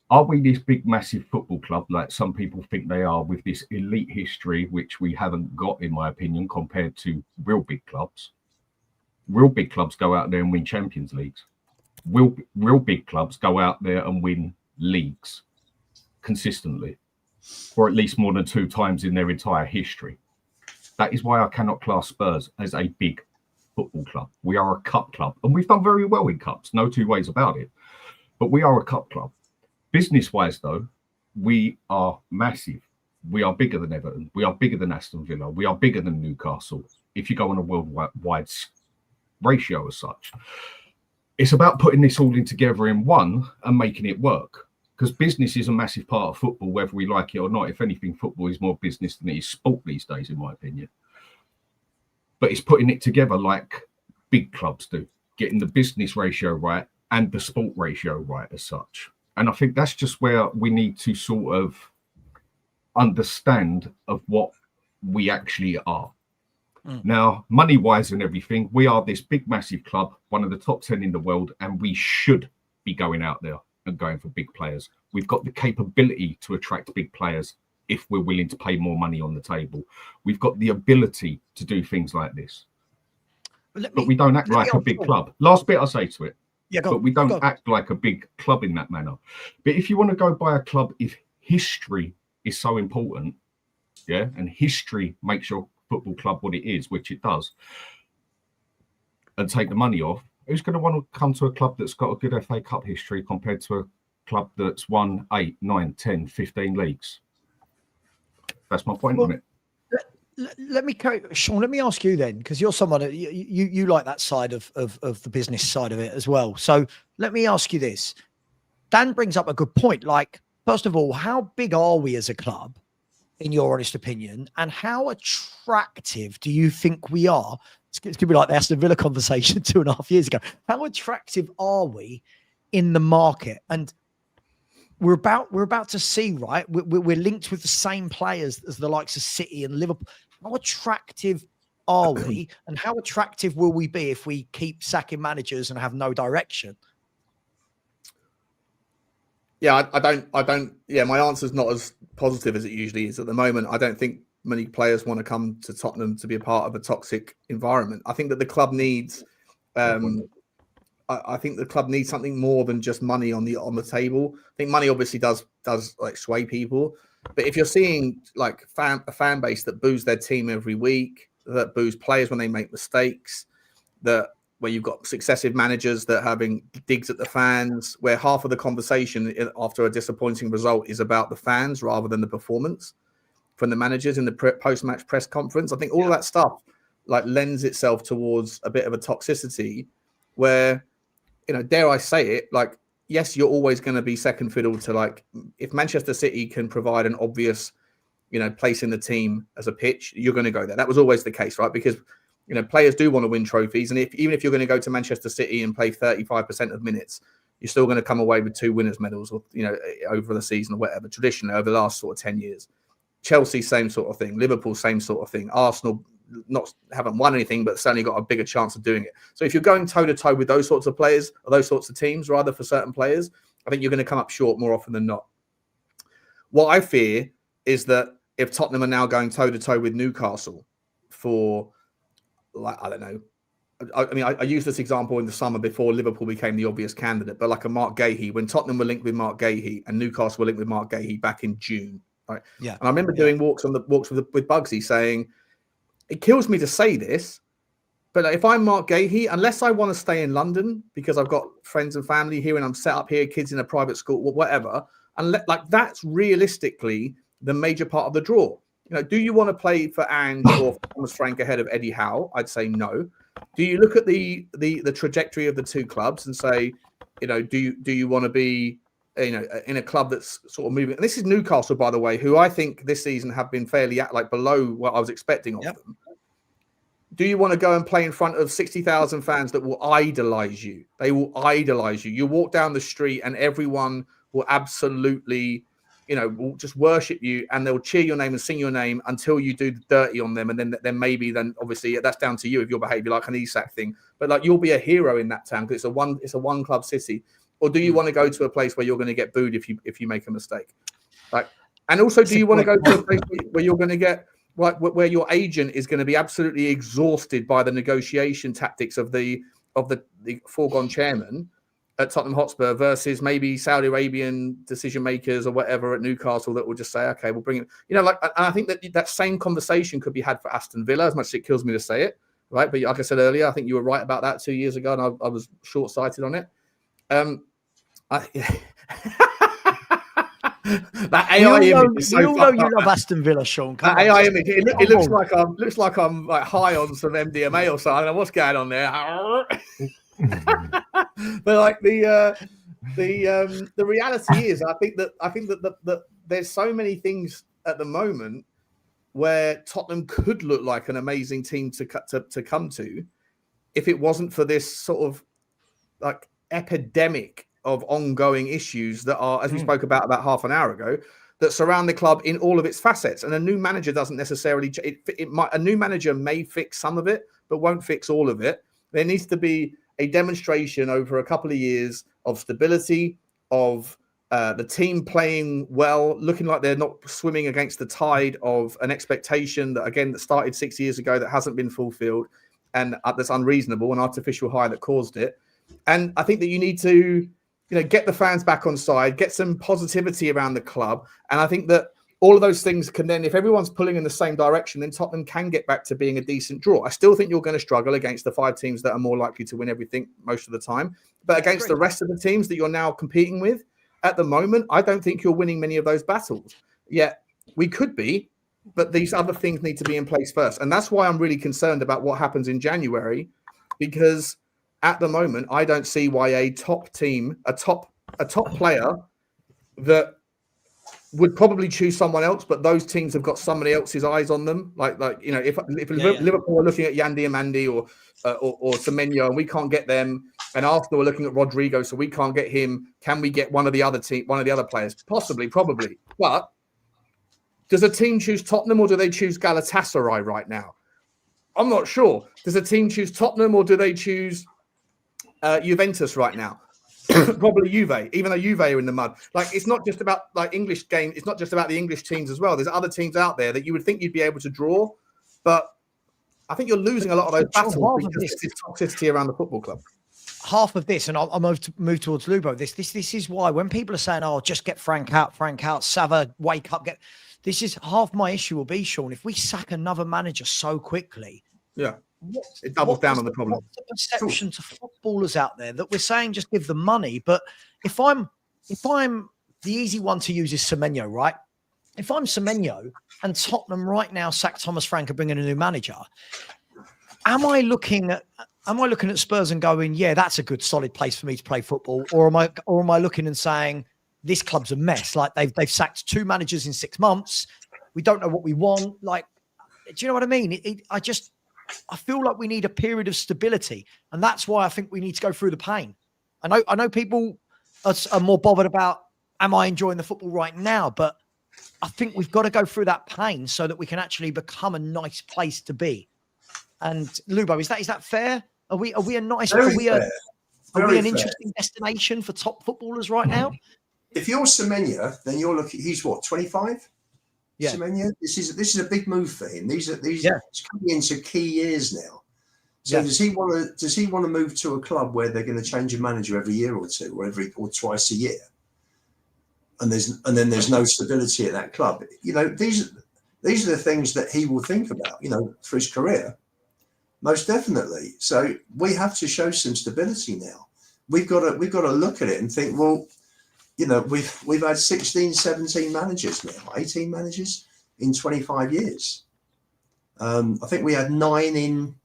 Are we this big, massive football club like some people think they are, with this elite history, which we haven't got, in my opinion, compared to real big clubs? Real big clubs go out there and win Champions Leagues. Real big clubs go out there and win leagues consistently, or at least more than 2 times in their entire history. That is why I cannot class Spurs as a big football club. We are a cup club, and we've done very well in cups, no two ways about it. But we are a cup club. Business-wise, though, we are massive. We are bigger than Everton. We are bigger than Aston Villa. We are bigger than Newcastle, if you go on a worldwide ratio as such. It's about putting this all in together in one and making it work. Because business is a massive part of football, whether we like it or not. If anything, football is more business than it is sport these days, in my opinion. But it's putting it together like big clubs do, getting the business ratio right and the sport ratio right as such. And I think that's just where we need to sort of understand of what we actually are. Now, money-wise and everything, we are this big, massive club, one of the top 10 in the world, and we should be going out there and going for big players. We've got the capability to attract big players if we're willing to pay more money on the table. We've got the ability to do things like this. But we don't act like a big club. Last bit I'll say to it. Yeah, but we don't act like a big club in that manner. But if you want to go by a club, if history is so important, yeah, and history makes your football club what it is, which it does, and take the money off, who's going to want to come to a club that's got a good FA Cup history compared to a club that's won 8, 9, 10, 15 leagues? That's my point on it. Let me, Sean, let me ask you then, because you're someone, you like that side of the business side of it as well. So let me ask you this. Dan brings up a good point. Like, first of all, how big are we as a club, in your honest opinion? And how attractive do you think we are? It's going to be like the Aston Villa conversation 2.5 years ago. How attractive are we in the market? And we're about to see, right? We're linked with the same players as the likes of City and Liverpool. How attractive are we? And how attractive will we be if we keep sacking managers and have no direction? Yeah, I don't. Yeah, my answer's not as positive as it usually is at the moment. I don't think many players want to come to Tottenham to be a part of a toxic environment. I think that the club needs. I think the club needs something more than just money on the table. I think money obviously does like sway people, but if you're seeing like a fan base that boos their team every week, that boos players when they make mistakes, that where you've got successive managers that are having digs at the fans, where half of the conversation after a disappointing result is about the fans rather than the performance from the managers in the post-match press conference. I think all of that stuff like lends itself towards a bit of a toxicity where, you know, dare I say it, like, yes, you're always going to be second fiddle to, like, if Manchester City can provide an obvious, you know, place in the team as a pitch, you're going to go there. That was always the case, right? Because, you know, players do want to win trophies. And even if you're going to go to Manchester City and play 35% of minutes, you're still going to come away with 2 winners' medals, or, you know, over the season or whatever, traditionally over the last sort of 10 years. Chelsea, same sort of thing. Liverpool, same sort of thing. Arsenal, haven't won anything, but certainly got a bigger chance of doing it. So if you're going toe-to-toe with those sorts of players, or those sorts of teams, rather, for certain players, I think you're going to come up short more often than not. What I fear is that if Tottenham are now going toe-to-toe with Newcastle for, like, I don't know, I mean, I used this example in the summer before Liverpool became the obvious candidate, but like a Mark Gahey, when Tottenham were linked with Mark Gahey and Newcastle were linked with Mark Gahey back in June, right? Yeah. And I remember doing walks with Bugsy saying, it kills me to say this, but if I'm Mark Gahey, unless I want to stay in London because I've got friends and family here and I'm set up here, kids in a private school, whatever, and like that's realistically the major part of the draw. You know, do you want to play for Ange or Thomas Frank ahead of Eddie Howe? I'd say no. Do you look at the trajectory of the two clubs and say, you know, do you want to be, you know, in a club that's sort of moving? And this is Newcastle, by the way, who I think this season have been fairly like below what I was expecting of them. Do you want to go and play in front of 60,000 fans that will idolize you? They will idolize you. You walk down the street and everyone will absolutely, you know, will just worship you, and they'll cheer your name and sing your name until you do the dirty on them. And then maybe obviously that's down to you if your behavior, like an Isak thing, but like you'll be a hero in that town because it's a one club city. Or do you want to go to a place where you're going to get booed if you make a mistake? Like, and also, do you want to go to a place where you're going to get, like, where your agent is going to be absolutely exhausted by the negotiation tactics of the foregone chairman at Tottenham Hotspur versus maybe Saudi Arabian decision makers or whatever at Newcastle that will just say, okay, we'll bring it. You know, like, and I think that same conversation could be had for Aston Villa, as much as it kills me to say it, right? But like I said earlier, I think you were right about that 2 years ago, and I was short-sighted on it. That AI image is so you know you love Aston Villa, Sean. That AI image, it looks like I'm like high on some MDMA or something. I don't know what's going on there. But like the reality is, I think that there's so many things at the moment where Tottenham could look like an amazing team to come to if it wasn't for this sort of like epidemic of ongoing issues that are, as we spoke about half an hour ago, that surround the club in all of its facets. And a new manager doesn't necessarily, a new manager may fix some of it, but won't fix all of it. There needs to be a demonstration over a couple of years of stability, of the team playing well, looking like they're not swimming against the tide of an expectation that, again, that started 6 years ago that hasn't been fulfilled, and that's unreasonable, an artificial high that caused it. And I think that you need to, get the fans back on side, get some positivity around the club. And I think that all of those things can then, if everyone's pulling in the same direction, then Tottenham can get back to being a decent draw. I still think you're going to struggle against the 5 teams that are more likely to win everything most of the time. But against the rest of the teams that you're now competing with at the moment, I don't think you're winning many of those battles. Yet we could be, but these other things need to be in place first. And that's why I'm really concerned about what happens in January, because at the moment, I don't see why a top team, a top player that would probably choose someone else, but those teams have got somebody else's eyes on them. If Liverpool are looking at Yandy Amandi or Semenyo and we can't get them, and Arsenal are looking at Rodrigo, so we can't get him. Can we get one of the other players? Possibly, probably. But does a team choose Tottenham or do they choose Galatasaray right now? I'm not sure. Does a team choose Tottenham or do they choose Juventus right now? Probably Juve, even though Juve are in the mud. It's not just about English game. It's not just about the English teams as well. There's other teams out there that you would think you'd be able to draw, but I think you're losing a lot of those battles because there's toxicity around the football club. Half of this, and I'll move towards Lubo. This is why when people are saying, "Oh, just get Frank out, Savva, wake up, get." This is half my issue will be, Sean, if we sack another manager so quickly. Yeah. It doubles down on the problem. What's the perception to footballers out there that we're saying just give them money? But if I'm the easy one to use is Semenyo, right? If I'm Semenyo and Tottenham right now sack Thomas Frank and bring in a new manager, am I looking at Spurs and going, yeah, that's a good solid place for me to play football, or am I looking and saying this club's a mess? Like they've sacked 2 managers in 6 months. We don't know what we want. Like, do you know what I mean? I feel like we need a period of stability, and that's why I think we need to go through the pain. I know people are more bothered about, am I enjoying the football right now? But I think we've got to go through that pain so that we can actually become a nice place to be. And Lubo, is that fair? Are we a nice? Are we an interesting destination for top footballers right now? If you're Semenyo, then you're looking. He's what, 25? Yeah. Semenyo, this is a big move for him. He's coming into key years now. So does he want to move to a club where they're going to change a manager every year or two, or twice a year, and then there's no stability at that club? These are the things that he will think about, for his career, most definitely. So we have to show some stability now. We've got to look at it and think, well, we've had 16, 17 managers now, 18 managers in 25 years. I think we had 9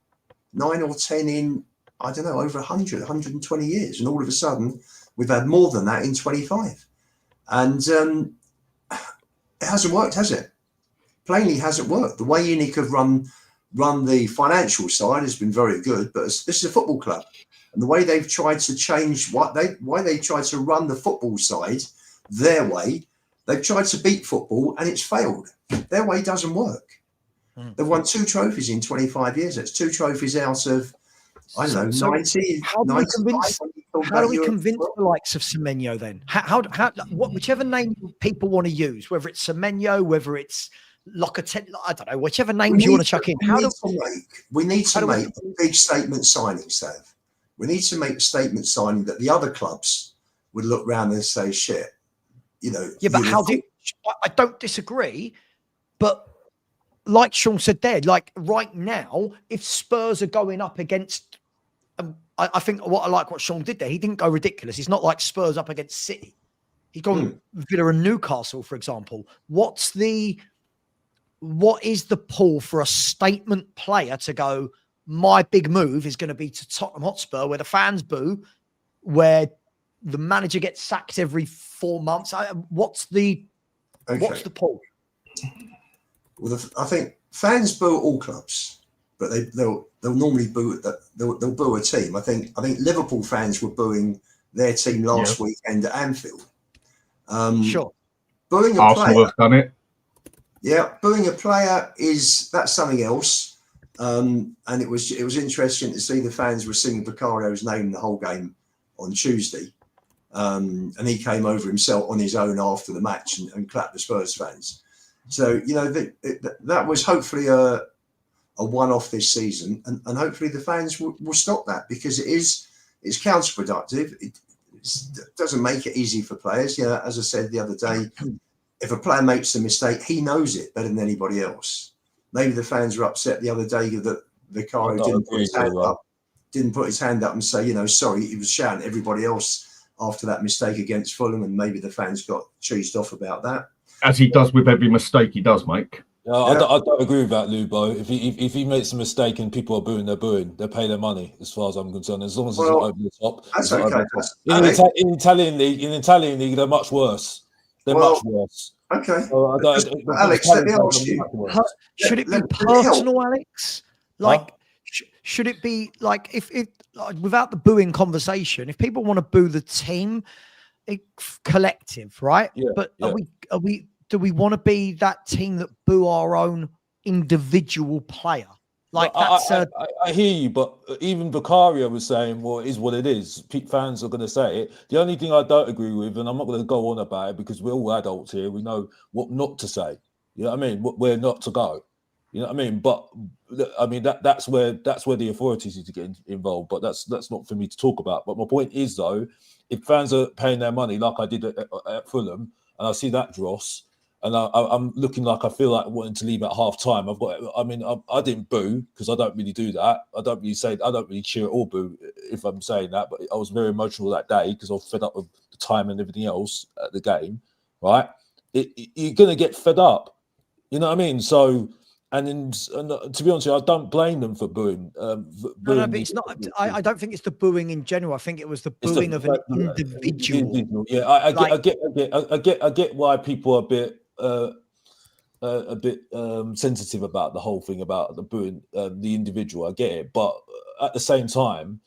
or 10 in, I don't know, over 100, 120 years. And all of a sudden, we've had more than that in 25. And it hasn't worked, has it? Plainly hasn't worked. The way Unique have run the financial side has been very good, but this is a football club. And the way they've tried to change why they tried to run the football side their way, they've tried to beat football and it's failed. Their way doesn't work. They've won 2 trophies in 25 years. That's 2 trophies out of, I don't know, 90. How do we convince the likes of Semenyo then? Whichever name people want to use, whether it's Semenyo, whether it's Locatelli, I don't know, whichever names you want to chuck in. We need to make a big statement signing, Sav. We need to make a statement signing that the other clubs would look around and say, shit, Yeah, but I don't disagree. But like Sean said there, like right now, if Spurs are going up against, I think what Sean did there, he didn't go ridiculous. He's not like Spurs up against City. He's gone Villa and Newcastle, for example. What is the pull for a statement player to go, my big move is going to be to Tottenham Hotspur, where the fans boo, where the manager gets sacked every 4 months? What's the pull? Well, I think fans boo all clubs, but they'll normally boo they'll boo a team. I think Liverpool fans were booing their team last weekend at Anfield. Sure. Booing a Arsenal player, have done it. yeah, booing a player that's something else. And it was interesting to see the fans were singing Vicario's name the whole game on Tuesday. And he came over himself on his own after the match and clapped the Spurs fans. So, you know, that was hopefully a one-off this season, and hopefully the fans will stop that, because it's counterproductive. It doesn't make it easy for players. Yeah, as I said the other day, if a player makes a mistake, he knows it better than anybody else. Maybe the fans were upset the other day that Vicario didn't put his hand up and say, you know, sorry. He was shouting at everybody else after that mistake against Fulham, and maybe the fans got cheesed off about that. As he does with every mistake he does, Mike. I don't agree with that, Lubo. If he makes a mistake and people are booing, they're booing. They pay their money, as far as I'm concerned. As long as it's not over the top. That's okay. In Italian league, they're much worse. Much worse. Okay. So Alex, let me ask you. Should it be personal, Alex? Like, should it be like if like, without the booing conversation, if people want to boo the team, collective, right? Yeah, but do we want to be that team that boo our own individual player? Like, that's I hear you, but even Vicario was saying, well, it is what it is. Fans are going to say it. The only thing I don't agree with, and I'm not going to go on about it because we're all adults here, we know what not to say. You know what I mean? Where not to go. You know what I mean? But I mean that's where the authorities need to get involved. But that's not for me to talk about. But my point is, though, if fans are paying their money like I did at Fulham, and I see that dross, and I'm looking like I feel like wanting to leave at half time. I didn't boo because I don't really do that. I don't really cheer or boo if I'm saying that. But I was very emotional that day because I was fed up with the time and everything else at the game. Right? You're gonna get fed up. You know what I mean? So. And to be honest, I don't blame them for booing. No, but it's not. I don't think it's the booing in general. I think it was the booing of an individual. Yeah, I get why people are a bit sensitive about the whole thing about the booing the individual. I get it, but at the same time,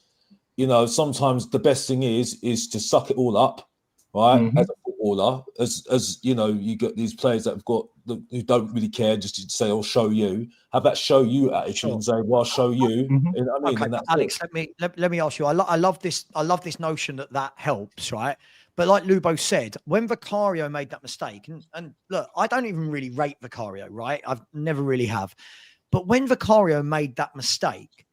you know, sometimes the best thing is to suck it all up, right? Mm-hmm. As a footballer, as you know, you get these players that have got who don't really care, just to say, "I'll show you." Have that show you attitude and say, "Well, I'll show you." Mm-hmm. You know what I mean? Okay, Alex, let me ask you. I love this notion that helps, right? But like Lubo said, when Vicario made that mistake, and look, I don't even really rate Vicario, right? I've never really have. But when Vicario made that mistake,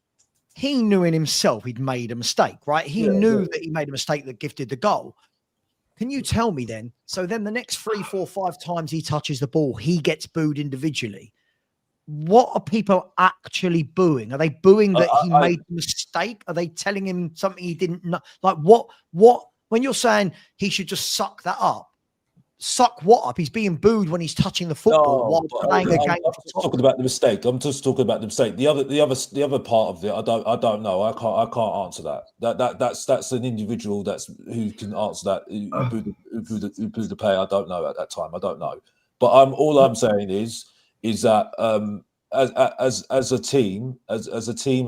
he knew in himself he'd made a mistake, right? He knew that he made a mistake that gifted the goal. Can you tell me then? So then the next 3, 4, 5 times he touches the ball, he gets booed individually. What are people actually booing? Are they booing that he made a mistake? Are they telling him something he didn't know? Like what, when you're saying he should just suck that up, suck what up? He's being booed when he's touching the football while playing a game. I'm just talking about the mistake. I'm just talking about the mistake. The other part of it, I don't know. I can't answer that. That's an individual who can answer that. Who booed the player? I don't know at that time. I don't know. But all I'm saying is that as a team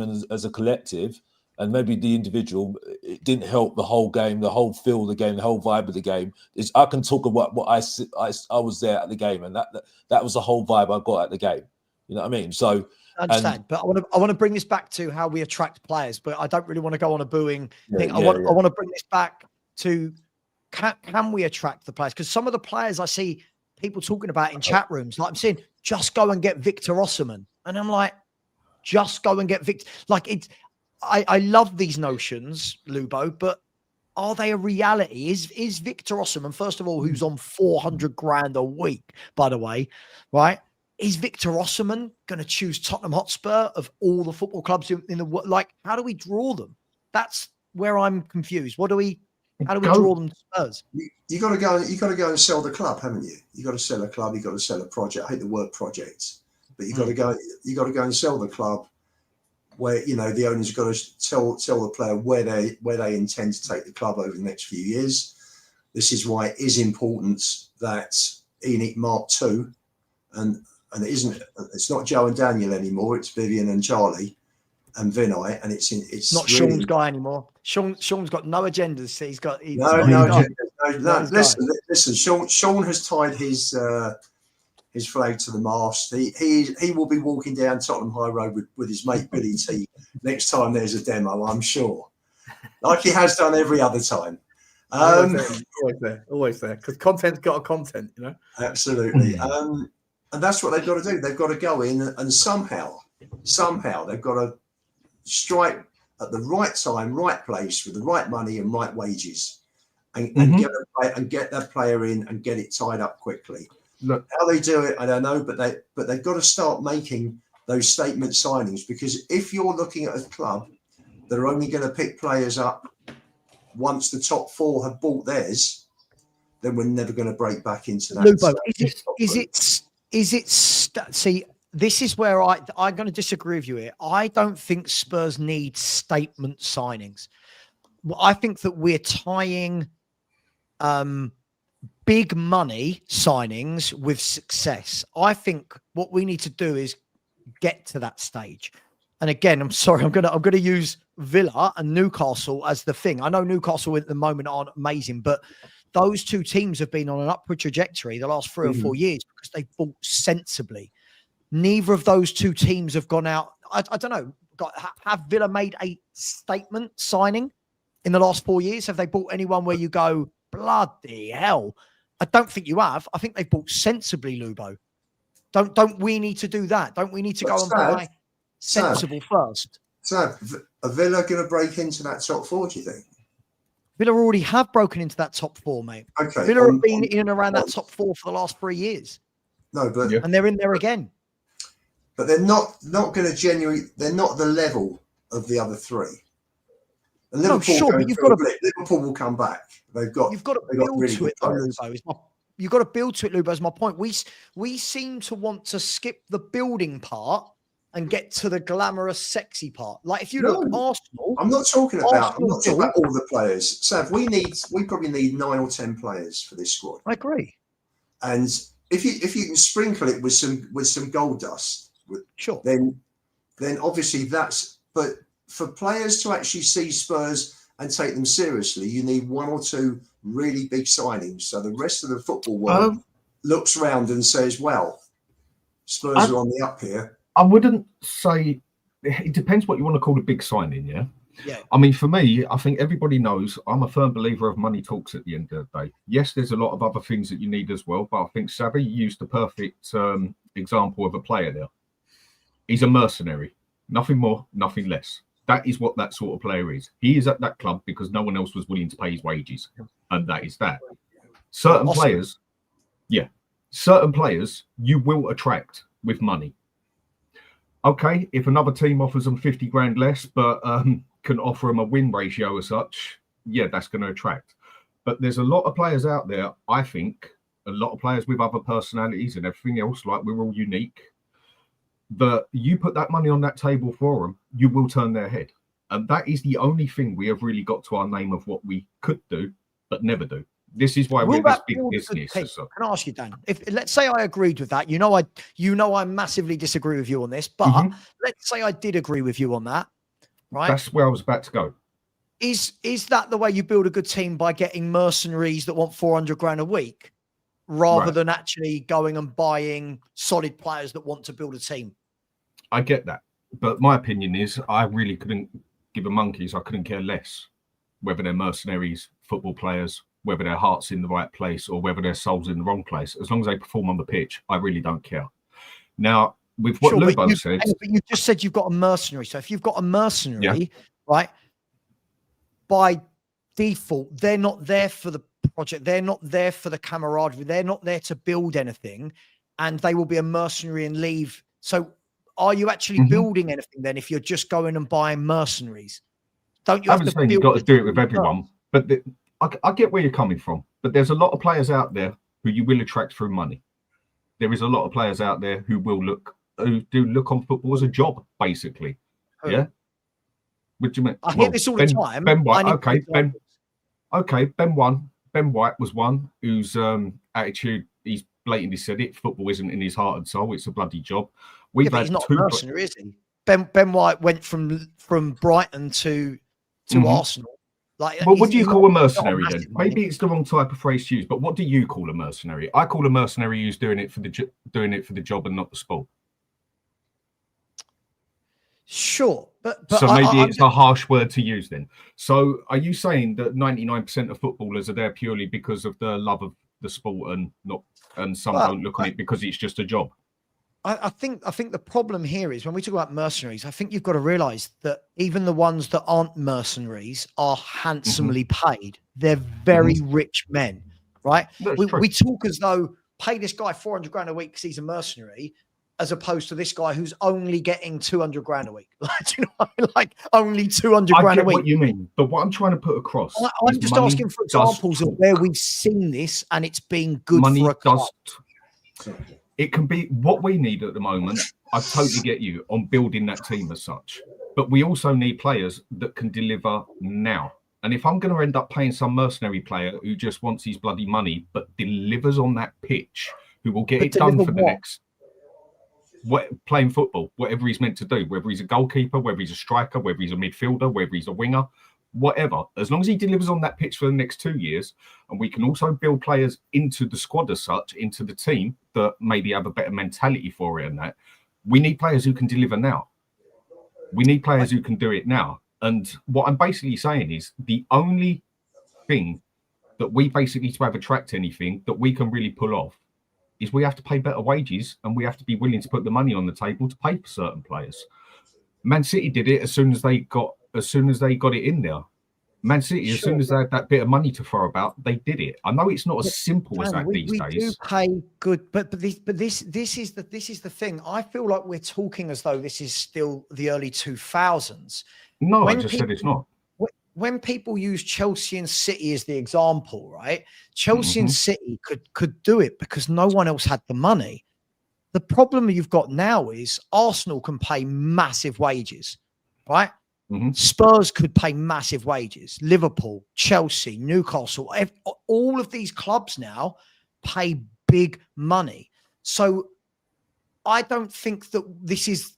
and as a collective, and maybe the individual, it didn't help the whole game, the whole feel of the game, the whole vibe of the game. I can talk about what I was there at the game, and that was the whole vibe I got at the game. You know what I mean? So I understand, but I want to bring this back to how we attract players, but I don't really want to go on a booing thing. I want to bring this back to can we attract the players? Because some of the players I see people talking about in chat rooms, like I'm saying, just go and get Victor Osimhen, and I'm like, just go and get Victor. Like it's. I love these notions, Lubo, but are they a reality? Is Victor Osimhen, first of all, who's on 400 grand a week, by the way, right? Is Victor Osimhen going to choose Tottenham Hotspur of all the football clubs in the world? Like, how do we draw them? That's where I'm confused. How do we draw them to Spurs? You got to go and sell the club, haven't you? You got to sell a club. You got to sell a project. I hate the word project, but you got to go. You got to go and sell the club. Where the owners got to tell the player where they intend to take the club over the next few years. This is why it is important that ENIC Mark II, and it's not Joe and Daniel anymore. It's Vivian and Charlie. and Vinay, and it's not really, Sean's guy anymore. Sean's got no agendas. He's got no. Listen. Sean has tied his flag to the mast. He will be walking down Tottenham High Road with his mate Billy T next time there's a demo, I'm sure, like he has done every other time. Always there, because content's got a content, you know. Absolutely, and that's what they've got to do. They've got to go in and somehow they've got to strike at the right time, right place, with the right money and right wages, and get that player in and get it tied up quickly. Look, how they do it, I don't know, but they've got to start making those statement signings, because if you're looking at a club that are only going to pick players up once the top four have bought theirs, then we're never going to break back into that. Lubo, see, this is where I'm going to disagree with you here. I don't think Spurs need statement signings. I think that we're tying big money signings with success. I think what we need to do is get to that stage. And again, I'm sorry, I'm gonna use Villa and Newcastle as the thing. I know Newcastle at the moment aren't amazing, but those two teams have been on an upward trajectory the last 3 or 4 years because they bought sensibly. Neither of those two teams have gone out. I don't know. Have Villa made a statement signing in the last 4 years? Have they bought anyone where you go, bloody hell? I don't think you have. I think they've bought sensibly, Lubo. Don't we need to do that? Don't we need to go and buy sensible first? So, are Villa going to break into that top four, do you think? Villa already have broken into that top four, mate. Okay. Villa have been in and around that top four for the last 3 years. No, but and they're in there again. But they're not going to genuinely. They're not the level of the other three. And Liverpool, but you've got to. Liverpool will come back. You've got to build to it, Lubo. You've got to build to it, Lubo. Is my point. We seem to want to skip the building part and get to the glamorous, sexy part. Like if you look at Arsenal, I'm not talking about all the players. Sav, we probably need 9 or 10 players for this squad. I agree. And if you can sprinkle it with some gold dust, sure. Then obviously that's. But for players to actually see Spurs and take them seriously, you need 1 or 2 really big signings. So the rest of the football world looks round and says, "Well, Spurs are on the up here." I wouldn't say. It depends what you want to call a big signing, yeah? Yeah. I mean, for me, I think everybody knows I'm a firm believer of money talks at the end of the day. Yes, there's a lot of other things that you need as well, but I think Savva used the perfect example of a player there. He's a mercenary. Nothing more, nothing less. That is what that sort of player is. He is at that club because no one else was willing to pay his wages. And that is that. Certain players you will attract with money. Okay, if another team offers them 50 grand less, but can offer them a win ratio as such, yeah, that's going to attract. But there's a lot of players out there, I think, a lot of players with other personalities and everything else, like we're all unique, that you put that money on that table for them, you will turn their head. And that is the only thing we have really got to our name of what we could do, but never do. This is why we're this big business. Can I ask you, Dan? If let's say I agreed with that, I massively disagree with you on this, but let's say I did agree with you on that, right? That's where I was about to go. Is that the way you build a good team, by getting mercenaries that want 400 grand a week, rather than actually going and buying solid players that want to build a team? I get that, but my opinion is I really couldn't give a monkeys. I couldn't care less whether they're mercenaries, football players, whether their heart's in the right place or whether their soul's in the wrong place. As long as they perform on the pitch, I really don't care. Now, with what Lubo said... But you just said you've got a mercenary. So if you've got a mercenary, right, by default, they're not there for the project. They're not there for the camaraderie. They're not there to build anything, and they will be a mercenary and leave. So are you actually building anything then if you're just going and buying mercenaries? Don't you have to build? You've got to do it with everyone, but... I get where you're coming from, but there's a lot of players out there who you will attract through money. There is a lot of players out there who do look on football as a job, basically. Yeah. What do you mean? I hear this all the time. Ben White. Ben White was one whose attitude, he's blatantly said it. Football isn't in his heart and soul. It's a bloody job. He's not a mercenary, is he? Ben White went from Brighton to Arsenal. Like, well, what do you call a mercenary not then? massive money. Maybe it's the wrong type of phrase to use, but what do you call a mercenary? I call a mercenary who's doing it for the job and not the sport. Sure, but so maybe it's a harsh word to use then. So are you saying that 99% of footballers are there purely because of the love of the sport and some don't look on it because it's just a job? I think the problem here is when we talk about mercenaries, I think you've got to realize that even the ones that aren't mercenaries are handsomely paid. They're very rich men, right? We talk as though pay this guy 400 grand a week because he's a mercenary, as opposed to this guy who's only getting 200 grand a week. Like, you know what I mean? Like only 200 grand a week. I get what you mean, but what I'm trying to put across, I'm just asking for examples of where we've seen this and it's been good for a club. It can be what we need at the moment. I totally get you on building that team as such, but we also need players that can deliver now. And if I'm going to end up paying some mercenary player who just wants his bloody money but delivers on that pitch, who will get it done for the next. Playing football, whatever he's meant to do, whether he's a goalkeeper, whether he's a striker, whether he's a midfielder, whether he's a winger, whatever, as long as he delivers on that pitch for the next 2 years, and we can also build players into the squad as such, into the team that maybe have a better mentality for it and that, we need players who can deliver now. We need players who can do it now. And what I'm basically saying is the only thing that we basically to have attract anything that we can really pull off is we have to pay better wages and we have to be willing to put the money on the table to pay for certain players. Man City did it as soon as they got it in there. Man City, as soon as they had that bit of money to throw about, they did it. I know it's not as simple as that these days. We do pay good, but this is the thing. I feel like we're talking as though this is still the early 2000s. No, I just said it's not. When people use Chelsea and City as the example, right? Chelsea and City could do it because no one else had the money. The problem you've got now is Arsenal can pay massive wages, right? Spurs could pay massive wages. Liverpool, Chelsea, Newcastle, all of these clubs now pay big money. So I don't think that this is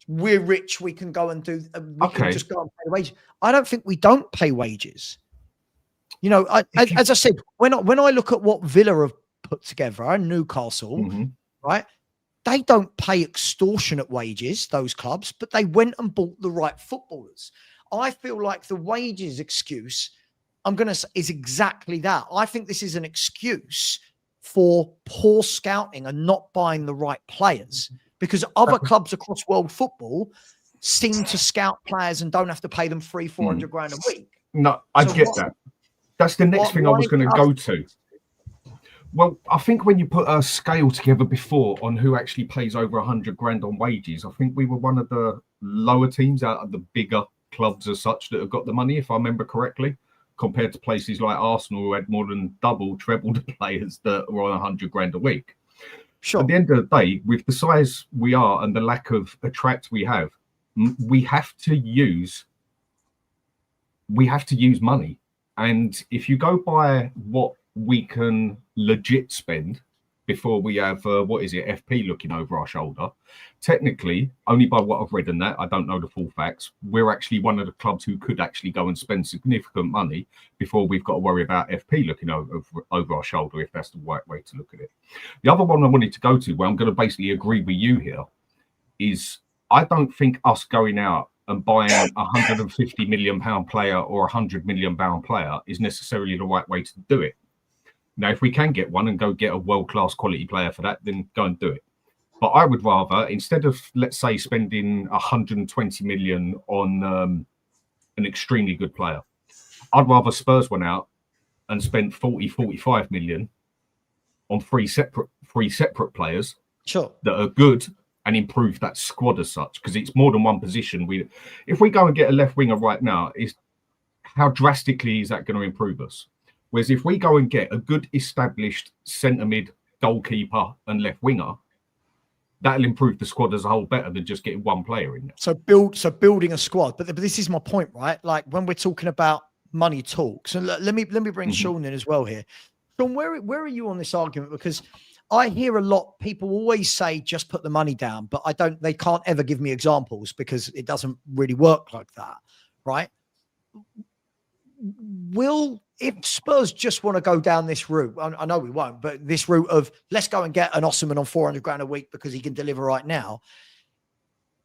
we're rich, we can go and do, we can just go and pay wages. I don't think we don't pay wages. You know, as I said, when I look at what Villa have put together and Newcastle, right? They don't pay extortionate wages, those clubs, but they went and bought the right footballers. I feel like the wages excuse, I'm going to say, is exactly that. I think this is an excuse for poor scouting and not buying the right players, because other clubs across world football seem to scout players and don't have to pay them 300-400 grand a week. No, I get that. That's the next thing I was going to go to. Well, I think when you put a scale together before on who actually pays over 100 grand on wages, I think we were one of the lower teams out of the bigger clubs as such that have got the money, if I remember correctly, compared to places like Arsenal who had more than double, treble the players that were on 100 grand a week. Sure. At the end of the day, with the size we are and the lack of attract we have to use money. And if you go by what we can legit spend before we have FP looking over our shoulder, technically, only by what I've read in that, I don't know the full facts, we're actually one of the clubs who could actually go and spend significant money before we've got to worry about FP looking over our shoulder, if that's the right way to look at it. The other one I wanted to go to, where I'm going to basically agree with you here, is I don't think us going out and buying a £150 million player or a £100 million player is necessarily the right way to do it. Now, if we can get one and go get a world-class quality player for that, then go and do it. But I would rather, instead of, let's say, spending 120 million on an extremely good player, I'd rather Spurs went out and spent 45 million on three separate players that are good and improve that squad as such, because it's more than one position. If we go and get a left winger right now, how drastically is that going to improve us? Whereas if we go and get a good established centre mid, goalkeeper and left winger, that'll improve the squad as a whole better than just getting one player in there. So building a squad. But this is my point, right? Like when we're talking about money talks, and let me bring Sean in as well here. Sean, where are you on this argument? Because I hear a lot. People always say just put the money down, but they can't ever give me examples because it doesn't really work like that, right? If Spurs just want to go down this route, I know we won't, but this route of let's go and get an Osimhen on 400 grand a week because he can deliver right now,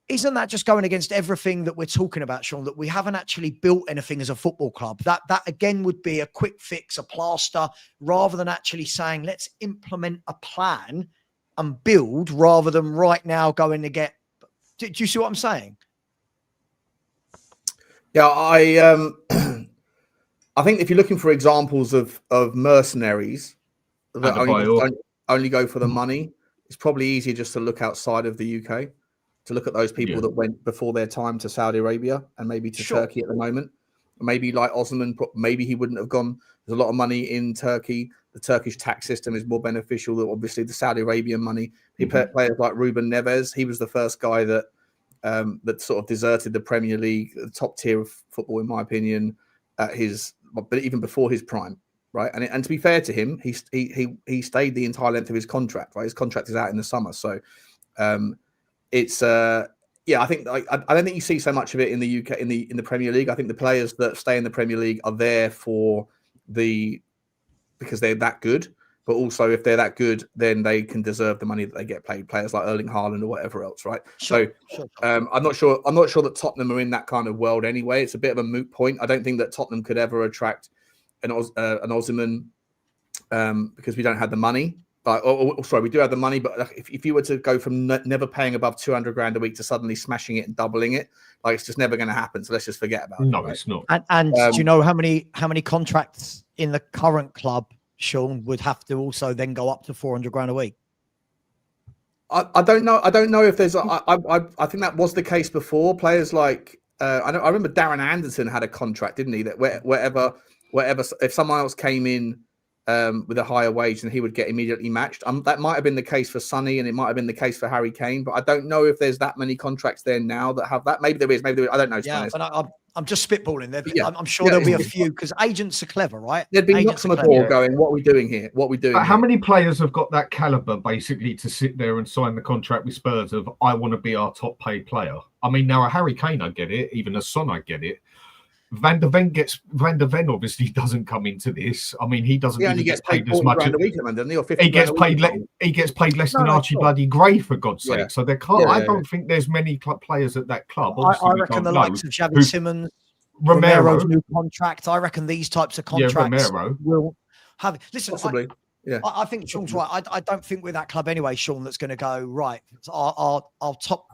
isn't that just going against everything that we're talking about, Sean, that we haven't actually built anything as a football club? That again would be a quick fix, a plaster, rather than actually saying, let's implement a plan and build rather than right now going to get. Do you see what I'm saying? Yeah, I think if you're looking for examples of mercenaries that only go for the money, it's probably easier just to look outside of the UK, to look at those people that went before their time to Saudi Arabia and maybe to Turkey at the moment. Maybe like Osimhen, maybe he wouldn't have gone. There's a lot of money in Turkey. The Turkish tax system is more beneficial than obviously the Saudi Arabian money. Players like Ruben Neves, he was the first guy that that sort of deserted the Premier League, the top tier of football, in my opinion, but even before his prime, right? And to be fair to him, he stayed the entire length of his contract, right? His contract is out in the summer, so it's I think I don't think you see so much of it in the UK in the Premier League. I think the players that stay in the Premier League are there because they're that good, but also if they're that good, then they can deserve the money that they get paid. Players like Erling Haaland or whatever else, right? Sure. I'm not sure that Tottenham are in that kind of world anyway. It's a bit of a moot point. I don't think that Tottenham could ever attract an Osimhen because we don't have the money. But sorry, we do have the money. But if you were to go from never paying above 200 grand a week to suddenly smashing it and doubling it, like it's just never going to happen. So let's just forget about it. No, right? it's not. And do you know how many contracts in the current club, Sean, would have to also then go up to 400 grand a week? I don't know. I don't know if there's. I think that was the case before. Players like I remember Darren Anderson had a contract, didn't he? That wherever if someone else came in with a higher wage, then he would get immediately matched. That might have been the case for Sonny, and it might have been the case for Harry Kane. But I don't know if there's that many contracts there now that have that. Maybe there is. Maybe there is. I don't know. Yeah, but I'm just spitballing. I'm sure there'll be a few because agents are clever, right? There'd be knocks on the door going, "What are we doing here? What are we doing?" But how many players have got that caliber, basically, to sit there and sign the contract with Spurs of "I want to be our top paid player"? I mean, now a Harry Kane, I get it. Even a Son, I get it. Van der Ven obviously doesn't come into this. I mean, he doesn't even get paid as much. He gets paid less than Archie bloody Gray, for God's sake. So there can't. I don't think there's many players at that club. I reckon the likes of Xavi Simons, Romero's new contract. I reckon these types of contracts will have. Listen, possibly. I think Sean's right. I don't think we're that club anyway, Sean. That's going to go right. Our top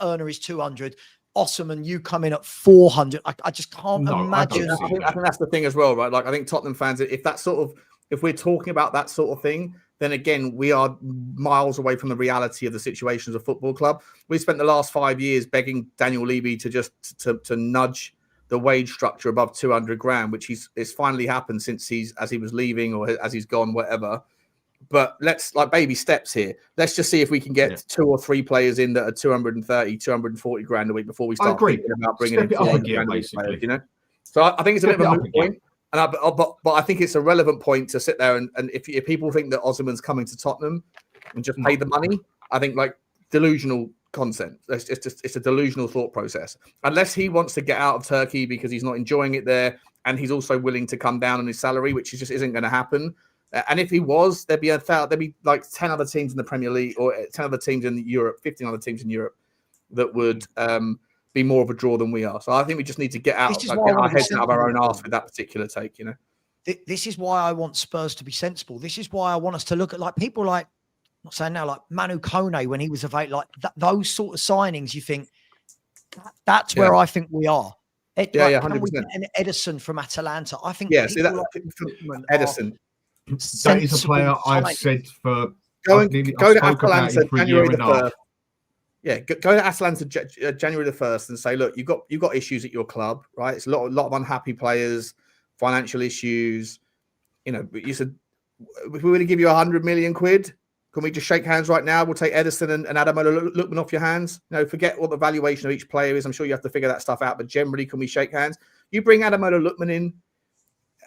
earner is 200. Osimhen, you come in at 400. I just can't imagine. I think that's the thing as well, right? Like I think Tottenham fans, if we're talking about that sort of thing, then again we are miles away from the reality of the situations of football club. We spent the last 5 years begging Daniel Levy to just to nudge the wage structure above 200 grand, which it's finally happened since he was leaving or as he's gone, whatever. But let's like baby steps here. Let's just see if we can get 2 or 3 players in that are 230, 240 grand a week before we start thinking about bringing in 400 grand a week players, you know? So I think it's a bit of a moot point. But I think it's a relevant point to sit there and if people think that Osimhen's coming to Tottenham and just pay the money, I think like delusional concept. It's a delusional thought process. Unless he wants to get out of Turkey because he's not enjoying it there and he's also willing to come down on his salary, which just isn't going to happen. And if he was, there'd be like 10 other teams in the Premier League or 10 other teams in Europe, 15 other teams in Europe that would be more of a draw than we are. So I think we just need to get our heads out of our own arse with that particular take, you know. This is why I want Spurs to be sensible. This is why I want us to look at like people like, I'm not saying now, like Manu Kone when he was available, like those sort of signings. You think that's where I think we are. Can we get an Edison from Atalanta? I think Edison. That is a player I've said for go to Atalanta January the 1st. Yeah, go to Atalanta January the 1st and say, look, you've got issues at your club, right? It's a lot of unhappy players, financial issues. You know, you said if we were to give you 100 million quid, can we just shake hands right now? We'll take Edison and Ademola Lookman off your hands. You know, forget what the valuation of each player is. I'm sure you have to figure that stuff out, but generally, can we shake hands? You bring Ademola Lookman in.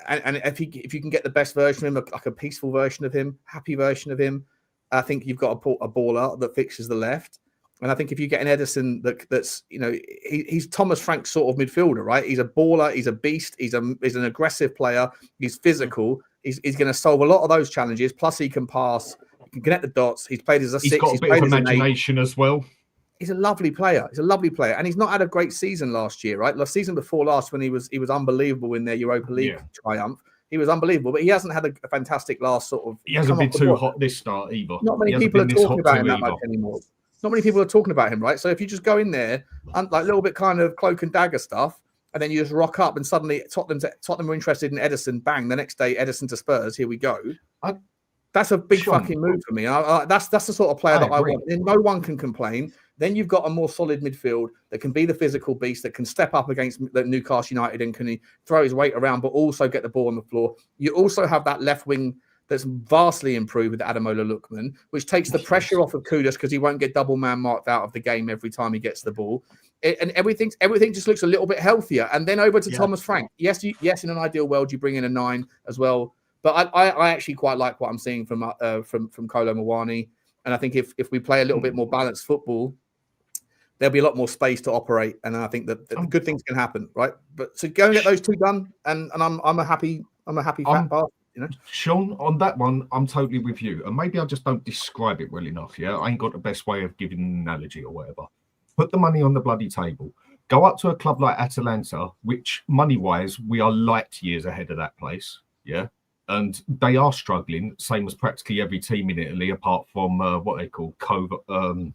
and if you can get the best version of him, like a peaceful version of him, happy version of him, I think you've got a baller that fixes the left. And I think if you get an Edison that's he's Thomas Frank's sort of midfielder, right? He's a baller, he's a beast, he's an aggressive player, he's physical, he's going to solve a lot of those challenges. Plus, he can pass, he can connect the dots. He's played as a six. He's got a bit of imagination as well. He's a lovely player. He's a lovely player, and he's not had a great season last year, right? The season before last, when he was unbelievable in their Europa League triumph, he was unbelievable. But he hasn't had a fantastic last sort of. He hasn't been too hot this start either. Not many people are talking about him that much anymore. Not many people are talking about him, right? So if you just go in there and like a little bit kind of cloak and dagger stuff, and then you just rock up, and suddenly Tottenham are interested in Edison. Bang! The next day, Edison to Spurs. Here we go. That's a big fucking move for me. That's the sort of player that I want. And no one can complain. Then you've got a more solid midfield that can be the physical beast, that can step up against the Newcastle United and can throw his weight around, but also get the ball on the floor. You also have that left wing that's vastly improved with Ademola Lookman, which takes the pressure off of Kudus because he won't get double man marked out of the game every time he gets the ball. And everything just looks a little bit healthier. And then over to Thomas Frank. Yes, in an ideal world, you bring in a 9 as well. But I actually quite like what I'm seeing from Kolo Muani. And I think if we play a little bit more balanced football, there'll be a lot more space to operate. And I think that good things can happen, right? But so go and get those two done, and I'm a happy fat bastard. Sean, on that one, I'm totally with you. And maybe I just don't describe it well enough. Yeah, I ain't got the best way of giving an analogy or whatever. Put the money on the bloody table. Go up to a club like Atalanta, which money-wise, we are light years ahead of that place. Yeah. And they are struggling, same as practically every team in Italy, apart from what they call Como.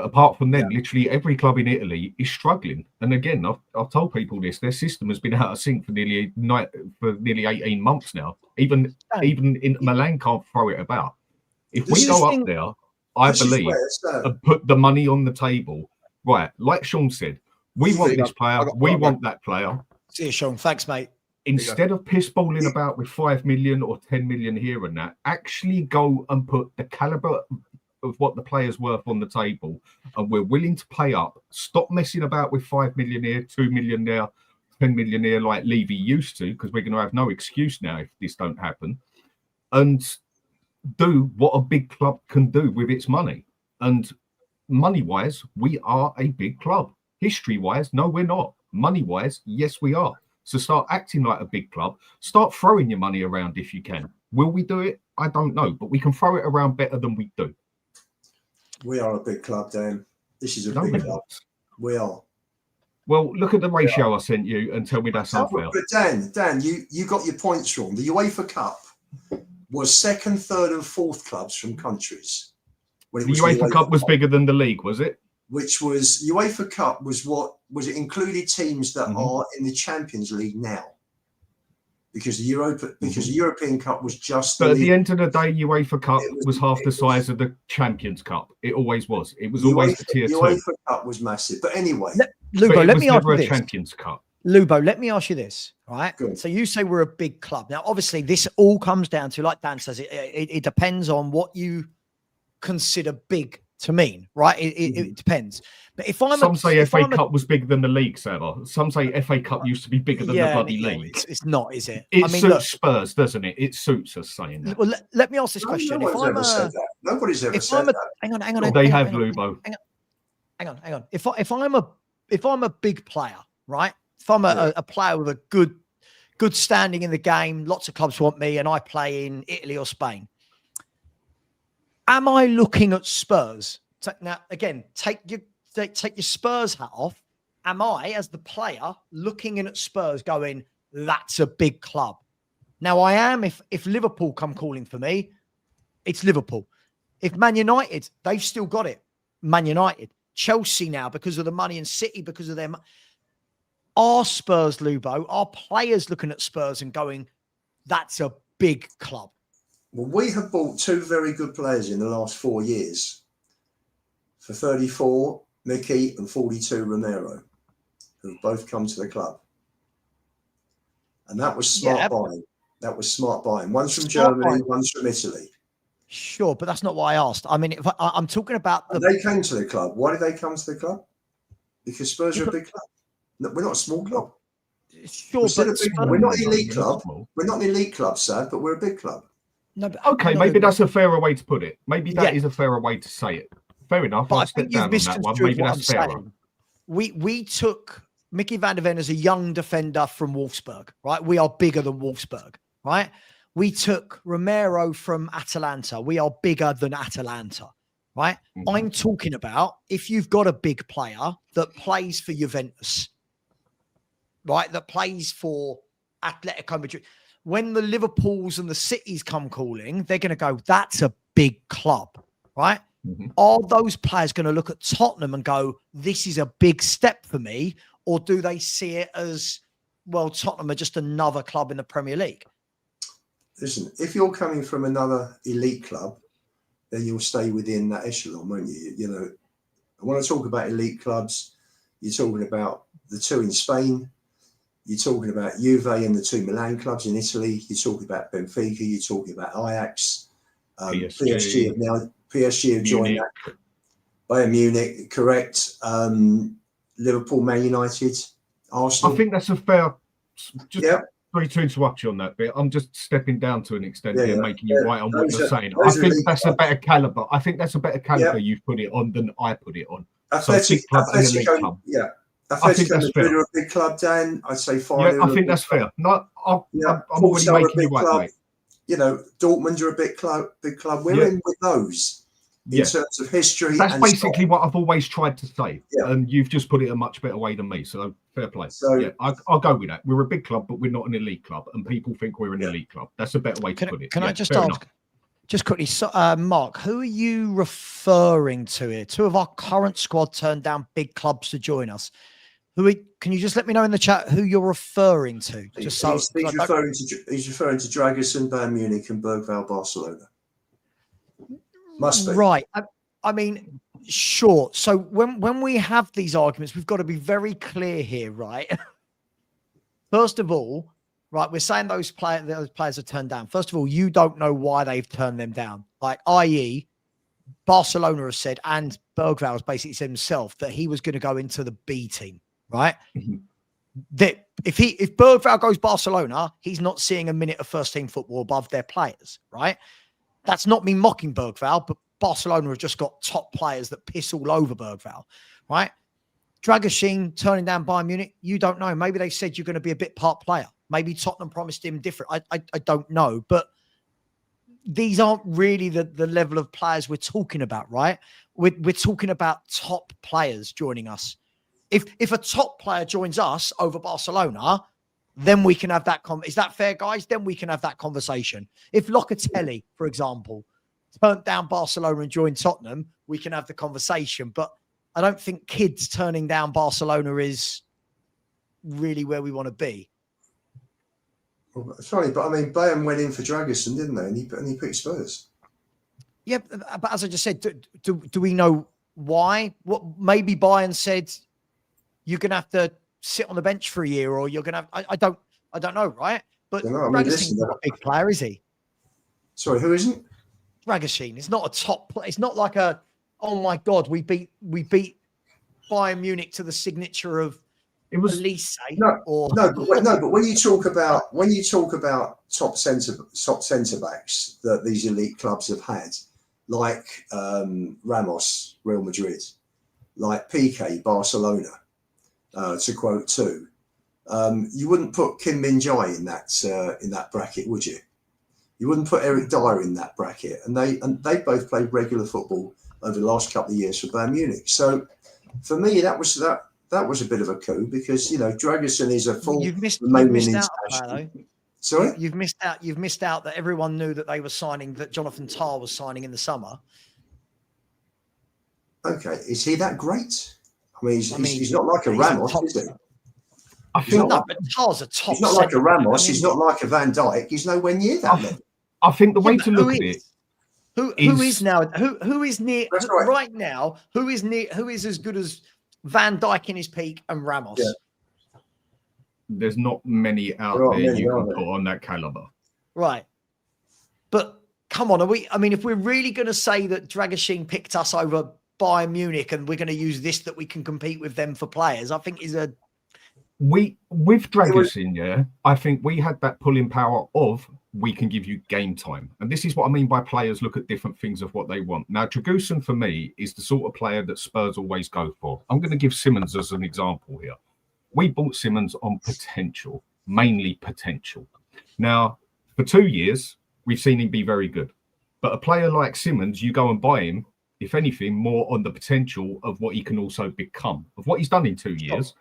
Apart from them, literally every club in Italy is struggling. And again, I've told people this: their system has been out of sync for nearly 18 months now. Even in Milan can't throw it about. If we go up there, I believe, and put the money on the table, right? Like Sean said, we want this player, we want that player. See you, Sean. Thanks, mate. Instead of piss balling about with 5 million or 10 million here and that, actually go and put the caliber of what the player's worth on the table, and we're willing to pay up. Stop messing about with 5 million here, 2 million there, 10 million here, like Levy used to, because we're going to have no excuse now if this don't happen. And do what a big club can do with its money. And money-wise, we are a big club. History-wise, no, we're not. Money-wise, yes, we are. So start acting like a big club. Start throwing your money around if you can. Will we do it? I don't know, but we can throw it around better than we do. We are a big club, Dan. This is a big club. We are. Well, look at the ratio I sent you and tell me that's unfair. But Dan, you got your points wrong. The UEFA Cup was second, third, and fourth clubs from countries. The UEFA Cup was bigger than the league, was it? Which was UEFA Cup was it included teams that are in the Champions League now, because the European Cup was just. But at the end of the day, UEFA Cup was half the size of the Champions Cup. It always was. It was always the tier 2. UEFA Cup was massive, but anyway, Lubo, let me ask you this. Champions Cup. Lubo, let me ask you this. Right. So you say we're a big club. Now, obviously, this all comes down to, like Dan says, it depends on what you consider big to mean, right? It depends. But if some say FA Cup was bigger than the league, Savva. Some say FA Cup used to be bigger than the bloody league. It's not, is it? It suits Spurs, doesn't it? It suits us saying that. Well, let me ask this question. Nobody's ever said that. Hang on. They have, Lubo. Hang on. If I'm a big player, right? If I'm a player with a good standing in the game, lots of clubs want me, and I play in Italy or Spain. Am I looking at Spurs? Now, again, take your Spurs hat off. Am I, as the player, looking in at Spurs going, that's a big club? Now, I am if Liverpool come calling for me, it's Liverpool. If Man United, they've still got it. Man United. Chelsea now, because of the money, and City because of them. Are Spurs, Lubo, are players looking at Spurs and going, that's a big club? Well, we have bought 2 very good players in the last 4 years for 34, Mickey, and 42, Romero, who've both come to the club. And that was smart buying. That was smart buying. One's from Germany, one's from Italy. Sure, but that's not what I asked. I mean, I'm talking about... They came to the club. Why did they come to the club? Because Spurs are a big club. No, we're not a small club. Sure, but we're not an elite club. We're not an elite club, Sav, but we're a big club. No, but, okay, maybe that's a fairer way to put it. Maybe that is a fairer way to say it. Fair enough. But I'll I step think you've down on that one. misconstrued Maybe what that's I'm fairer. saying. We took Mickey van der Ven as a young defender from Wolfsburg, right? We are bigger than Wolfsburg, right? We took Romero from Atalanta. We are bigger than Atalanta, right? Mm-hmm. I'm talking about if you've got a big player that plays for Juventus, right? That plays for Atletico Madrid. When the Liverpools and the Cities come calling, they're going to go, that's a big club, right? Mm-hmm. Are those players going to look at Tottenham and go, this is a big step for me? Or do they see it as, well, Tottenham are just another club in the Premier League? Listen, if you're coming from another elite club, then you'll stay within that echelon, won't you? You know, when I talk about elite clubs, you're talking about the two in Spain, you're talking about Juve and the two Milan clubs in Italy, you're talking about Benfica, you're talking about Ajax, PSG have joined that. Bayern Munich, correct. Liverpool, Man United, Arsenal. I think that's a fair. Sorry to interrupt you on that bit. I'm just stepping down to an extent here, making you right on what you're saying. I think that's a better caliber. I think that's a better caliber you've put it on than I put it on. Athletic club. Yeah. Athletic Madrid are a big club, Dan. I'd say fine. Yeah, I think that's fair. No, I'm already making you right, mate. You know, Dortmund are a big club. We're in with those. In terms of history. That's basically what I've always tried to say. Yeah. And you've just put it a much better way than me. So fair play. So yeah, I'll go with that. We're a big club, but we're not an elite club. And people think we're an elite club. That's a better way to put it. Can I just ask, just quickly, Mark, who are you referring to here? Two of our current squad turned down big clubs to join us. Can you just let me know in the chat who you're referring to? Just he's referring to Dragusin, Bayern Munich, and Bergvall, Barcelona. Must be. Right. I mean, sure. So when we have these arguments, we've got to be very clear here, right? First of all, right, we're saying those players are turned down. First of all, you don't know why they've turned them down. Like, i.e., Barcelona has said, and Bergvall has basically said himself that he was going to go into the B team, right? Mm-hmm. That if Bergvall goes Barcelona, he's not seeing a minute of first team football above their players, right? That's not me mocking Bergvall, but Barcelona have just got top players that piss all over Bergvall, right? Dragusin turning down Bayern Munich, you don't know. Maybe they said you're going to be a bit part player. Maybe Tottenham promised him different. I don't know. But these aren't really the level of players we're talking about, right? We're talking about top players joining us. If a top player joins us over Barcelona, then we can have that. Is that fair, guys? Then we can have that conversation. If Locatelli, for example, turned down Barcelona and joined Tottenham, we can have the conversation. But I don't think kids turning down Barcelona is really where we want to be. Well, it's funny, but I mean, Bayern went in for Dragusin, didn't they? And he picked Spurs. Yeah, but as I just said, do we know why? What maybe Bayern said you're going to have to sit on the bench for a year, or you're going to have, I don't know, right? But Dragusin's not a big player, is he? Sorry, who isn't? Dragusin. It's not a top player. It's not like a, oh my God, we beat Bayern Munich to the signature of Elise. But when you talk about top centre backs that these elite clubs have had, like Ramos, Real Madrid, like Piqué, Barcelona, to quote two, you wouldn't put Kim Min-jae in that bracket, would you? You wouldn't put Eric Dyer in that bracket, and they both played regular football over the last couple of years for Bayern Munich. So for me, that was a bit of a coup, because Dragusin is a full Romanian international. Sorry, you've missed out that everyone knew that they were signing, that Jonathan Tah was signing in the summer. Okay, is he that great? I mean, he's not like a Ramos, is he? I think but Tah's a top. He's not like a Ramos. He's not like a Van Dijk. He's nowhere near that level. I think the way to look at it. Who is near right now? Who is as good as Van Dijk in his peak and Ramos? Yeah. There's not many out there you can put on that caliber. Right. But come on, if we're really going to say that Dragusin picked us over Bayern Munich and we're going to use this, that we can compete with them for players, I think is a with Dragusin, yeah, I think we had that pulling power of we can give you game time. And this is what I mean by players look at different things of what they want. Now, Dragusin for me is the sort of player that Spurs always go for. I'm going to give Simmons as an example here. We bought Simmons on potential, mainly potential. Now, for 2 years, we've seen him be very good. But a player like Simmons, you go and buy him, if anything, more on the potential of what he can also become, of what he's done in 2 years.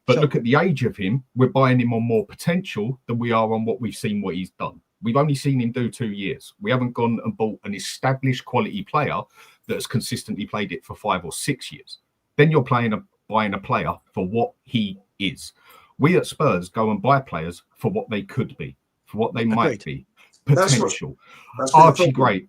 But look at the age of him. We're buying him on more potential than we are on what we've seen what he's done. We've only seen him do 2 years. We haven't gone and bought an established quality player that has consistently played it for 5 or 6 years. Then you're buying a player for what he is. We at Spurs go and buy players for what they could be, for what they might be. Potential. Archie Gray,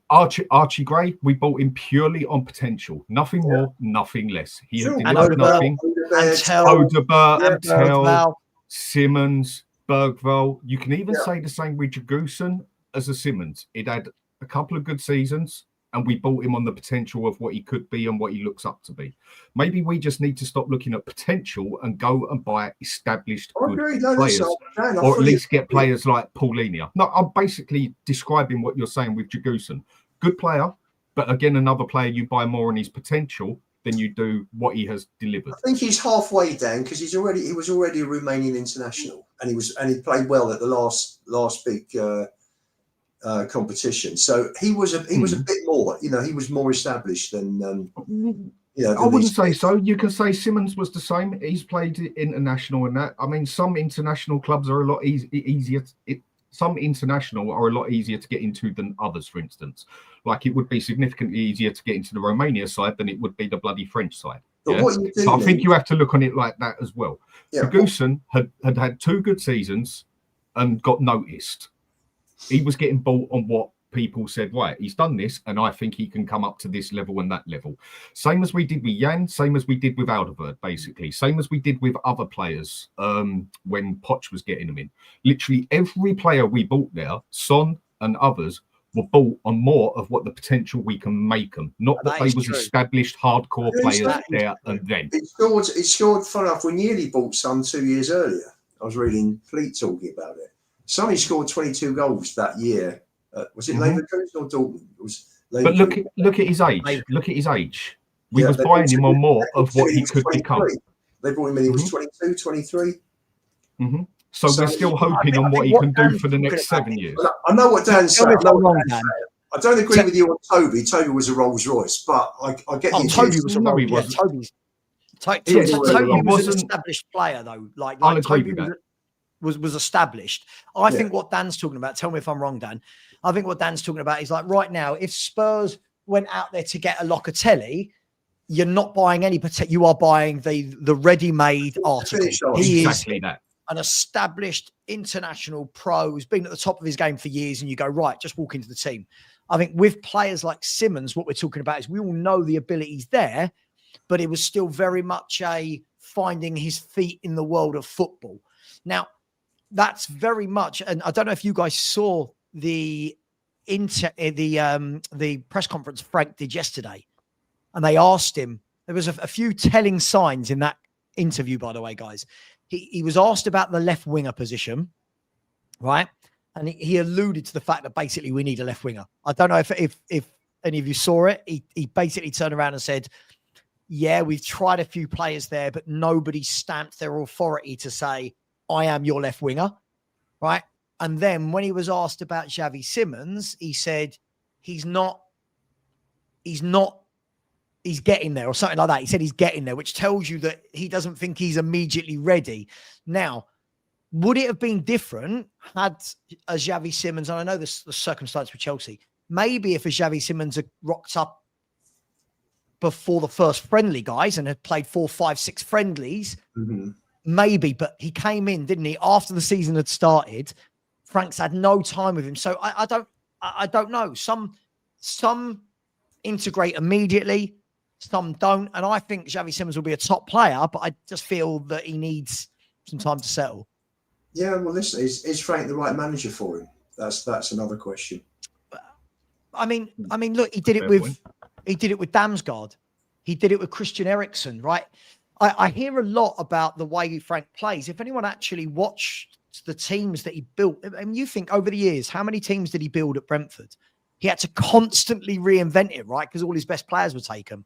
we bought him purely on potential. Nothing more, nothing less. He had delivered nothing. Antel, Simmons, Bergvall. You can even say the same with Dragusin as a Simmons. It had a couple of good seasons, and we bought him on the potential of what he could be and what he looks up to be. Maybe we just need to stop looking at potential and go and buy established good players, or at least get players like Paulinho. No, I'm basically describing what you're saying with Dragusin. Good player, but again, another player you buy more on his potential than you do what he has delivered. I think he's halfway down because he was already a Romanian international, and he played well at the last big competition. So he was a bit more, he was more established than I wouldn't say so. You can say Simmons was the same. He's played international and that. I mean, some international clubs are a lot easier. Some international are a lot easier to get into than others, for instance. Like it would be significantly easier to get into the Romania side than it would be the bloody French side. Yeah? So I think you have to look on it like that as well. Dragusin had 2 good seasons and got noticed. He was getting bought on what people said, right, he's done this, and I think he can come up to this level and that level. Same as we did with Jan, same as we did with Alderweireld, basically. Same as we did with other players when Poch was getting them in. Literally every player we bought there, Son and others, were bought on more of what the potential we can make them. Not that they was established hardcore players there and then. It scored, fun enough, we nearly bought Son 2 years earlier. I was reading Fleet talking about it. Sonny scored 22 goals that year. Was it Leverkusen or Dortmund? It was but look at his age. Look at his age. We was buying him on more of what he could become. They brought him in. He was 22, 23. So we're still hoping on what he can do for the next 7 years. I know what Dan's saying. I don't agree with you on Toby. Toby was a Rolls Royce, but I get the Toby was a Rolls Royce. Toby was an established player, though. Like Toby was established. I think what Dan's talking about, tell me if I'm wrong, Dan. I think what Dan's talking about is like right now, if Spurs went out there to get a Locatelli, you're not buying any you are buying the ready-made article. He is an established international pro who's been at the top of his game for years, and you go, right, just walk into the team. I think with players like Simmons, what we're talking about is we all know the ability's there, but it was still very much a finding his feet in the world of football. Now, that's very much, and I don't know if you guys saw the press conference Frank did yesterday, and they asked him. There was a few telling signs in that interview, by the way, guys. He was asked about the left winger position, right? And he alluded to the fact that basically we need a left winger. I don't know if any of you saw it. He basically turned around and said, "Yeah, we've tried a few players there, but nobody stamped their authority to say I am your left winger," right? And then when he was asked about Xavi Simmons, he said he's getting there or something like that. He said he's getting there, which tells you that he doesn't think he's immediately ready. Now, would it have been different had a Xavi Simmons, and I know this the circumstance with Chelsea, maybe if a Xavi Simmons had rocked up before the first friendly, guys, and had played 4, 5, 6 friendlies, maybe, but he came in, didn't he, after the season had started. Frank's had no time with him. So I don't know. Some integrate immediately, some don't. And I think Xavi Simmons will be a top player, but I just feel that he needs some time to settle. Yeah, well, listen, is Frank the right manager for him? That's another question. I mean, look, he did it with Damsgaard. He did it with Christian Eriksen, right? I hear a lot about the way Frank plays. If anyone actually watched the teams that he built, I mean, you think over the years, how many teams did he build at Brentford? He had to constantly reinvent it, right? Because all his best players were taken.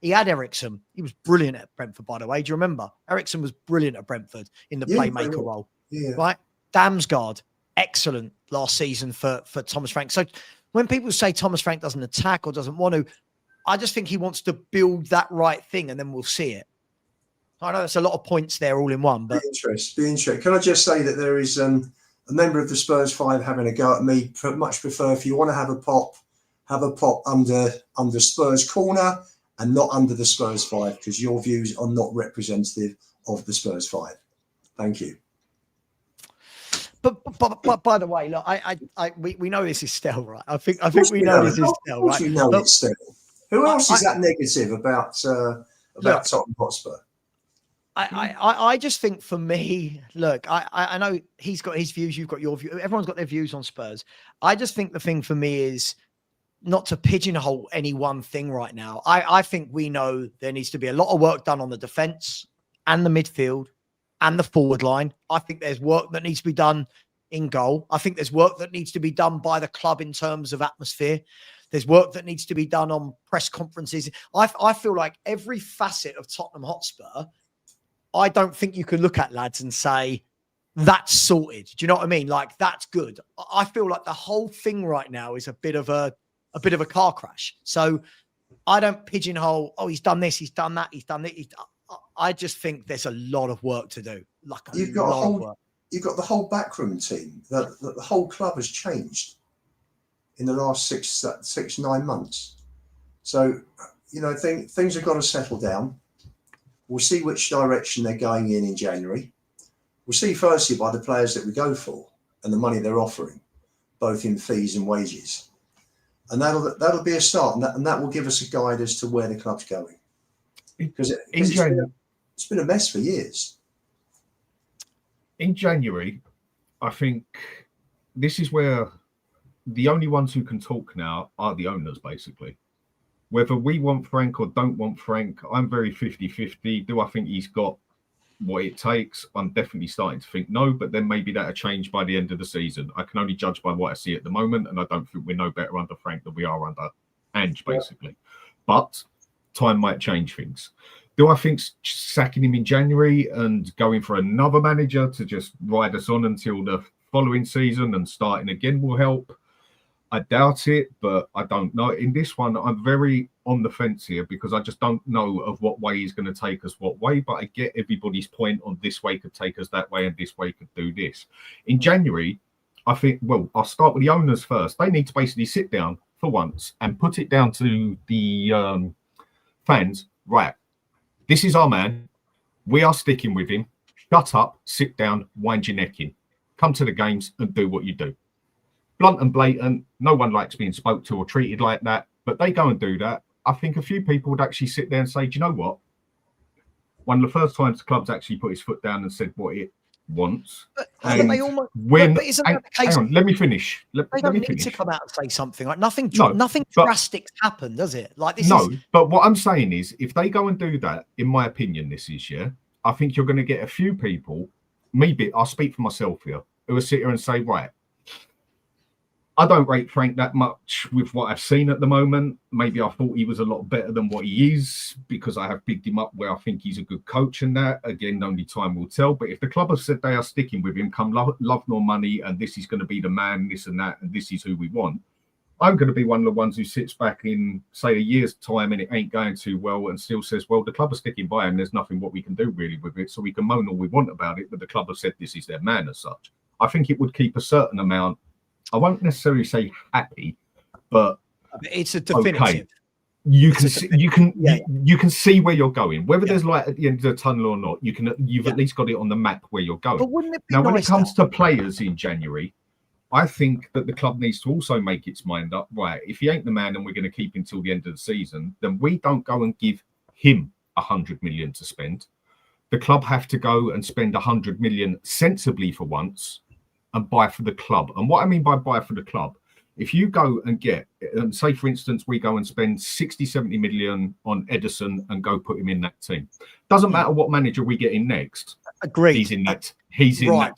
He had Ericsson. He was brilliant at Brentford, by the way. Do you remember? Ericsson was brilliant at Brentford in the playmaker role, right? Damsgaard, excellent last season for Thomas Frank. So when people say Thomas Frank doesn't attack or doesn't want to, I just think he wants to build that right thing and then we'll see it. I know that's a lot of points there all in one, but be interesting. Can I just say that there is a member of the Spurs 5 having a go at me? Much prefer if you want to have a pop under Spurs corner and not under the Spurs 5, because your views are not representative of the Spurs 5. Thank you. But by the way, look, we know this is Stell, right? I think we know this is Stell, right? You know it's Stell. Who else is that negative about Tottenham Hotspur? I just think for me, look, I know he's got his views, you've got your view. Everyone's got their views on Spurs. I just think the thing for me is not to pigeonhole any one thing right now. I think we know there needs to be a lot of work done on the defence and the midfield and the forward line. I think there's work that needs to be done in goal. I think there's work that needs to be done by the club in terms of atmosphere. There's work that needs to be done on press conferences. I feel like every facet of Tottenham Hotspur, I don't think you can look at, lads, and say, that's sorted. Do you know what I mean? Like, that's good. I feel like the whole thing right now is a bit of a car crash. So I don't pigeonhole, he's done this, he's done that, he's done it. I just think there's a lot of work to do. Like You've got the whole backroom team. The whole club has changed in the last 6-9 months. So, things have got to settle down. We'll see which direction they're going in January. We'll see firstly by the players that we go for and the money they're offering, both in fees and wages. And that'll be a start, and that will give us a guide as to where the club's going. Because it's been a mess for years. In January, I think this is where the only ones who can talk now are the owners, basically. Whether we want Frank or don't want Frank, I'm very 50-50. Do I think he's got what it takes? I'm definitely starting to think no, but then maybe that'll change by the end of the season. I can only judge by what I see at the moment, and I don't think we're no better under Frank than we are under Ange, basically. Yeah. But time might change things. Do I think sacking him in January and going for another manager to just ride us on until the following season and starting again will help? I doubt it, but I don't know. In this one, I'm very on the fence here because I just don't know of what way he's going to take us what way, but I get everybody's point on this way could take us that way and this way could do this. In January, I think, well, I'll start with the owners first. They need to basically sit down for once and put it down to the fans. Right, this is our man. We are sticking with him. Shut up, sit down, wind your neck in. Come to the games and do what you do. Blunt and blatant, no one likes being spoke to or treated like that, but they go and do that. I think a few people would actually sit there and say, do you know what? One of the first times the club's actually put his foot down and said what it wants. Hang on, let me finish. They don't need to come out and say something. Like nothing drastic happened, does it? Like this but what I'm saying is, if they go and do that, in my opinion, this is, I think you're going to get a few people, maybe I'll speak for myself here, who will sit here and say, right, I don't rate Frank that much with what I've seen at the moment. Maybe I thought he was a lot better than what he is because I have bigged him up where I think he's a good coach and that. Again, only time will tell. But if the club have said they are sticking with him, come love nor money, and this is going to be the man, this and that, and this is who we want, I'm going to be one of the ones who sits back in, say, a year's time and it ain't going too well and still says, well, the club are sticking by him. There's nothing what we can do really with it. So we can moan all we want about it, but the club have said this is their man as such. I think it would keep a certain amount, I won't necessarily say happy, but it's a definitive. Okay. You can see where you're going. Whether there's light at the end of the tunnel or not, you've at least got it on the map where you're going. But wouldn't it be now, when it comes to players in January, I think that the club needs to also make its mind up. Right, if he ain't the man and we're going to keep him till the end of the season, then we don't go and give him 100 million to spend. The club have to go and spend 100 million sensibly for once and buy for the club. And what I mean by buy for the club If you go and get, say, for instance, we go and spend 60, 70 million on Edison and go put him in that team. Doesn't matter what manager we get in next. Agreed. He's in that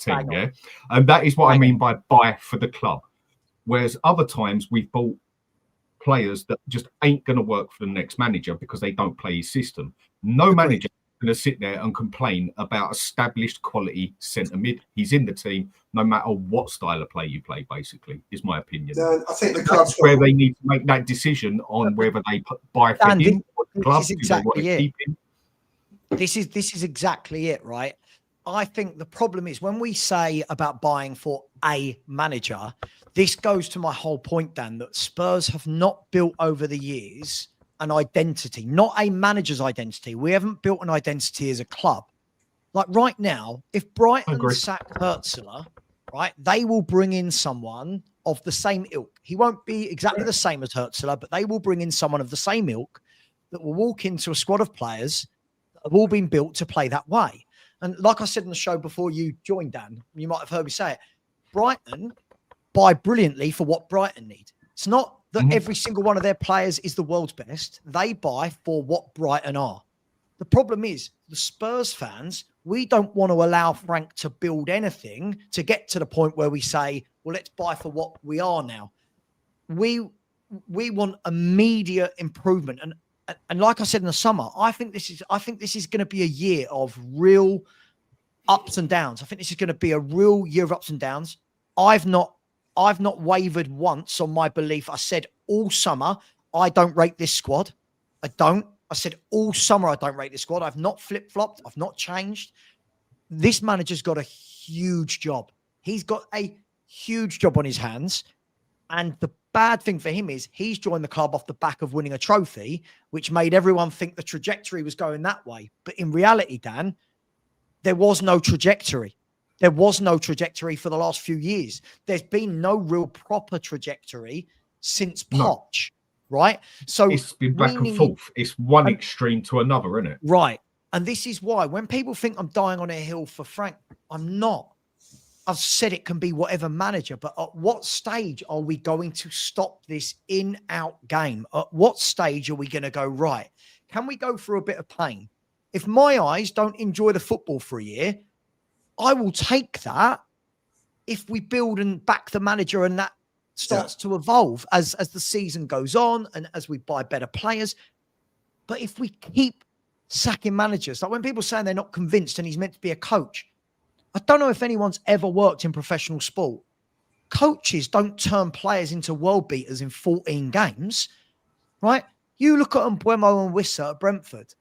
team, bang on. yeah? And that is what I Bang mean by buy for the club. Whereas other times we've bought players that just ain't going to work for the next manager because they don't play his system. No Agreed. manager is going to sit there and complain about established quality centre mid. He's in the team no matter what style of play you play, basically, is my opinion. I think the club's That's where they need to make that decision on whether they buy for Dan, him or the club. This is exactly do they want to keep him? This is exactly it, right? I think the problem is when we say about buying for a manager, this goes to my whole point, Dan, that Spurs have not built over the years an identity, not a manager's identity. We haven't built an identity as a club. Like right now, if Brighton sack Hertzler, right, they will bring in someone of the same ilk. He won't be exactly the same as Hertzler, but they will bring in someone of the same ilk that will walk into a squad of players that have all been built to play that way. And like I said in the show before you joined, Dan, you might have heard me say it, Brighton buy brilliantly for what Brighton need. It's not that every single one of their players is the world's best. They buy for what Brighton are. The problem is the Spurs fans, we don't want to allow Frank to build anything to get to the point where we say, well, let's buy for what we are now. We want immediate improvement. And like I said in the summer, I think this is going to be a year of real ups and downs. I think this is going to be a real year of ups and downs. I've not wavered once on my belief. I said all summer, I don't rate this squad. I don't. I said all summer, I don't rate this squad. I've not flip-flopped. I've not changed. This manager's got a huge job. He's got a huge job on his hands. And the bad thing for him is he's joined the club off the back of winning a trophy, which made everyone think the trajectory was going that way. But in reality, Dan, there was no trajectory. There was no trajectory for the last few years. There's been no real proper trajectory since Poch, right? So it's been back and forth. It's one extreme to another, isn't it? Right. And this is why when people think I'm dying on a hill for Frank, I'm not. I've said it can be whatever manager, but at what stage are we going to stop this in-out game? At what stage are we going to go, right, can we go through a bit of pain? If my eyes don't enjoy the football for a year, I will take that if we build and back the manager and that starts to evolve as the season goes on and as we buy better players. But if we keep sacking managers, like when people are saying they're not convinced and he's meant to be a coach, I don't know if anyone's ever worked in professional sport. Coaches don't turn players into world beaters in 14 games, right? You look at Mbeumo and Wissa at Brentford.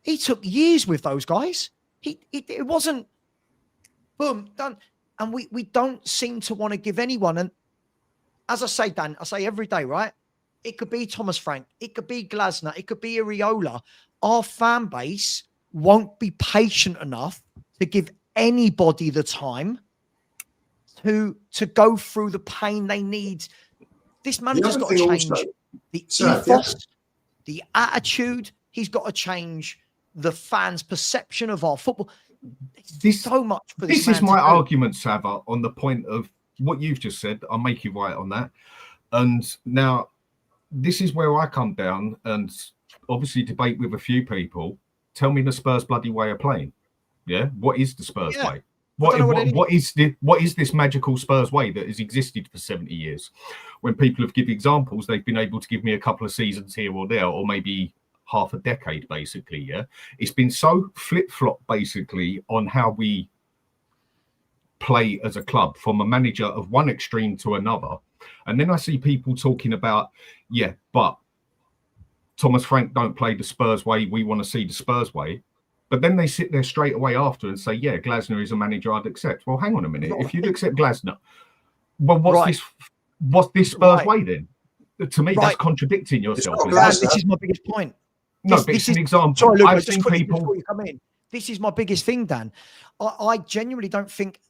He took years with those guys. It wasn't boom, done. And we don't seem to want to give anyone. And as I say, Dan, I say every day, right? It could be Thomas Frank. It could be Glasner. It could be Areola. Our fan base won't be patient enough to give anybody the time to go through the pain they need. This manager's got to change the ethos, the attitude. He's got to change the fans' perception of our football. There's so much for this. This is my argument, Savva, on the point of what you've just said. I'll make you right on that. And now, this is where I come down and obviously debate with a few people. Tell me the Spurs bloody way of playing. Yeah, what is the Spurs way? What is this magical Spurs way that has existed for 70 years? When people have given examples, they've been able to give me a couple of seasons here or there, or maybe half a decade, basically. Yeah, it's been so flip-flop, basically, on how we play as a club from a manager of one extreme to another. And then I see people talking about, but Thomas Frank don't play the Spurs way. We want to see the Spurs way. But then they sit there straight away after and say, Glasner is a manager I'd accept. Well, hang on a minute. If you'd accept Glasner, well, what's this Spurs way then? To me, that's contradicting yourself. This is my biggest point. But it's an example. Sorry, Luke, I've seen people. Before you come in, this is my biggest thing, Dan. I genuinely don't think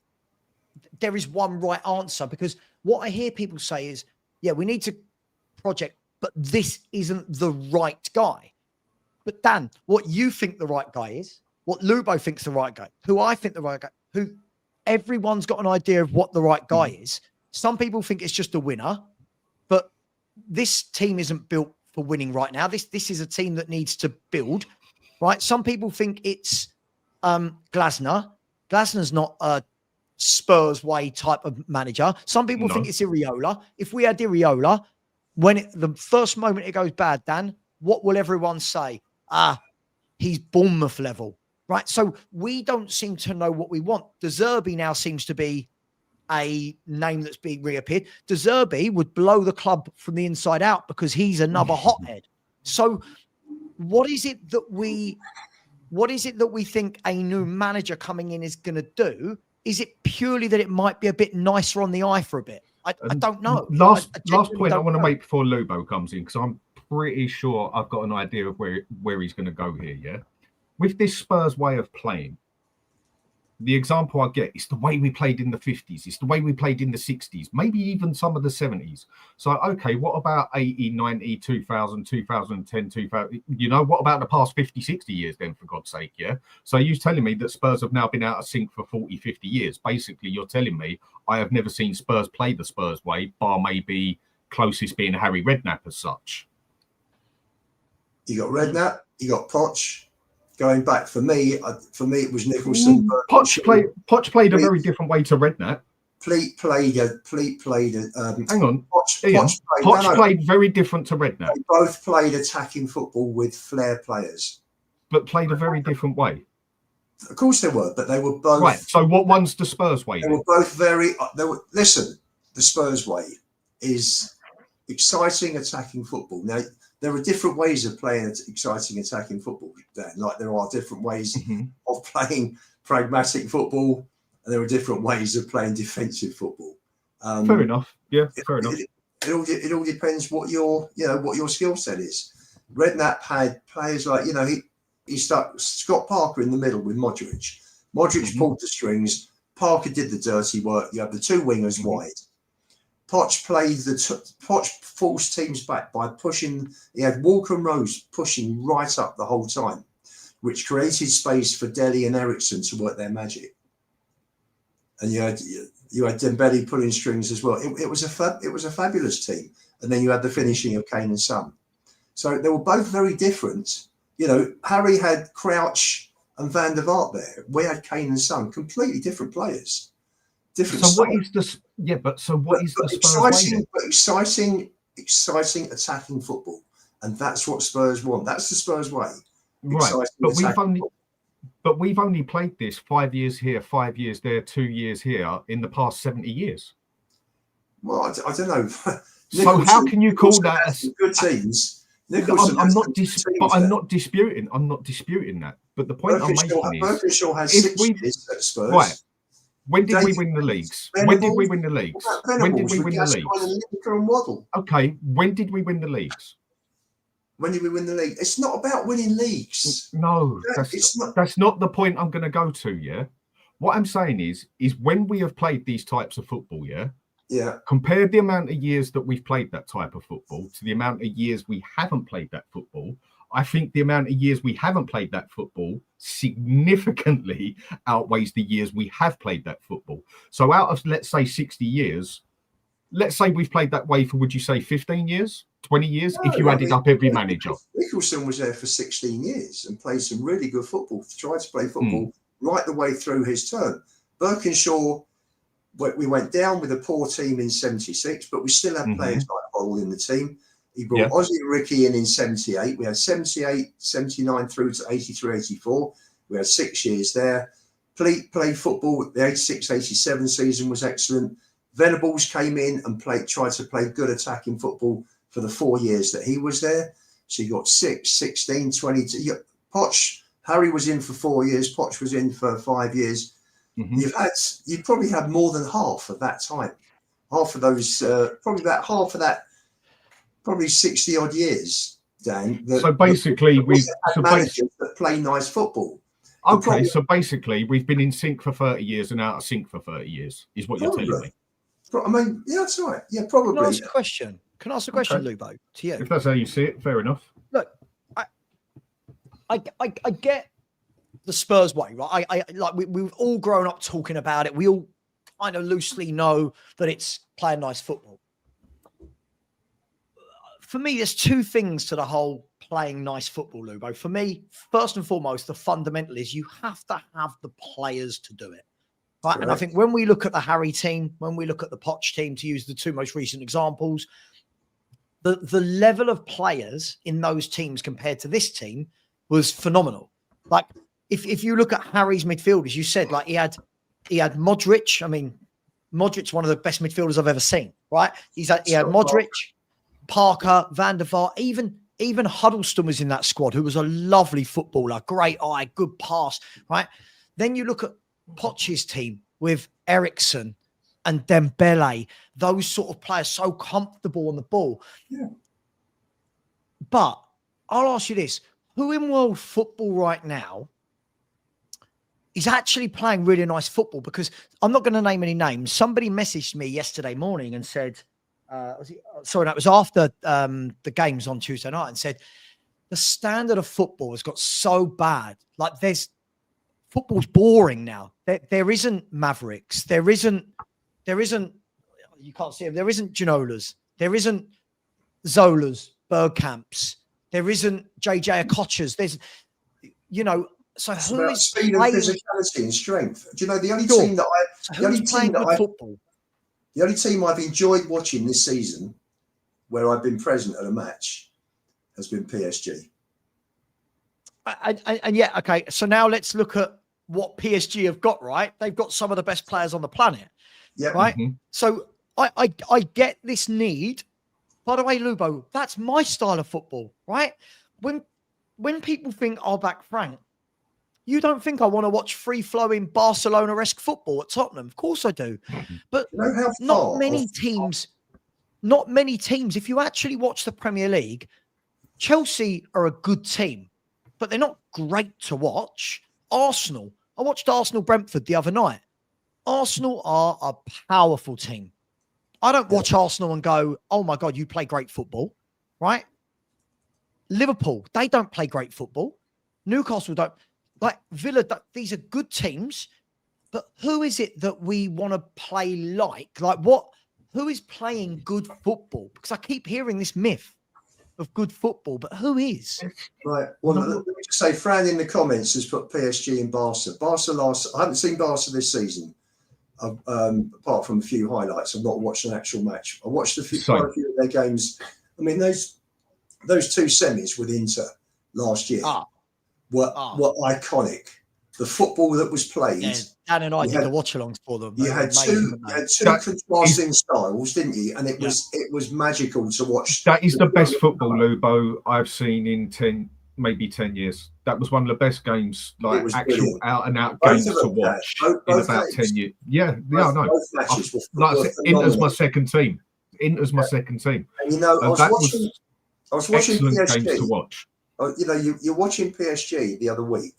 there is one right answer, because what I hear people say is, we need to project, but this isn't the right guy. But Dan, what you think the right guy is, what Lubo thinks the right guy, who I think the right guy, who everyone's got an idea of what the right guy is. Some people think it's just a winner, but this team isn't built for winning right now. This is a team that needs to build, right? Some people think it's Glasner. Glasner's not a Spurs way type of manager. Some people think it's Iraola. If we had Iraola, the first moment it goes bad, Dan, what will everyone say? He's Bournemouth level, right? So we don't seem to know what we want. De Zerbi now seems to be a name that's being reappeared. De Zerbi would blow the club from the inside out because he's another hothead. So what is it that we think a new manager coming in is going to do? Is it purely that it might be a bit nicer on the eye for a bit? I don't know. Last point I want to make before Lubo comes in, because I'm pretty sure I've got an idea of where he's going to go here, yeah? With this Spurs way of playing, the example I get is the way we played in the 50s. It's the way we played in the 60s, maybe even some of the 70s. So, okay, what about 80, 90, 2000, 2010, 2000? You know, what about the past 50, 60 years then, for God's sake, yeah? So you're telling me that Spurs have now been out of sync for 40, 50 years. Basically, you're telling me I have never seen Spurs play the Spurs way, bar maybe closest being Harry Redknapp as such. You got Redknapp, you got Poch. Going back for me, it was Nicholson. Poch played a very different way to Redknapp. Pleat played. Hang on, Poch played very different to Redknapp. They both played attacking football with flair players, but played a very different way. Of course they were, but they were both right. So what one's the Spurs way? They were both very. Listen, the Spurs way is exciting attacking football. Now, there are different ways of playing exciting attacking football, Dan. Like there are different ways of playing pragmatic football, and there are different ways of playing defensive football. Fair enough. Yeah, fair enough. It all depends what your skill set is. Redknapp had players like he stuck Scott Parker in the middle with Modric. Modric pulled the strings. Parker did the dirty work. You have the two wingers wide. Poch forced teams back by pushing. He had Walker and Rose pushing right up the whole time, which created space for Dele and Ericsson to work their magic. And you had Dembele pulling strings as well. It was a fabulous team. And then you had the finishing of Kane and Son. So they were both very different. Harry had Crouch and Van der Vaart there. We had Kane and Son, completely different players. Different. So what is the exciting attacking football, and that's what Spurs want. That's the Spurs way. Right, but we've only played this 5 years here, 5 years there, 2 years here in the past 70 years. Well, I don't know. So how can you call that good teams? I'm not disputing. I'm not disputing that. But the point I'm making is, Berkshire has 6 years at Spurs. Right. When did we win the leagues? When did we win the leagues? When did we win the leagues? Okay, when did we win the leagues? When did we win the league? It's not about winning leagues. No, that's not the point I'm going to go to, yeah? What I'm saying is when we have played these types of football, yeah, compare the amount of years that we've played that type of football to the amount of years we haven't played that football. I think the amount of years we haven't played that football significantly outweighs the years we have played that football. So out of, let's say, 60 years, let's say we've played that way for, would you say 15 years, 20 years, if you added up every manager? Nicholson was there for 16 years and played some really good football, tried to play football right the way through his term. Berkshire, we went down with a poor team in 76, but we still had players like Hall in the team. He brought Ozzy and Ricky in 78. We had 78, 79 through to 83, 84. We had 6 years there. Played football. The 86, 87 season was excellent. Venables came in and tried to play good attacking football for the 4 years that he was there. So you got 6, 16, 22. Poch, Harry was in for 4 years. Poch was in for 5 years. You've probably had more than half of that time. Half of those, probably about half of that. Probably 60 odd years, Dan. So basically, managers that play nice football. Okay, so basically, we've been in sync for 30 years and out of sync for 30 years, is what you're telling me. I mean, yeah, that's right. Yeah, probably. Can I ask a question? Lubo, to you? If that's how you see it, fair enough. Look, I get the Spurs way, right? We've all grown up talking about it. We all kind of loosely know that it's playing nice football. For me, there's two things to the whole playing nice football, Lubo. For me, first and foremost, the fundamental is you have to have the players to do it. Right. And I think when we look at the Harry team, when we look at the Poch team, to use the two most recent examples, the level of players in those teams compared to this team was phenomenal. Like if you look at Harry's midfielders, you said like he had Modric. I mean, Modric's one of the best midfielders I've ever seen, right? He had Modric, Parker, Van der Vaart, even Huddleston was in that squad, who was a lovely footballer, great eye, good pass, right? Then you look at Poch's team with Eriksen and Dembele, those sort of players so comfortable on the ball. Yeah. But I'll ask you this, who in world football right now is actually playing really nice football? Because I'm not going to name any names. Somebody messaged me yesterday morning and said, that was after the games on Tuesday night, and said, the standard of football has got so bad. Like football's boring now. There isn't Mavericks. There isn't, you can't see them. There isn't Ginolas. There isn't Zolas, Bergkamps. There isn't JJ Okochas. There's, so it's who about is speed playing, and physicality and strength? Do you know the only Sure. team that football? The only team I've enjoyed watching this season, where I've been present at a match, has been PSG. And yeah, okay. So now let's look at what PSG have got, right? They've got some of the best players on the planet, right? Mm-hmm. So I get this need. By the way, Lubo, that's my style of football, right? When people think I'll back Frank, you don't think I want to watch free-flowing Barcelona-esque football at Tottenham? Of course I do. But not many teams, if you actually watch the Premier League, Chelsea are a good team, but they're not great to watch. Arsenal, I watched Arsenal-Brentford the other night. Arsenal are a powerful team. I don't watch Arsenal and go, oh my God, you play great football, right? Liverpool, they don't play great football. Newcastle don't. Like Villa, these are good teams, but who is it that we want to play like? Like who is playing good football? Because I keep hearing this myth of good football, but who is? Right. Well, let me just say, Fran in the comments has put PSG and Barca. I haven't seen Barca this season, apart from a few highlights. I've not watched an actual match. I watched quite a few of their games. I mean, those two semis with Inter last year were iconic. The football that was played. Yeah, Dan and I did the watch-alongs for them. You had two contrasting styles, didn't you? And it was magical to watch. That is the best football, Lubo, I've seen in maybe 10 years. That was one of the best games, like actual out-and-out games to watch in about 10 years. Yeah, I know. Like I said, Inter's my second team. And I was watching PSG. Games to watch. You're watching PSG the other week,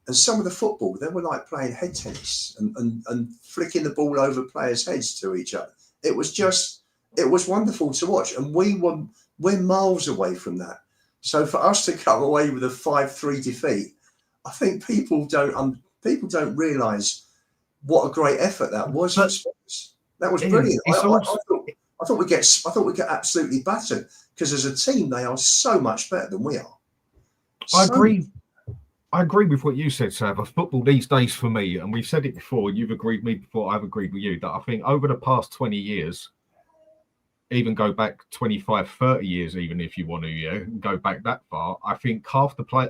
and some of the football, they were like playing head tennis and flicking the ball over players' heads to each other. It was wonderful to watch, and we're miles away from that. So for us to come away with a 5-3 defeat, I think people don't realise what a great effort that was. That was brilliant. I thought we'd get absolutely battered, because as a team they are so much better than we are. I agree with what you said, Savva. Football these days for me, and we've said it before, you've agreed with me before, I've agreed with you, that I think over the past 20 years, even go back 25, 30 years, even if you want to go back that far, I think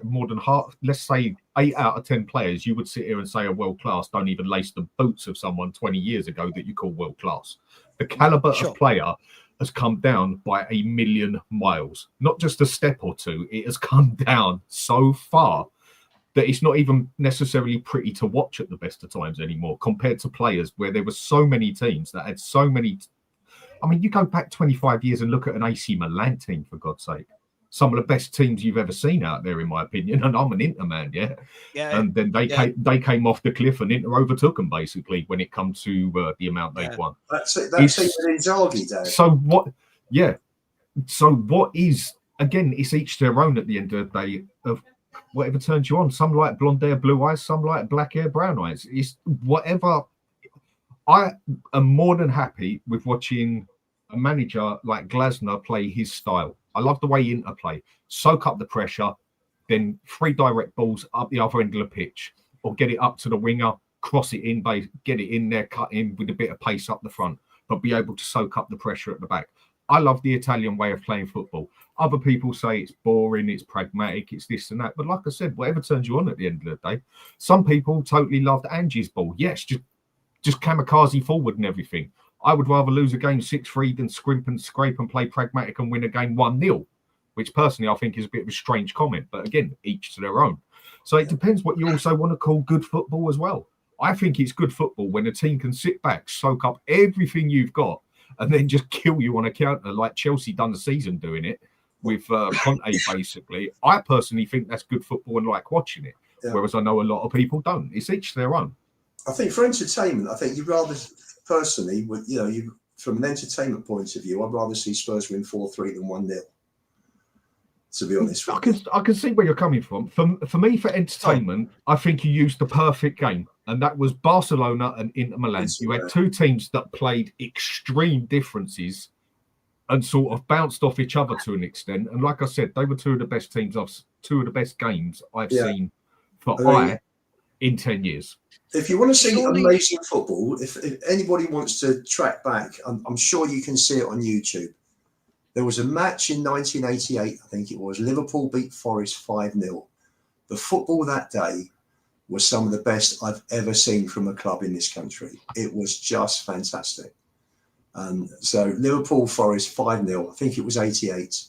more than half, let's say 8 out of 10 players, you would sit here and say are world class, don't even lace the boots of someone 20 years ago that you call world class. The caliber of player has come down by 1,000,000 miles, not just a step or two. It has come down so far that it's not even necessarily pretty to watch at the best of times anymore, compared to players where there were so many teams that had so many. I mean, you go back 25 years and look at an AC Milan team, for God's sake. Some of the best teams you've ever seen out there, in my opinion. And I'm an Inter man, and then they came off the cliff, and Inter overtook them basically when it comes to the amount they've won. That's it. That's Inzaghi, Dad. So what? Yeah. So what is, again? It's each their own at the end of the day. Of whatever turns you on. Some like blonde hair, blue eyes. Some like black hair, brown eyes. It's whatever. I am more than happy with watching a manager like Glasner play his style. I love the way he interplay, soak up the pressure, then 3 direct balls up the other end of the pitch, or get it up to the winger, cross it in, get it in there, cut in with a bit of pace up the front, but be able to soak up the pressure at the back. I love the Italian way of playing football. Other people say it's boring, it's pragmatic, it's this and that. But like I said, whatever turns you on at the end of the day. Some people totally loved Angie's ball. Yes, just kamikaze forward and everything. I would rather lose a game 6-3 than scrimp and scrape and play pragmatic and win a game 1-0, which personally I think is a bit of a strange comment. But again, each to their own. So it depends what you also want to call good football as well. I think it's good football when a team can sit back, soak up everything you've got, and then just kill you on a counter like Chelsea done the season doing it with Conte, basically. I personally think that's good football and like watching it, whereas I know a lot of people don't. It's each their own. I think for entertainment, I think you'd rather, personally, from an entertainment point of view, I'd rather see Spurs win 4-3 than 1-0. To be honest, I can see where you're coming from. For me, for entertainment, I think you used the perfect game, and that was Barcelona and Inter Milan. You had 2 teams that played extreme differences and sort of bounced off each other to an extent. And like I said, they were 2 of the best teams, 2 of the best games I've seen in 10 years. If you want to see amazing football, if anybody wants to track back, I'm sure you can see it on YouTube. There was a match in 1988, I think it was. Liverpool beat Forest 5-0. The football that day was some of the best I've ever seen from a club in this country. It was just fantastic. So Liverpool Forest 5-0. I think it was 88.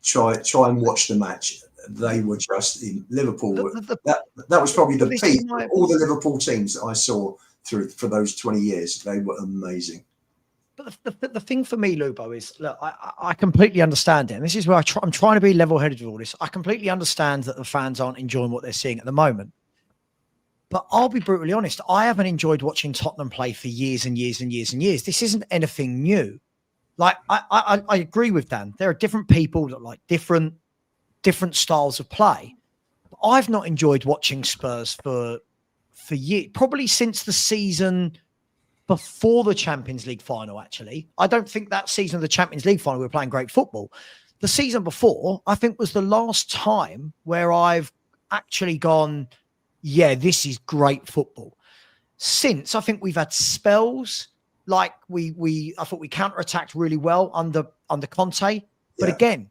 Try and watch the match. They were just in Liverpool. That was probably the peak of all the Liverpool teams that I saw for those 20 years. They were amazing. But the thing for me, Lubo, is look, I completely understand it. And this is where I'm trying to be level-headed with all this. I completely understand that the fans aren't enjoying what they're seeing at the moment. But I'll be brutally honest. I haven't enjoyed watching Tottenham play for years and years and years and years. This isn't anything new. Like, I agree with Dan. There are different people that like different styles of play. But I've not enjoyed watching Spurs for years, probably since the season before the Champions League final, actually. I don't think that season of the Champions League final we were playing great football. The season before, I think, was the last time where I've actually gone, yeah, this is great football. Since, I think we've had spells, like I thought we counter-attacked really well under Conte. But again,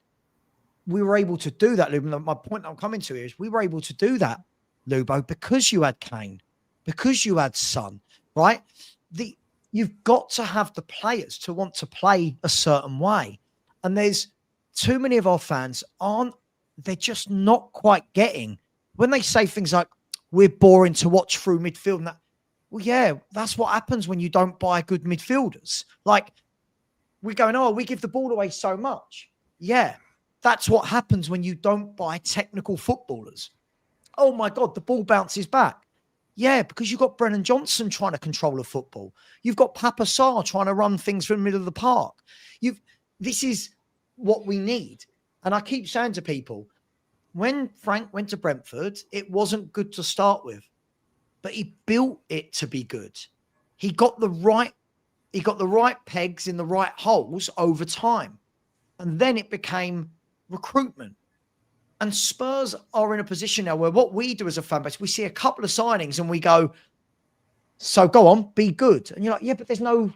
we were able to do that, Lubo. My point I'm coming to here is we were able to do that, Lubo, because you had Kane, because you had Son, right? You've got to have the players to want to play a certain way. And there's too many of our fans they're just not quite getting when they say things like, we're boring to watch through midfield. And that, well, yeah, that's what happens when you don't buy good midfielders. Like, we're going, we give the ball away so much. Yeah, that's what happens when you don't buy technical footballers. Oh my God, the ball bounces back. Yeah, because you've got Brennan Johnson trying to control the football. You've got Papa Sarr trying to run things from the middle of the park. This is what we need. And I keep saying to people, when Frank went to Brentford, it wasn't good to start with, but he built it to be good. He got the right pegs in the right holes over time. And then it became recruitment. And Spurs are in a position now where what we do as a fan base, we see a couple of signings and we go, so go on, be good. And you're like, yeah, but there's no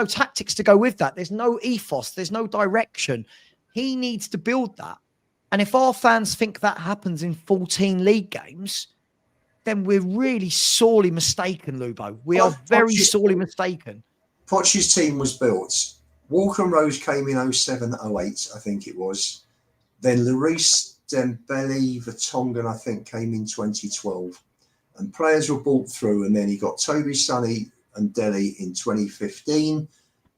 tactics to go with that. There's no ethos. There's no direction. He needs to build that. And if our fans think that happens in 14 league games, then we're really sorely mistaken, Lubo. We are very sorely mistaken. Poch's team was built. Walker and Rose came in 07-08, I think it was. Then Lloris, Dembele, Vertonghen, I think, came in 2012. And players were bought through, and then he got Toby, Sonny and Dele in 2015,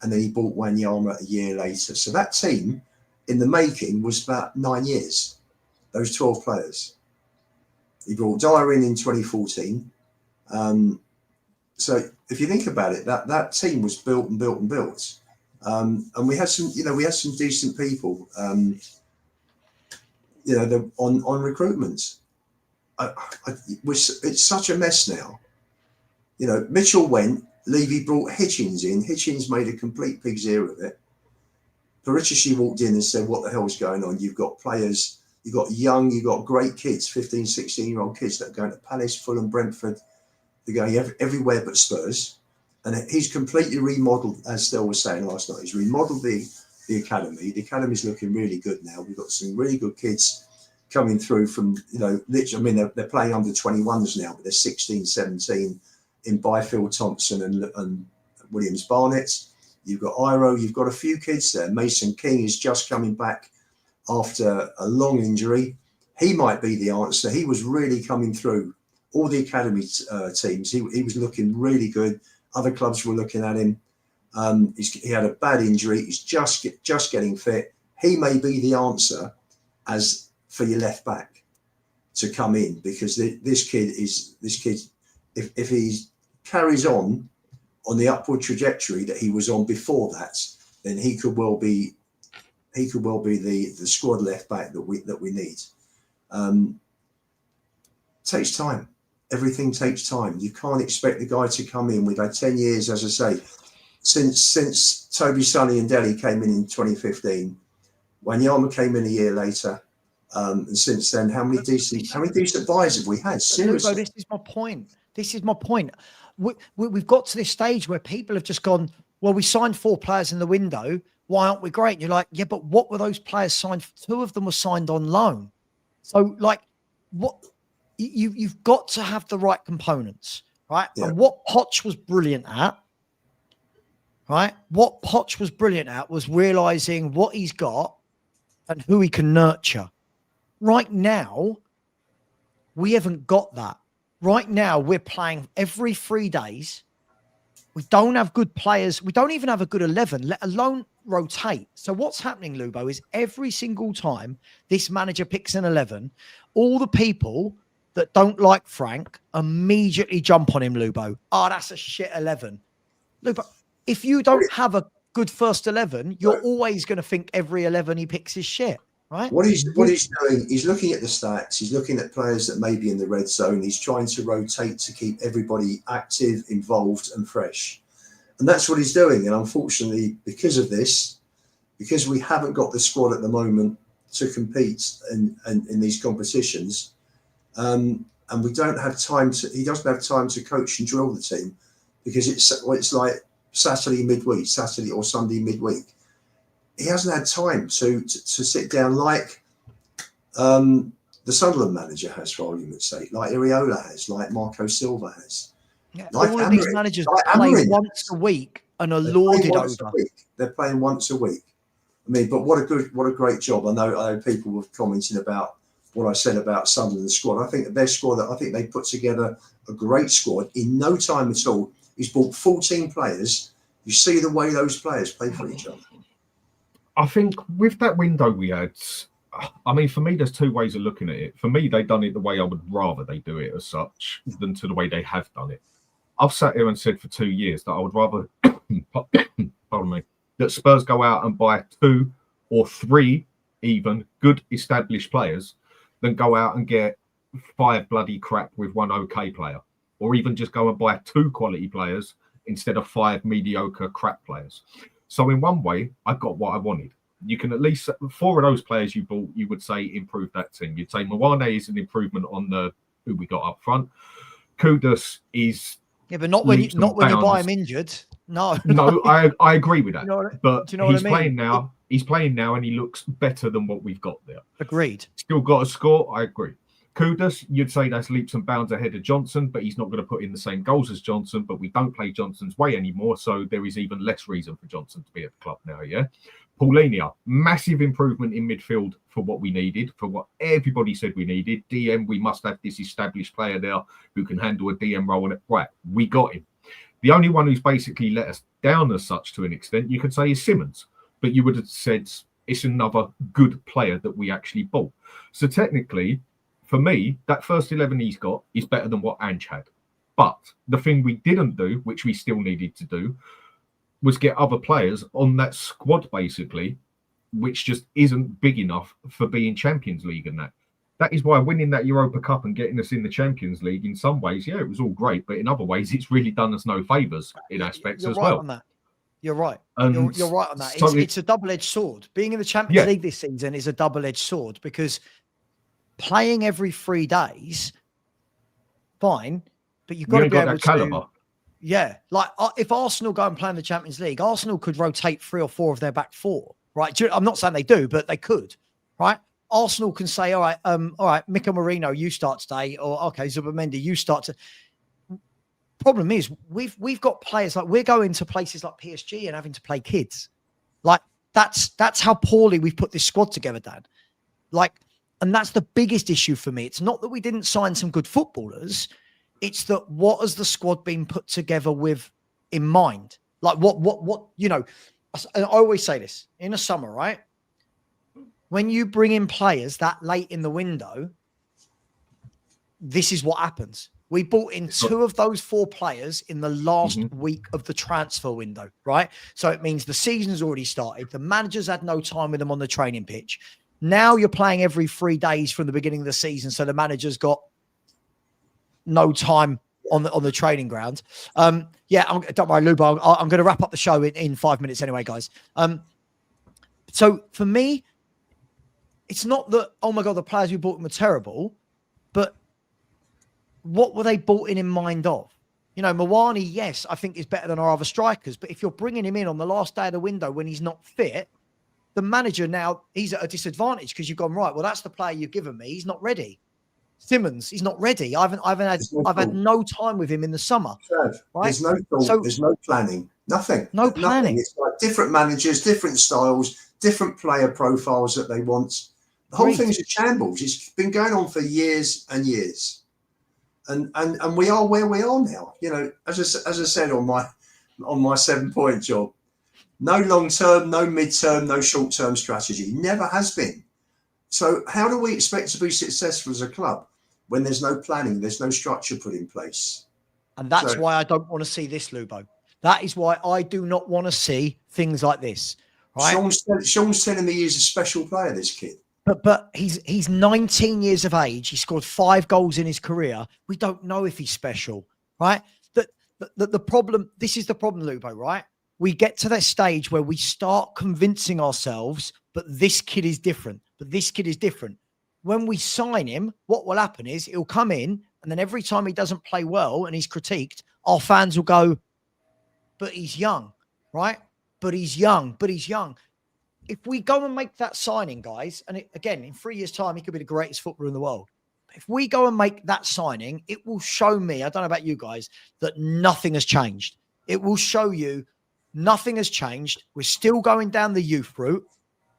and then he bought Wanyama a year later. So that team, in the making, was about 9 years, those 12 players. He brought Dyer in 2014. So if you think about it, that team was built and built and built. And we had some decent people, on recruitment. It's such a mess now. Mitchell went, Levy brought Hitchens in. Hitchens made a complete pig's ear of it. Paratici walked in and said, what the hell's going on? You've got players, you've got you've got great kids, 15, 16-year-old kids that are going to Palace, Fulham, Brentford. They're going everywhere but Spurs. And he's completely remodelled, as Stel was saying last night, he's remodelled the academy. The academy's looking really good now. We've got some really good kids coming through from, literally, I mean, they're playing under 21s now, but they're 16, 17 in Byfield, Thompson and Williams Barnett. You've got Iro, you've got a few kids there. Mason King is just coming back after a long injury. He might be the answer. He was really coming through all the academy teams. He was looking really good. Other clubs were looking at him. He had a bad injury. He's just getting fit. He may be the answer as for your left back to come in, because this kid, if he carries on the upward trajectory that he was on before that, then he could well be the squad left back that we need. Takes time. Everything takes time. You can't expect the guy to come in. We've had 10 years, as I say, since Toby, Sonny and Dele came in 2015. Wanyama came in a year later. And since then, how many decent buys have we had? Seriously. This is my point. We've got to this stage where people have just gone, well, we signed 4 players in the window. Why aren't we great? And you're like, yeah, but what were those players signed for? 2 of them were signed on loan. So, like, what you've got to have the right components, right? Yeah. And what Poch was brilliant at, right? What Poch was brilliant at was realizing what he's got and who he can nurture. Right now, we haven't got that. Right now, we're playing every 3 days. We don't have good players. We don't even have a good 11, let alone rotate. So what's happening, Lubo, is every single time this manager picks an 11, all the people that don't like Frank immediately jump on him, Lubo. Oh, that's a shit 11. Lubo, if you don't have a good first 11, you're always going to think every 11 he picks is shit. Right. What he's doing, he's looking at the stats. He's looking at players that may be in the red zone. He's trying to rotate to keep everybody active, involved, and fresh. And that's what he's doing. And unfortunately, because of this, because we haven't got the squad at the moment to compete in these competitions, and we don't have time to. He doesn't have time to coach and drill the team, because it's like Saturday or Sunday midweek. He hasn't had time to sit down like the Sunderland manager has, for argument's sake, like Iriola has, like Marco Silva has. Yeah, like all of these managers play once a week and are lauded over. They're playing once a week. I mean, but what a great job. I know people were commenting about what I said about Sunderland's squad. I think their squad, I think they put together a great squad in no time at all. He's bought 14 players. You see the way those players play for each other. I think with that window we had, I mean, for me, there's 2 ways of looking at it. For me, they've done it the way I would rather they do it as such than to the way they have done it. I've sat here and said for 2 years that I would rather, pardon me, that Spurs go out and buy 2 or 3 even good established players than go out and get 5 bloody crap with 1 okay player, or even just go and buy 2 quality players instead of 5 mediocre crap players. So in one way, I got what I wanted. You can at least, 4 of those players you bought, you would say improved that team. You'd say Mwane is an improvement on who we got up front. Kudus is but not when you buy him injured. No, I agree with that. But he's playing now. He's playing now, and he looks better than what we've got there. Agreed. Still got a score. I agree. Kudus, you'd say that's leaps and bounds ahead of Johnson, but he's not going to put in the same goals as Johnson. But we don't play Johnson's way anymore, so there is even less reason for Johnson to be at the club now, yeah? Paulinia, massive improvement in midfield for what we needed, for what everybody said we needed. DM, we must have this established player there who can handle a DM role. Right, we got him. The only one who's basically let us down as such to an extent, you could say, is Simmons. But you would have said it's another good player that we actually bought. So technically, for me, that first 11 he's got is better than what Ange had. But the thing we didn't do, which we still needed to do, was get other players on that squad, basically, which just isn't big enough for being Champions League and that. That is why winning that Europa Cup and getting us in the Champions League, in some ways, yeah, it was all great, but in other ways, it's really done us no favours in aspects You're as right well. on that. You're right. And You're right on that. so It's a double-edged sword. Being in the Champions League this season is a double-edged sword, because playing every 3 days, fine, but you've got to be able to. Yeah, like if Arsenal go and play in the Champions League, Arsenal could rotate 3 or 4 of their back 4, right? I'm not saying they do, but they could, right? Arsenal can say, all right, Mika Marino, you start today, or okay, Zubimendi, you start to. Problem is, we've got players, like we're going to places like PSG and having to play kids. Like that's how poorly we've put this squad together, Dan. Like, and that's the biggest issue for me. It's not that we didn't sign some good footballers. It's that what has the squad been put together with in mind? Like what, you know, I always say this in the summer, right? When you bring in players that late in the window, this is what happens. We bought in 2 of those 4 players in the last week of the transfer window, right? So it means the season's already started. The manager's had no time with them on the training pitch. Now you're playing every 3 days from the beginning of the season, so the manager's got no time on the training ground. Don't worry, Lubo. I'm going to wrap up the show in 5 minutes anyway, guys. So for me, it's not that, oh my God, the players we bought were terrible, but what were they bought in mind of? You know, Mawani, yes, I think is better than our other strikers, but if you're bringing him in on the last day of the window when he's not fit, the manager now, he's at a disadvantage because you've gone, right, well, that's the player you've given me. He's not ready. Simmons, he's not ready. I've had no time with him in the summer. Right? There's no thought, there's no planning, nothing. No planning. It's like different managers, different styles, different player profiles that they want. The whole thing's a shambles. It's been going on for years and years, and we are where we are now. You know, as I said on my 7-point job, no long term, no mid term, no short term strategy. Never has been. So how do we expect to be successful as a club when there's no planning, there's no structure put in place? And that's why I don't want to see this, Lubo. That is why I do not want to see things like this. Right? Sean's telling me he's a special player, this kid. But he's 19 years of age. He scored 5 goals in his career. We don't know if he's special, right? The problem, this is the problem, Lubo, right? We get to that stage where we start convincing ourselves, but this kid is different. But this kid is different. When we sign him, what will happen is he'll come in, and then every time he doesn't play well and he's critiqued, our fans will go, but he's young, right? But he's young. If we go and make that signing, guys, and again, in 3 years' time, he could be the greatest footballer in the world. If we go and make that signing, it will show me, I don't know about you guys, that nothing has changed. It will show you nothing has changed. We're still going down the youth route,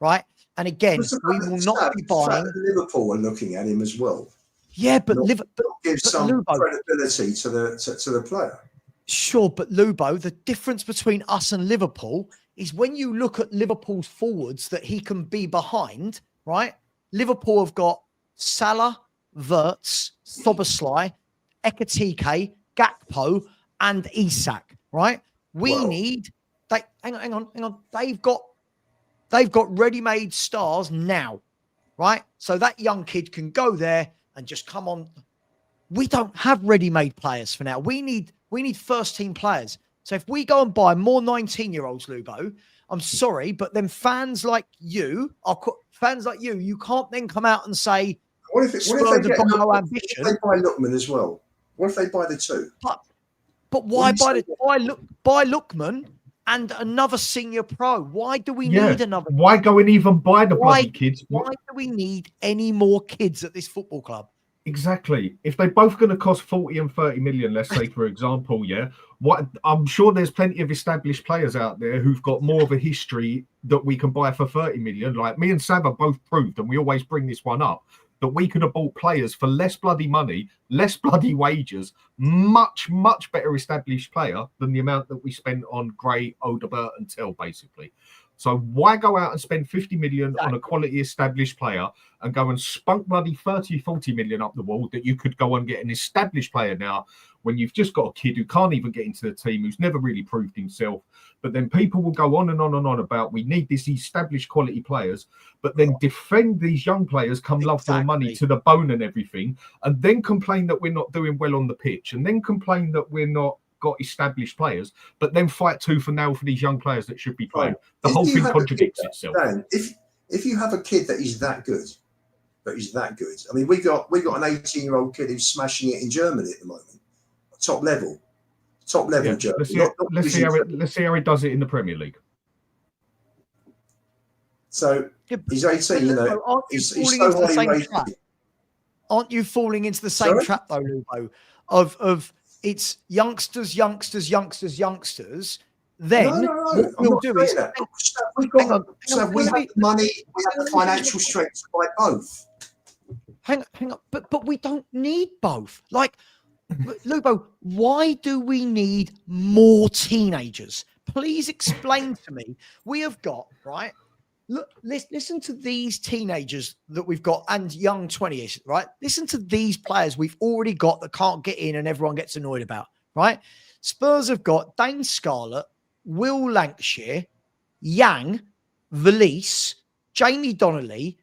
right? And again, we will not be buying. Liverpool are looking at him as well. Yeah, but give some Lubo, credibility to the player. Sure, but Lubo, the difference between us and Liverpool is when you look at Liverpool's forwards that he can be behind, right? Liverpool have got Salah, Wirtz, Szoboszlai, Ekitike, Gakpo, and Isak, right? Hang on. They've got ready-made stars now, right? So that young kid can go there and just come on. We don't have ready-made players for now. We need first-team players. So if we go and buy more 19-year-olds, Lubo, I'm sorry, but then fans like you, you can't then come out and say, what if they buy Lookman as well? What if they buy the 2? But why buy Lookman and another senior pro? Why do we need another? Why go and even buy the bloody kids? Why do we need any more kids at this football club? Exactly. If they're both going to cost 40 and 30 million, let's say, for example, what I'm sure there's plenty of established players out there who've got more of a history that we can buy for 30 million. Like me and Savva both proved, and we always bring this one up, that we could have bought players for less bloody money, less bloody wages, much, much better established player than the amount that we spent on Gray, Odebert and Tell, basically. So why go out and spend 50 million on a quality established player and go and spunk bloody 30, 40 million up the wall that you could go and get an established player now when you've just got a kid who can't even get into the team, who's never really proved himself. But then people will go on and on and on about we need these established quality players, but then defend these young players, come love for money to the bone and everything, and then complain that we're not doing well on the pitch, and then complain that we're not got established players, but then fight tooth and nail for these young players that should be playing. The whole thing contradicts itself. Dan, if you have a kid that is that good, I mean, we got an 18-year-old kid who's smashing it in Germany at the moment, top level Germany. Let's see how he does it in the Premier League. So he's 18, you know. He's so highly rated. Aren't you falling into the same trap though, Lubo? Of it's youngsters. Then what we'll do is we have the money, we have the financial strength to buy both. Hang on, but we don't need both. Like, Lubo, why do we need more teenagers? Please explain to me. We have got, right? Look, listen to these teenagers that we've got and young 20-ish, right? Listen to these players we've already got that can't get in and everyone gets annoyed about, right? Spurs have got Dane Scarlett, Will Lancashire, Yang, Valise, Jamie Donnelly,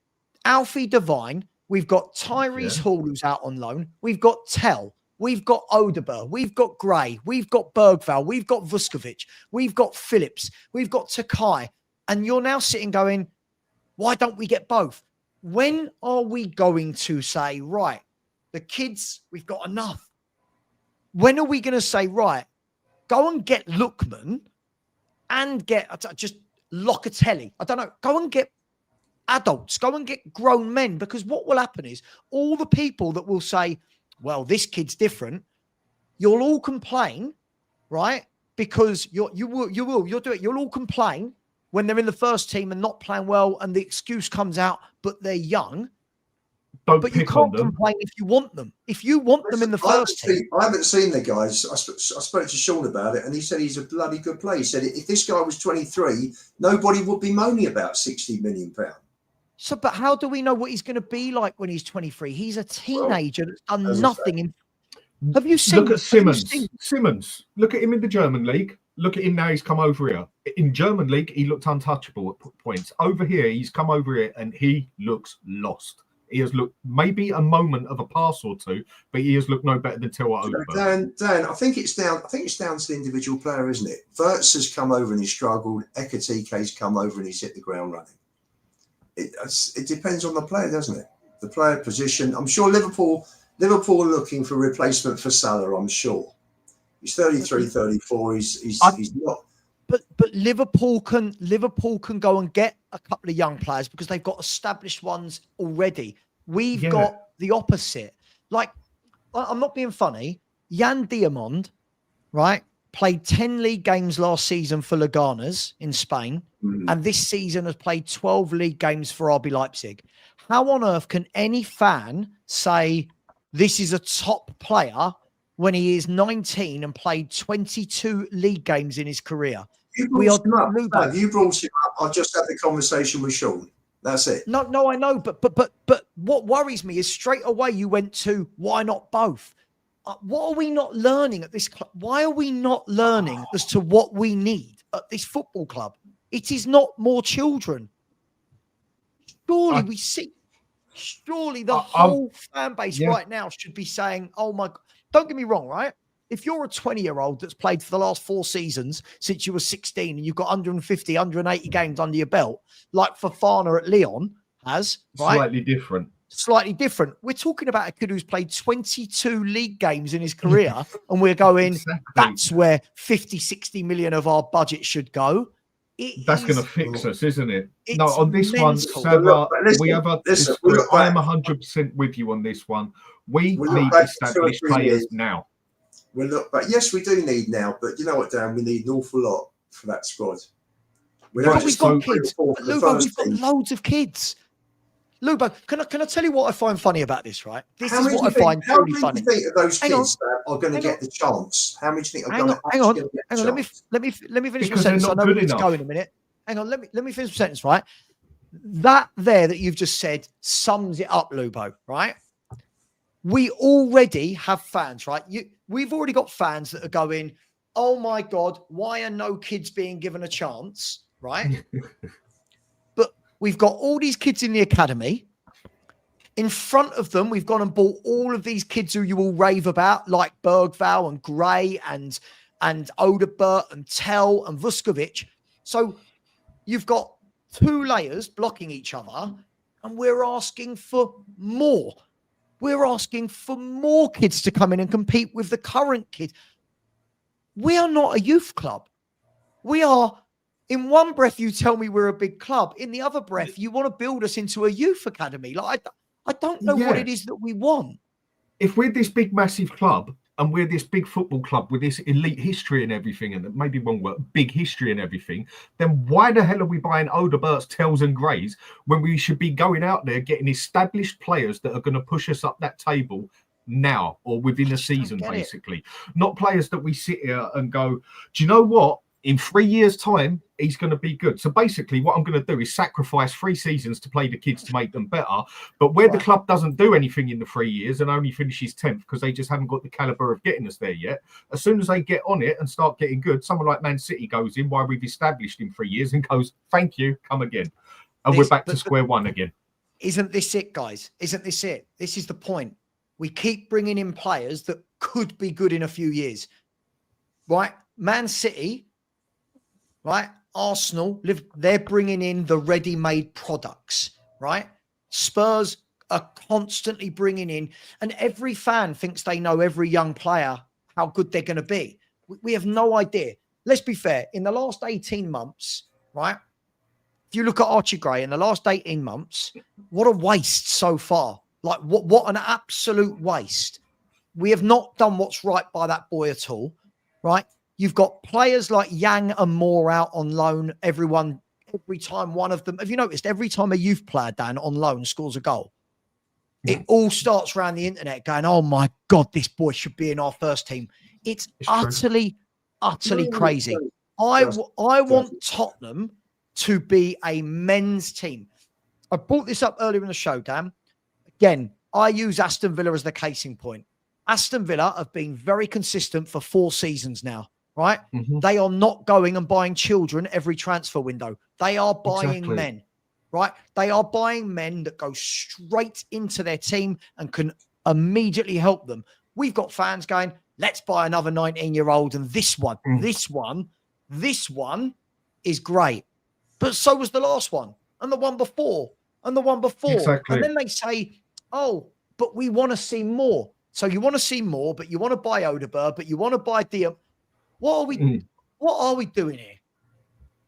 Alfie Devine. We've got Tyrese Hall, who's out on loan. We've got Tell. We've got Odeber. We've got Gray. We've got Bergvall. We've got Vuskovic. We've got Phillips. We've got Takai. And you're now sitting going, why don't we get both? When are we going to say, right, the kids, we've got enough? When are we going to say, right, go and get Lookman and get just Locatelli? I don't know. Go and get adults. Go and get grown men. Because what will happen is all the people that will say, well, this kid's different, you'll all complain, right? Because you'll do it. You'll all complain when they're in the first team and not playing well, and the excuse comes out, but they're young. But you can't complain if you want them. If you want them in the first team. I haven't seen the guys. I spoke to Sean about it, and he said he's a bloody good player. He said if this guy was 23, nobody would be moaning about £60 million. So, but how do we know what he's going to be like when he's 23? He's a teenager that's done nothing. Have you seen? Look at Simmons. Simmons. Look at him in the German league. Look at him now. He's come over here. In German league, he looked untouchable at points. Over here, he's come over here and he looks lost. He has looked maybe a moment of a pass or two, but he has looked no better than Tell Odeberg. Dan, I think it's down to the individual player, isn't it? Wirtz has come over and he's struggled. Ekatike's come over and he's hit the ground running. It depends on the player, doesn't it? The player position. I'm sure Liverpool are looking for replacement for Salah. I'm sure. He's 33, 34. He's not. But Liverpool can go and get a couple of young players because they've got established ones already. We've got the opposite. Like, I'm not being funny. Jan Diamond, right, played 10 league games last season for Leganes in Spain, and this season has played 12 league games for RB Leipzig. How on earth can any fan say this is a top player when he is 19 and played 22 league games in his career? You brought him up. I just had the conversation with Sean. That's it. No, I know. But what worries me is straight away you went to why not both? What are we not learning at this club? Why are we not learning as to what we need at this football club? It is not more children. Surely we see. Surely the whole fan base right now should be saying, "Oh my!" Don't get me wrong, right? If you're a 20-year-old that's played for the last 4 seasons since you were 16 and you've got 150, 180 games under your belt, like Fofana at Lyon has, right? Slightly different. We're talking about a kid who's played 22 league games in his career, and we're going, that's where 50, 60 million of our budget should go. That's going to fix us, isn't it? No, on this one, Savva, I am 100% with you on this one. We need established players now. We'll look back. Yes, we do need now, but you know what, Dan? We need an awful lot for that squad. We've got kids. Lubo, we've got loads of kids. Lubo, can I tell you what I find funny about this, right? This is what I find really funny. How many do you think of those kids that are going to get the chance? How many do you think are going to Hang on. Let me finish my sentence. I know where it's going in a minute. hang on, let me finish the sentence, right? That there that you've just said sums it up, Lubo, right? We already have fans, right? We've already got fans that are going, oh my God, why are no kids being given a chance, right? But we've got all these kids in the academy. In front of them, we've gone and bought all of these kids who you all rave about, like Bergval and Gray and Odebert and Tell and Vuskovic. So you've got 2 layers blocking each other, and we're asking for more. We're asking for more kids to come in and compete with the current kids. We are not a youth club. We are, in one breath, you tell me we're a big club. In the other breath, you want to build us into a youth academy. Like, I don't know what it is that we want. If we're this big, massive club, and we're this big football club with this elite history and everything, and maybe one word, big history and everything, then why the hell are we buying Odeberts, Tells and Greys when we should be going out there getting established players that are going to push us up that table now or within a season, basically? Not players that we sit here and go, do you know what? In 3 years' time, he's going to be good. So basically, what I'm going to do is sacrifice 3 seasons to play the kids to make them better. But where the club doesn't do anything in the 3 years and only finishes 10th because they just haven't got the caliber of getting us there yet, as soon as they get on it and start getting good, someone like Man City goes in while we've established in 3 years and goes, thank you, come again. And we're back to square one again. Isn't this it, guys? Isn't this it? This is the point. We keep bringing in players that could be good in a few years, right? Man City... right? Arsenal, they're bringing in the ready-made products, right? Spurs are constantly bringing in, and every fan thinks they know every young player, how good they're going to be. We have no idea. Let's be fair. In the last 18 months, right? If you look at Archie Gray in the last 18 months, what a waste so far. Like, what an absolute waste. We have not done what's right by that boy at all, right? You've got players like Yang and Moore out on loan. Every time one of them, have you noticed every time a youth player, Dan, on loan scores a goal, it all starts around the internet going, oh my God, this boy should be in our first team. It's utterly crazy. I want Tottenham to be a men's team. I brought this up earlier in the show, Dan. Again, I use Aston Villa as the casing point. Aston Villa have been very consistent for 4 seasons now. Right? Mm-hmm. They are not going and buying children every transfer window. They are buying men, right? They are buying men that go straight into their team and can immediately help them. We've got fans going, let's buy another 19-year-old. And this one is great. But so was the last one and the one before and the one before. Exactly. And then they say, oh, but we want to see more. So you want to see more, but you want to buy Odeberg, but you want to buy Diam. What are we doing here?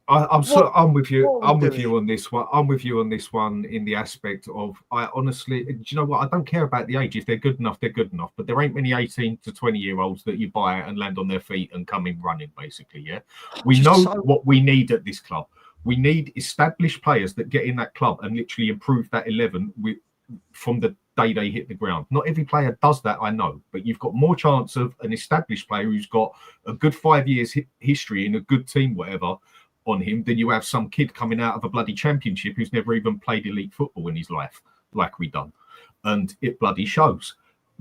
I'm with you. I'm with you on this one. I'm with you on this one in the aspect of, I honestly, do you know what? I don't care about the age. If they're good enough, they're good enough. But there ain't many 18 to 20-year-olds that you buy and land on their feet and come in running, basically, yeah? We know what we need at this club. We need established players that get in that club and literally improve that 11 from the day they hit the ground. Not every player does that, I know, but you've got more chance of an established player who's got a good 5 years history in a good team, whatever, on him, than you have some kid coming out of a bloody championship who's never even played elite football in his life, like we done. And it bloody shows.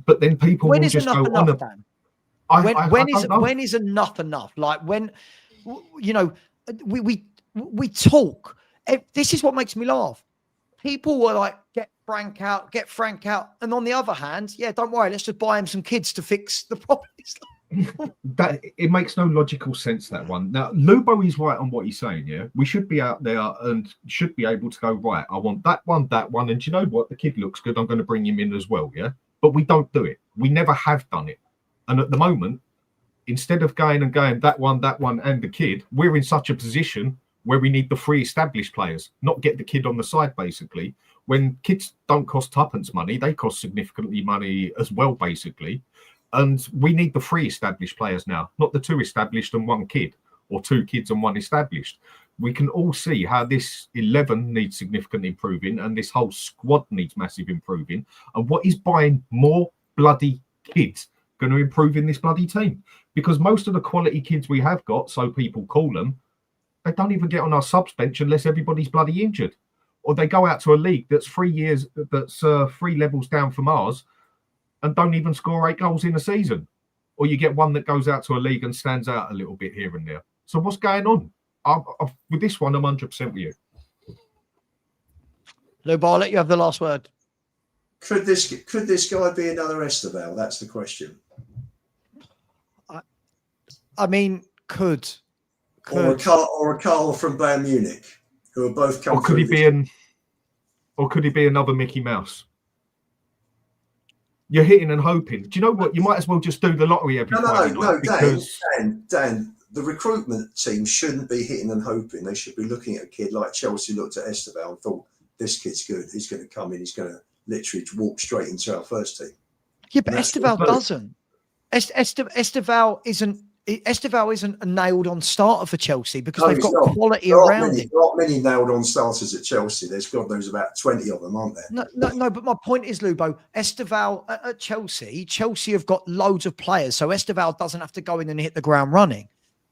But then people will just go on. When is enough? Like when, you know, we talk. This is what makes me laugh. People were like, get Frank out. And on the other hand, yeah, don't worry, let's just buy him some kids to fix the problems. That it makes no logical sense, that one. Now, Lubo is right on what he's saying, yeah? We should be out there and should be able to go, right, I want that one. And do you know what? The kid looks good. I'm going to bring him in as well, yeah? But we don't do it. We never have done it. And at the moment, instead of going that one, and the kid, we're in such a position where we need the 3 established players, not get the kid on the side, basically. When kids don't cost tuppence money, they cost significantly money as well, basically. And we need the 3 established players now, not the 2 established and 1 kid, or 2 kids and 1 established. We can all see how this 11 needs significant improving and this whole squad needs massive improving. And what is buying more bloody kids going to improve in this bloody team? Because most of the quality kids we have got, so people call them, They don't even get on our subs bench unless everybody's bloody injured. Or they go out to a league that's 3 levels down from ours and don't even score 8 goals in a season. Or you get one that goes out to a league and stands out a little bit here and there. So what's going on? With this one, I'm 100% with you. Lubo, I'll let you have the last word. Could this guy be another Esteval? That's the question. I mean, could. Or a Carl from Bayern Munich, who are both come. Or could he be another Mickey Mouse? You're hitting and hoping. Do you know what? You might as well just do the lottery every Friday night. Because... Dan, the recruitment team shouldn't be hitting and hoping. They should be looking at a kid like Chelsea looked at Esteval and thought, this kid's good. He's going to come in. He's going to literally walk straight into our first team. Yeah, but Esteval doesn't. Esteval isn't a nailed-on starter for Chelsea because they've got quality around him. There aren't many nailed-on starters at Chelsea. There's about 20 of them, aren't there? No. But my point is, Lubo, Esteval at Chelsea have got loads of players, so Esteval doesn't have to go in and hit the ground running.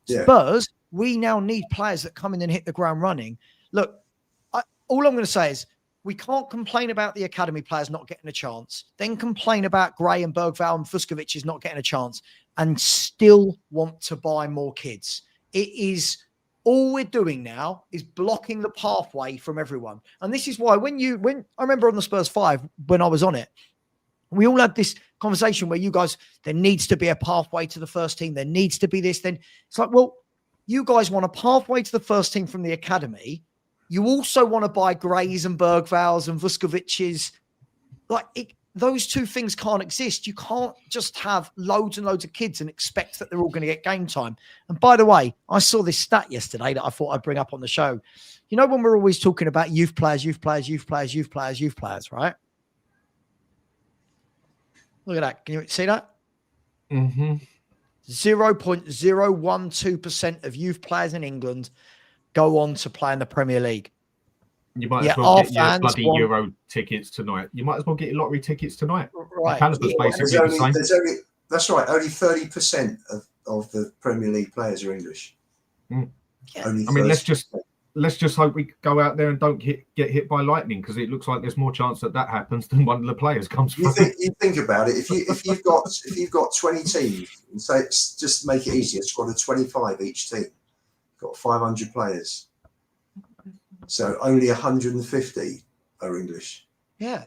Yeah. Spurs, we now need players that come in and hit the ground running. Look, all I'm going to say is we can't complain about the academy players not getting a chance, then complain about Gray and Bergvall and Vuskovic is not getting a chance, and still want to buy more kids. It is all we're doing now is blocking the pathway from everyone. And this is why when I remember on the Spurs 5, when I was on it, we all had this conversation where you guys, there needs to be a pathway to the first team. There needs to be this. Then it's like, well, you guys want a pathway to the first team from the academy. You also want to buy Grays and Bergvalls and Vuskovics. Those two things can't exist. You can't just have loads and loads of kids and expect that they're all going to get game time. And by the way, I saw this stat yesterday that I thought I'd bring up on the show. You know, when we're always talking about youth players, right? Look at that. Can you see that? Mm-hmm. 0.012% of youth players in England go on to play in the Premier League. You might as well get your bloody Euro tickets tonight. You might as well get your lottery tickets tonight. Right. Basically the same. That's right. Only 30% of the Premier League players are English. Mm. Yeah. I mean, let's just hope we go out there and don't get hit by lightning, because it looks like there's more chance that happens than one of the players comes from. You think about it. If you've got 20 teams, and say just make it easier, it's got a 25 each team. Got 500 players. So only 150 are English. Yeah.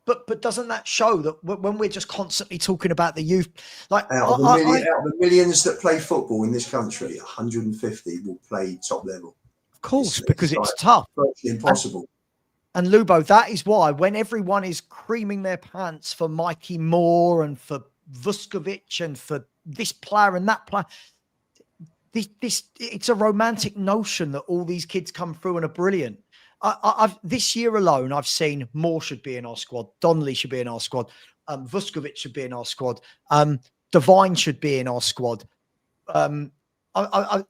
But doesn't that show that when we're just constantly talking about the youth, like out of the millions that play football in this country, 150 will play top level. Of course, because it's tough. Virtually impossible. And Lubo, that is why when everyone is creaming their pants for Mikey Moore and for Vuskovic and for this player and that player, it's a romantic notion that all these kids come through and are brilliant. I've this year alone, I've seen Moore should be in our squad, Donnelly should be in our squad, Vuskovic should be in our squad, Devine should be in our squad.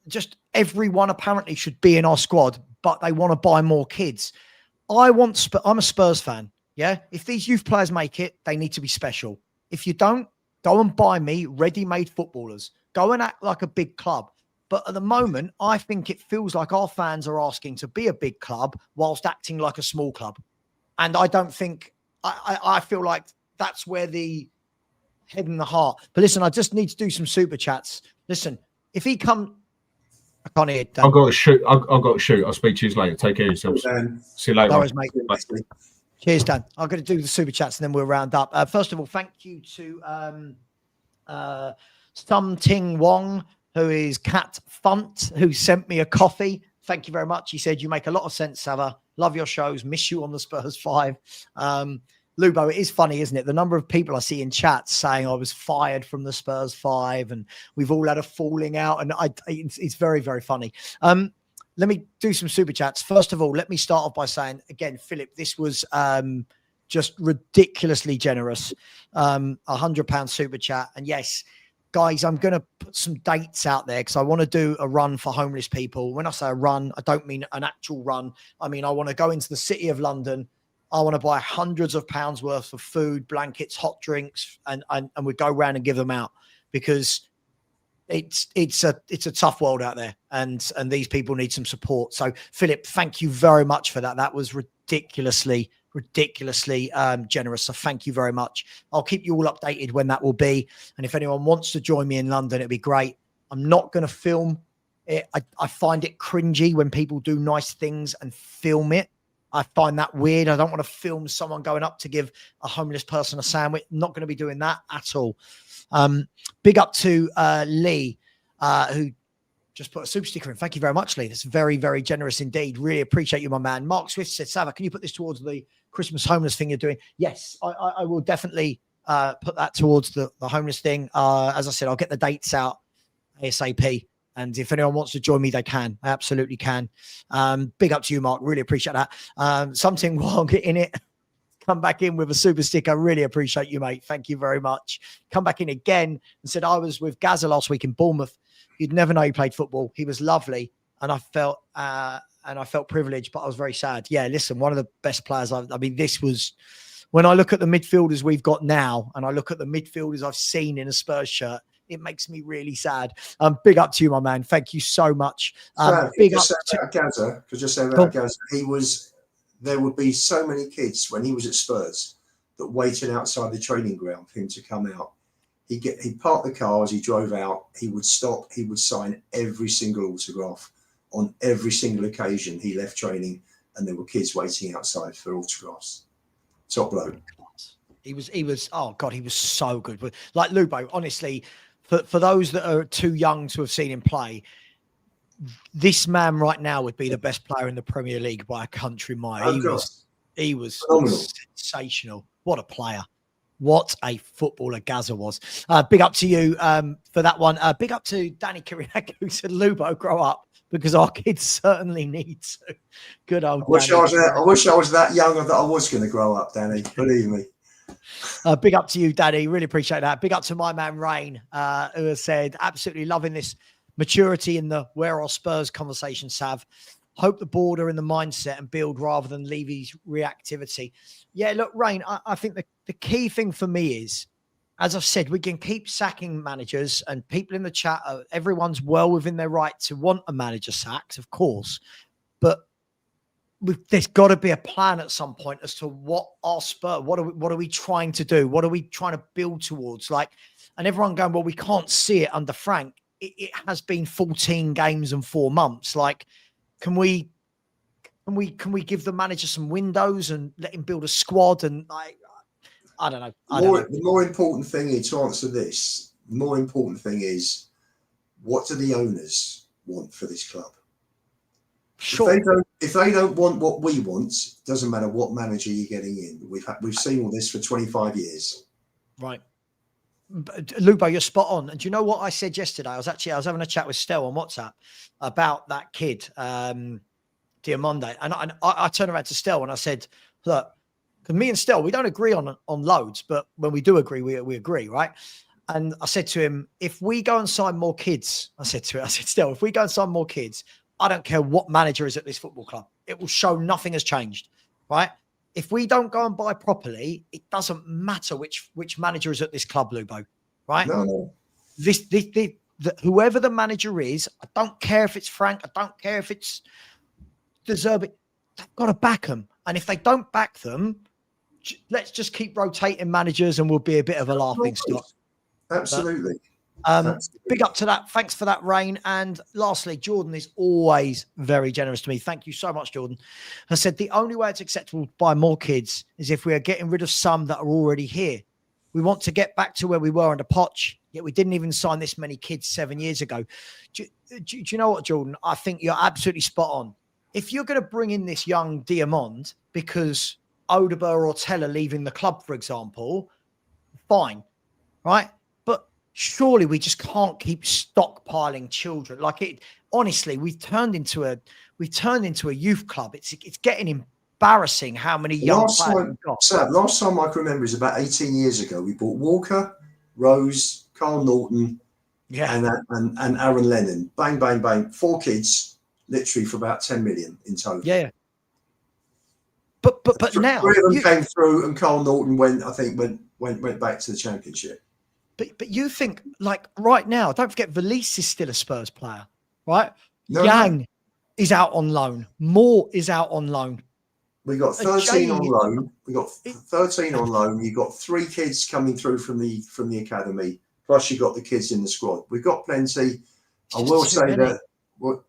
Just everyone apparently should be in our squad, but they want to buy more kids. I'm a Spurs fan. Yeah, if these youth players make it, they need to be special. If you don't, go and buy me ready-made footballers. Go and act like a big club. But at the moment, I think it feels like our fans are asking to be a big club whilst acting like a small club. And I don't think, I feel like that's where the head and the heart. But listen, I just need to do some super chats. Listen, if he come, I can't hear it. I've got to shoot. I've got to shoot. I'll speak to you later. Take care of yourselves. See you later. No worries, mate. Cheers, Dan. I'm going to do the super chats and then we'll round up. First of all, thank you to Something Wong, who is Cat Funt, who sent me a coffee. Thank you very much. He said, you make a lot of sense, Savva. Love your shows. Miss you on the Spurs 5. Lubo, it is funny, isn't it? The number of people I see in chats saying I was fired from the Spurs 5 and we've all had a falling out. And it's very, very funny. Let me do some super chats. First of all, let me start off by saying, again, Philip, this was just ridiculously generous. £100 super chat. And yes, guys, I'm going to put some dates out there because I want to do a run for homeless people. When I say a run, I don't mean an actual run. I mean, I want to go into the city of London. I want to buy hundreds of pounds worth of food, blankets, hot drinks, and we go around and give them out because it's a tough world out there, and these people need some support. So Philip, thank you very much for that. That was ridiculously generous. So thank you very much. I'll keep you all updated when that will be. And if anyone wants to join me in London, it'd be great. I'm not going to film it. I find it cringy when people do nice things and film it. I find that weird. I don't want to film someone going up to give a homeless person a sandwich. I'm not going to be doing that at all. Big up to Lee, who just put a super sticker in. Thank you very much, Lee. That's very, very generous indeed. Really appreciate you, my man. Mark Swift said, Savva, can you put this towards the Christmas homeless thing you're doing? Yes, I will definitely put that towards the homeless thing. As I said, I'll get the dates out ASAP. And if anyone wants to join me, they can. I absolutely can. Big up to you, Mark. Really appreciate that. Something while getting it. Come back in with a super sticker. Really appreciate you, mate. Thank you very much. Come back in again and said, I was with Gazza last week in Bournemouth. You'd never know he played football. He was lovely. And I felt privileged, but I was very sad. Yeah, listen, one of the best players. I mean, this was, when I look at the midfielders we've got now, and I look at the midfielders I've seen in a Spurs shirt, it makes me really sad. Big up to you, my man. Thank you so much. Big up to Gazza, because just saying about Gazza, there would be so many kids when he was at Spurs that waited outside the training ground for him to come out. He'd park the car as he drove out. He would stop. He would sign every single autograph on every single occasion he left training, and there were kids waiting outside for autographs. Top bloke. He was. Oh God, he was so good. But like Lubo, honestly. For those that are too young to have seen him play, this man right now would be the best player in the Premier League by a country mile. He was sensational. What a player. What a footballer Gazza was. Big up to you for that one. Big up to Danny Kiriakou, who said, Lubo, grow up, because our kids certainly need to. Good old Danny. I wish I was that young that I was going to grow up, Danny. Believe me. Big up to you, Daddy. Really appreciate that. Big up to my man, Rain, who has said, absolutely loving this maturity in the where are Spurs conversation, Sav. Hope the board are in the mindset and build rather than Levy's reactivity. Yeah, look, Rain, I think the key thing for me is, as I've said, we can keep sacking managers, and people in the chat, everyone's well within their right to want a manager sacked, of course. But there's got to be a plan at some point as to what our Spurs, what are we trying to do? What are we trying to build towards? Like, and everyone going, well, we can't see it under Frank. It has been 14 games and 4 months. Like, can we give the manager some windows and let him build a squad? And I don't know. The more important thing is to answer this. The more important thing is, what do the owners want for this club? Sure. If they don't want what we want, it doesn't matter what manager you're getting in. We've seen all this for 25 years. Right. Lubo, you're spot on. And do you know what I said yesterday? I was having a chat with Stel on WhatsApp about that kid, Diamonde. And I turned around to Stel and I said, look, because me and Stel, we don't agree on loads, but when we do agree, we agree, right? And I said to him, if we go and sign more kids, I said, Stel, if we go and sign more kids, I don't care what manager is at this football club. It will show nothing has changed, right? If we don't go and buy properly, it doesn't matter which manager is at this club, Lubo, right? No. Whoever the manager is, I don't care if it's Frank. I don't care if it's De Zerbi. They've got to back them. And if they don't back them, let's just keep rotating managers and we'll be a bit of a laughing stock. Absolutely. Big up to that. Thanks for that, Rain. And lastly, Jordan is always very generous to me. Thank you so much, Jordan. I said the only way it's acceptable to buy more kids is if we are getting rid of some that are already here. We want to get back to where we were under Poch, yet we didn't even sign this many kids 7 years ago. Do you know what, Jordan? I think you're absolutely spot on. If you're going to bring in this young Diamond because Odeber or Teller leaving the club, for example, fine, right? Surely we just can't keep stockpiling children. Like it, honestly, we've turned into a youth club. It's getting embarrassing how many young players we've got. So last time I can remember is about 18 years ago. We bought Walker, Rose, Carl Norton, and Aaron Lennon. Bang, bang, bang. 4 kids, literally for about 10 million in total. Yeah. But now 3 of them came through, and Carl Norton went back to the Championship. But you think, like, right now, don't forget Valise is still a Spurs player, right? No, Yang is out on loan. Moore is out on loan. We got 13 on loan. We got 13 on loan. You got 3 kids coming through from the academy. Plus, you got the kids in the squad. We've got plenty. I will say that. Well,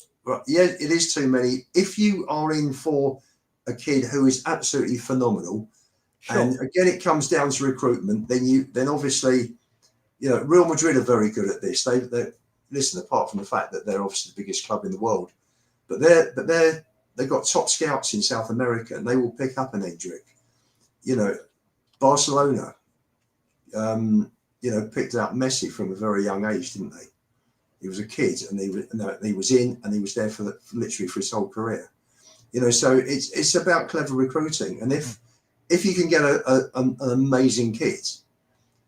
yeah, it is too many. If you are in for a kid who is absolutely phenomenal, and again, it comes down to recruitment. Then obviously, you know, Real Madrid are very good at this. They listen. Apart from the fact that they're obviously the biggest club in the world, but they've got top scouts in South America, and they will pick up an Endrick. You know, Barcelona, you know, picked out Messi from a very young age, didn't they? He was a kid, and he was in, and he was there for literally for his whole career. You know, so it's about clever recruiting, and if you can get an amazing kid,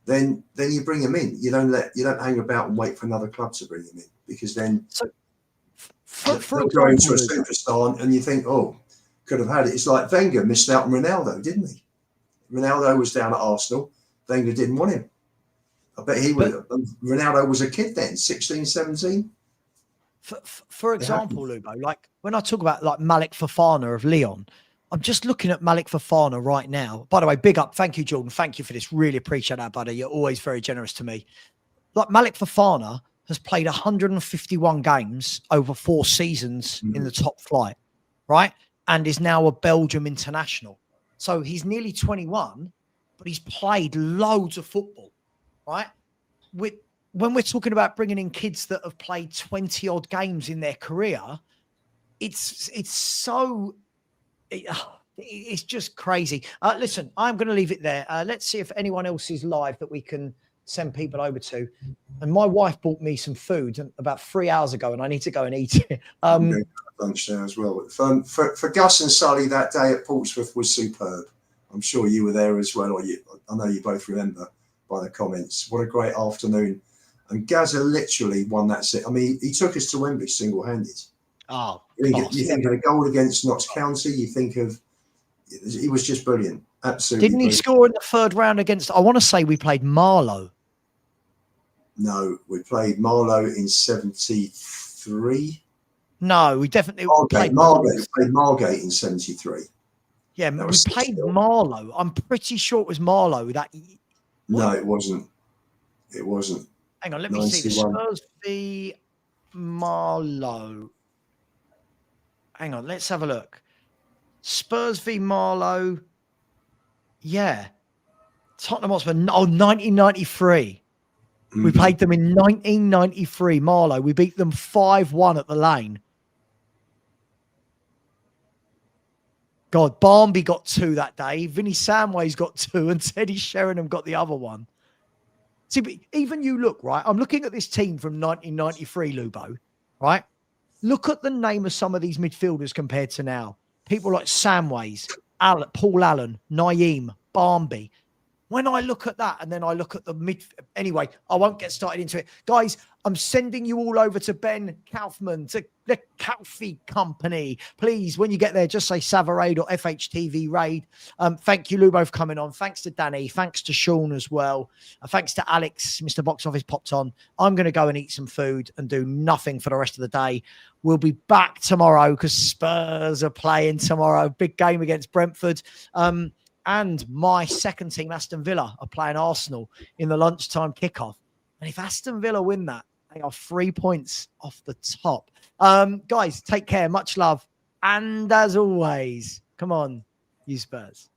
then you bring him in. You don't hang about and wait for another club to bring him in, because then they'll go into a superstar, and you think, oh, could have had it. It's like Wenger missed out on Ronaldo, didn't he? Ronaldo was down at Arsenal. Wenger didn't want him. I bet he would. Ronaldo was a kid then, 16, 17. For example, Lubo, like when I talk about like Malik Fofana of Lyon, I'm just looking at Malik Fofana right now. By the way, big up. Thank you, Jordan. Thank you for this. Really appreciate that, buddy. You're always very generous to me. Like Malik Fofana has played 151 games over 4 seasons in the top flight, right? And is now a Belgium international. So he's nearly 21, but he's played loads of football, right? When we're talking about bringing in kids that have played 20 odd games in their career, it's just crazy. Listen, I'm going to leave it there. Let's see if anyone else is live that we can send people over to. And my wife bought me some food about 3 hours ago, and I need to go and eat it. Lunch there as well. For Gus and Sully, that day at Portsmouth was superb. I'm sure you were there as well, I know you both remember by the comments. What a great afternoon. And Gazza literally won that set. I mean, he took us to Wembley single-handed. Oh, you think of a goal against Notts County, you think of, he was just brilliant. Absolutely. Didn't he score in the 3rd round against, I want to say we played Marlow. No, we played Marlow in 73. No, we definitely played Margate. We played Margate in 73. Yeah, we played Marlow. I'm pretty sure it was Marlow. No, it wasn't. It wasn't. Hang on, let me see. Spurs v Marlow. Hang on, let's have a look. Spurs v Marlow. Yeah. Tottenham Hotspur. 1993. We played them in 1993, Marlow. We beat them 5-1 at the Lane. God, Barmby got 2 that day. Vinnie Samways got 2, and Teddy Sheringham got the other one. See, but even you look, right? I'm looking at this team from 1993, Lubo, right? Look at the name of some of these midfielders compared to now. People like Samways, Paul Allen, Naeem, Barmby. When I look at that, and then I look at the mid... Anyway, I won't get started into it. Guys, I'm sending you all over to Ben Kaufman, to the Kaufy Company. Please, when you get there, just say Savva Raid or FHTV Raid. Thank you, Lubo, for coming on. Thanks to Danny. Thanks to Sean as well. Thanks to Alex, Mr. Box Office popped on. I'm going to go and eat some food and do nothing for the rest of the day. We'll be back tomorrow because Spurs are playing tomorrow. Big game against Brentford. And my second team, Aston Villa, are playing Arsenal in the lunchtime kickoff. And if Aston Villa win that, they are 3 points off the top. Guys, take care. Much love. And as always, come on, you Spurs.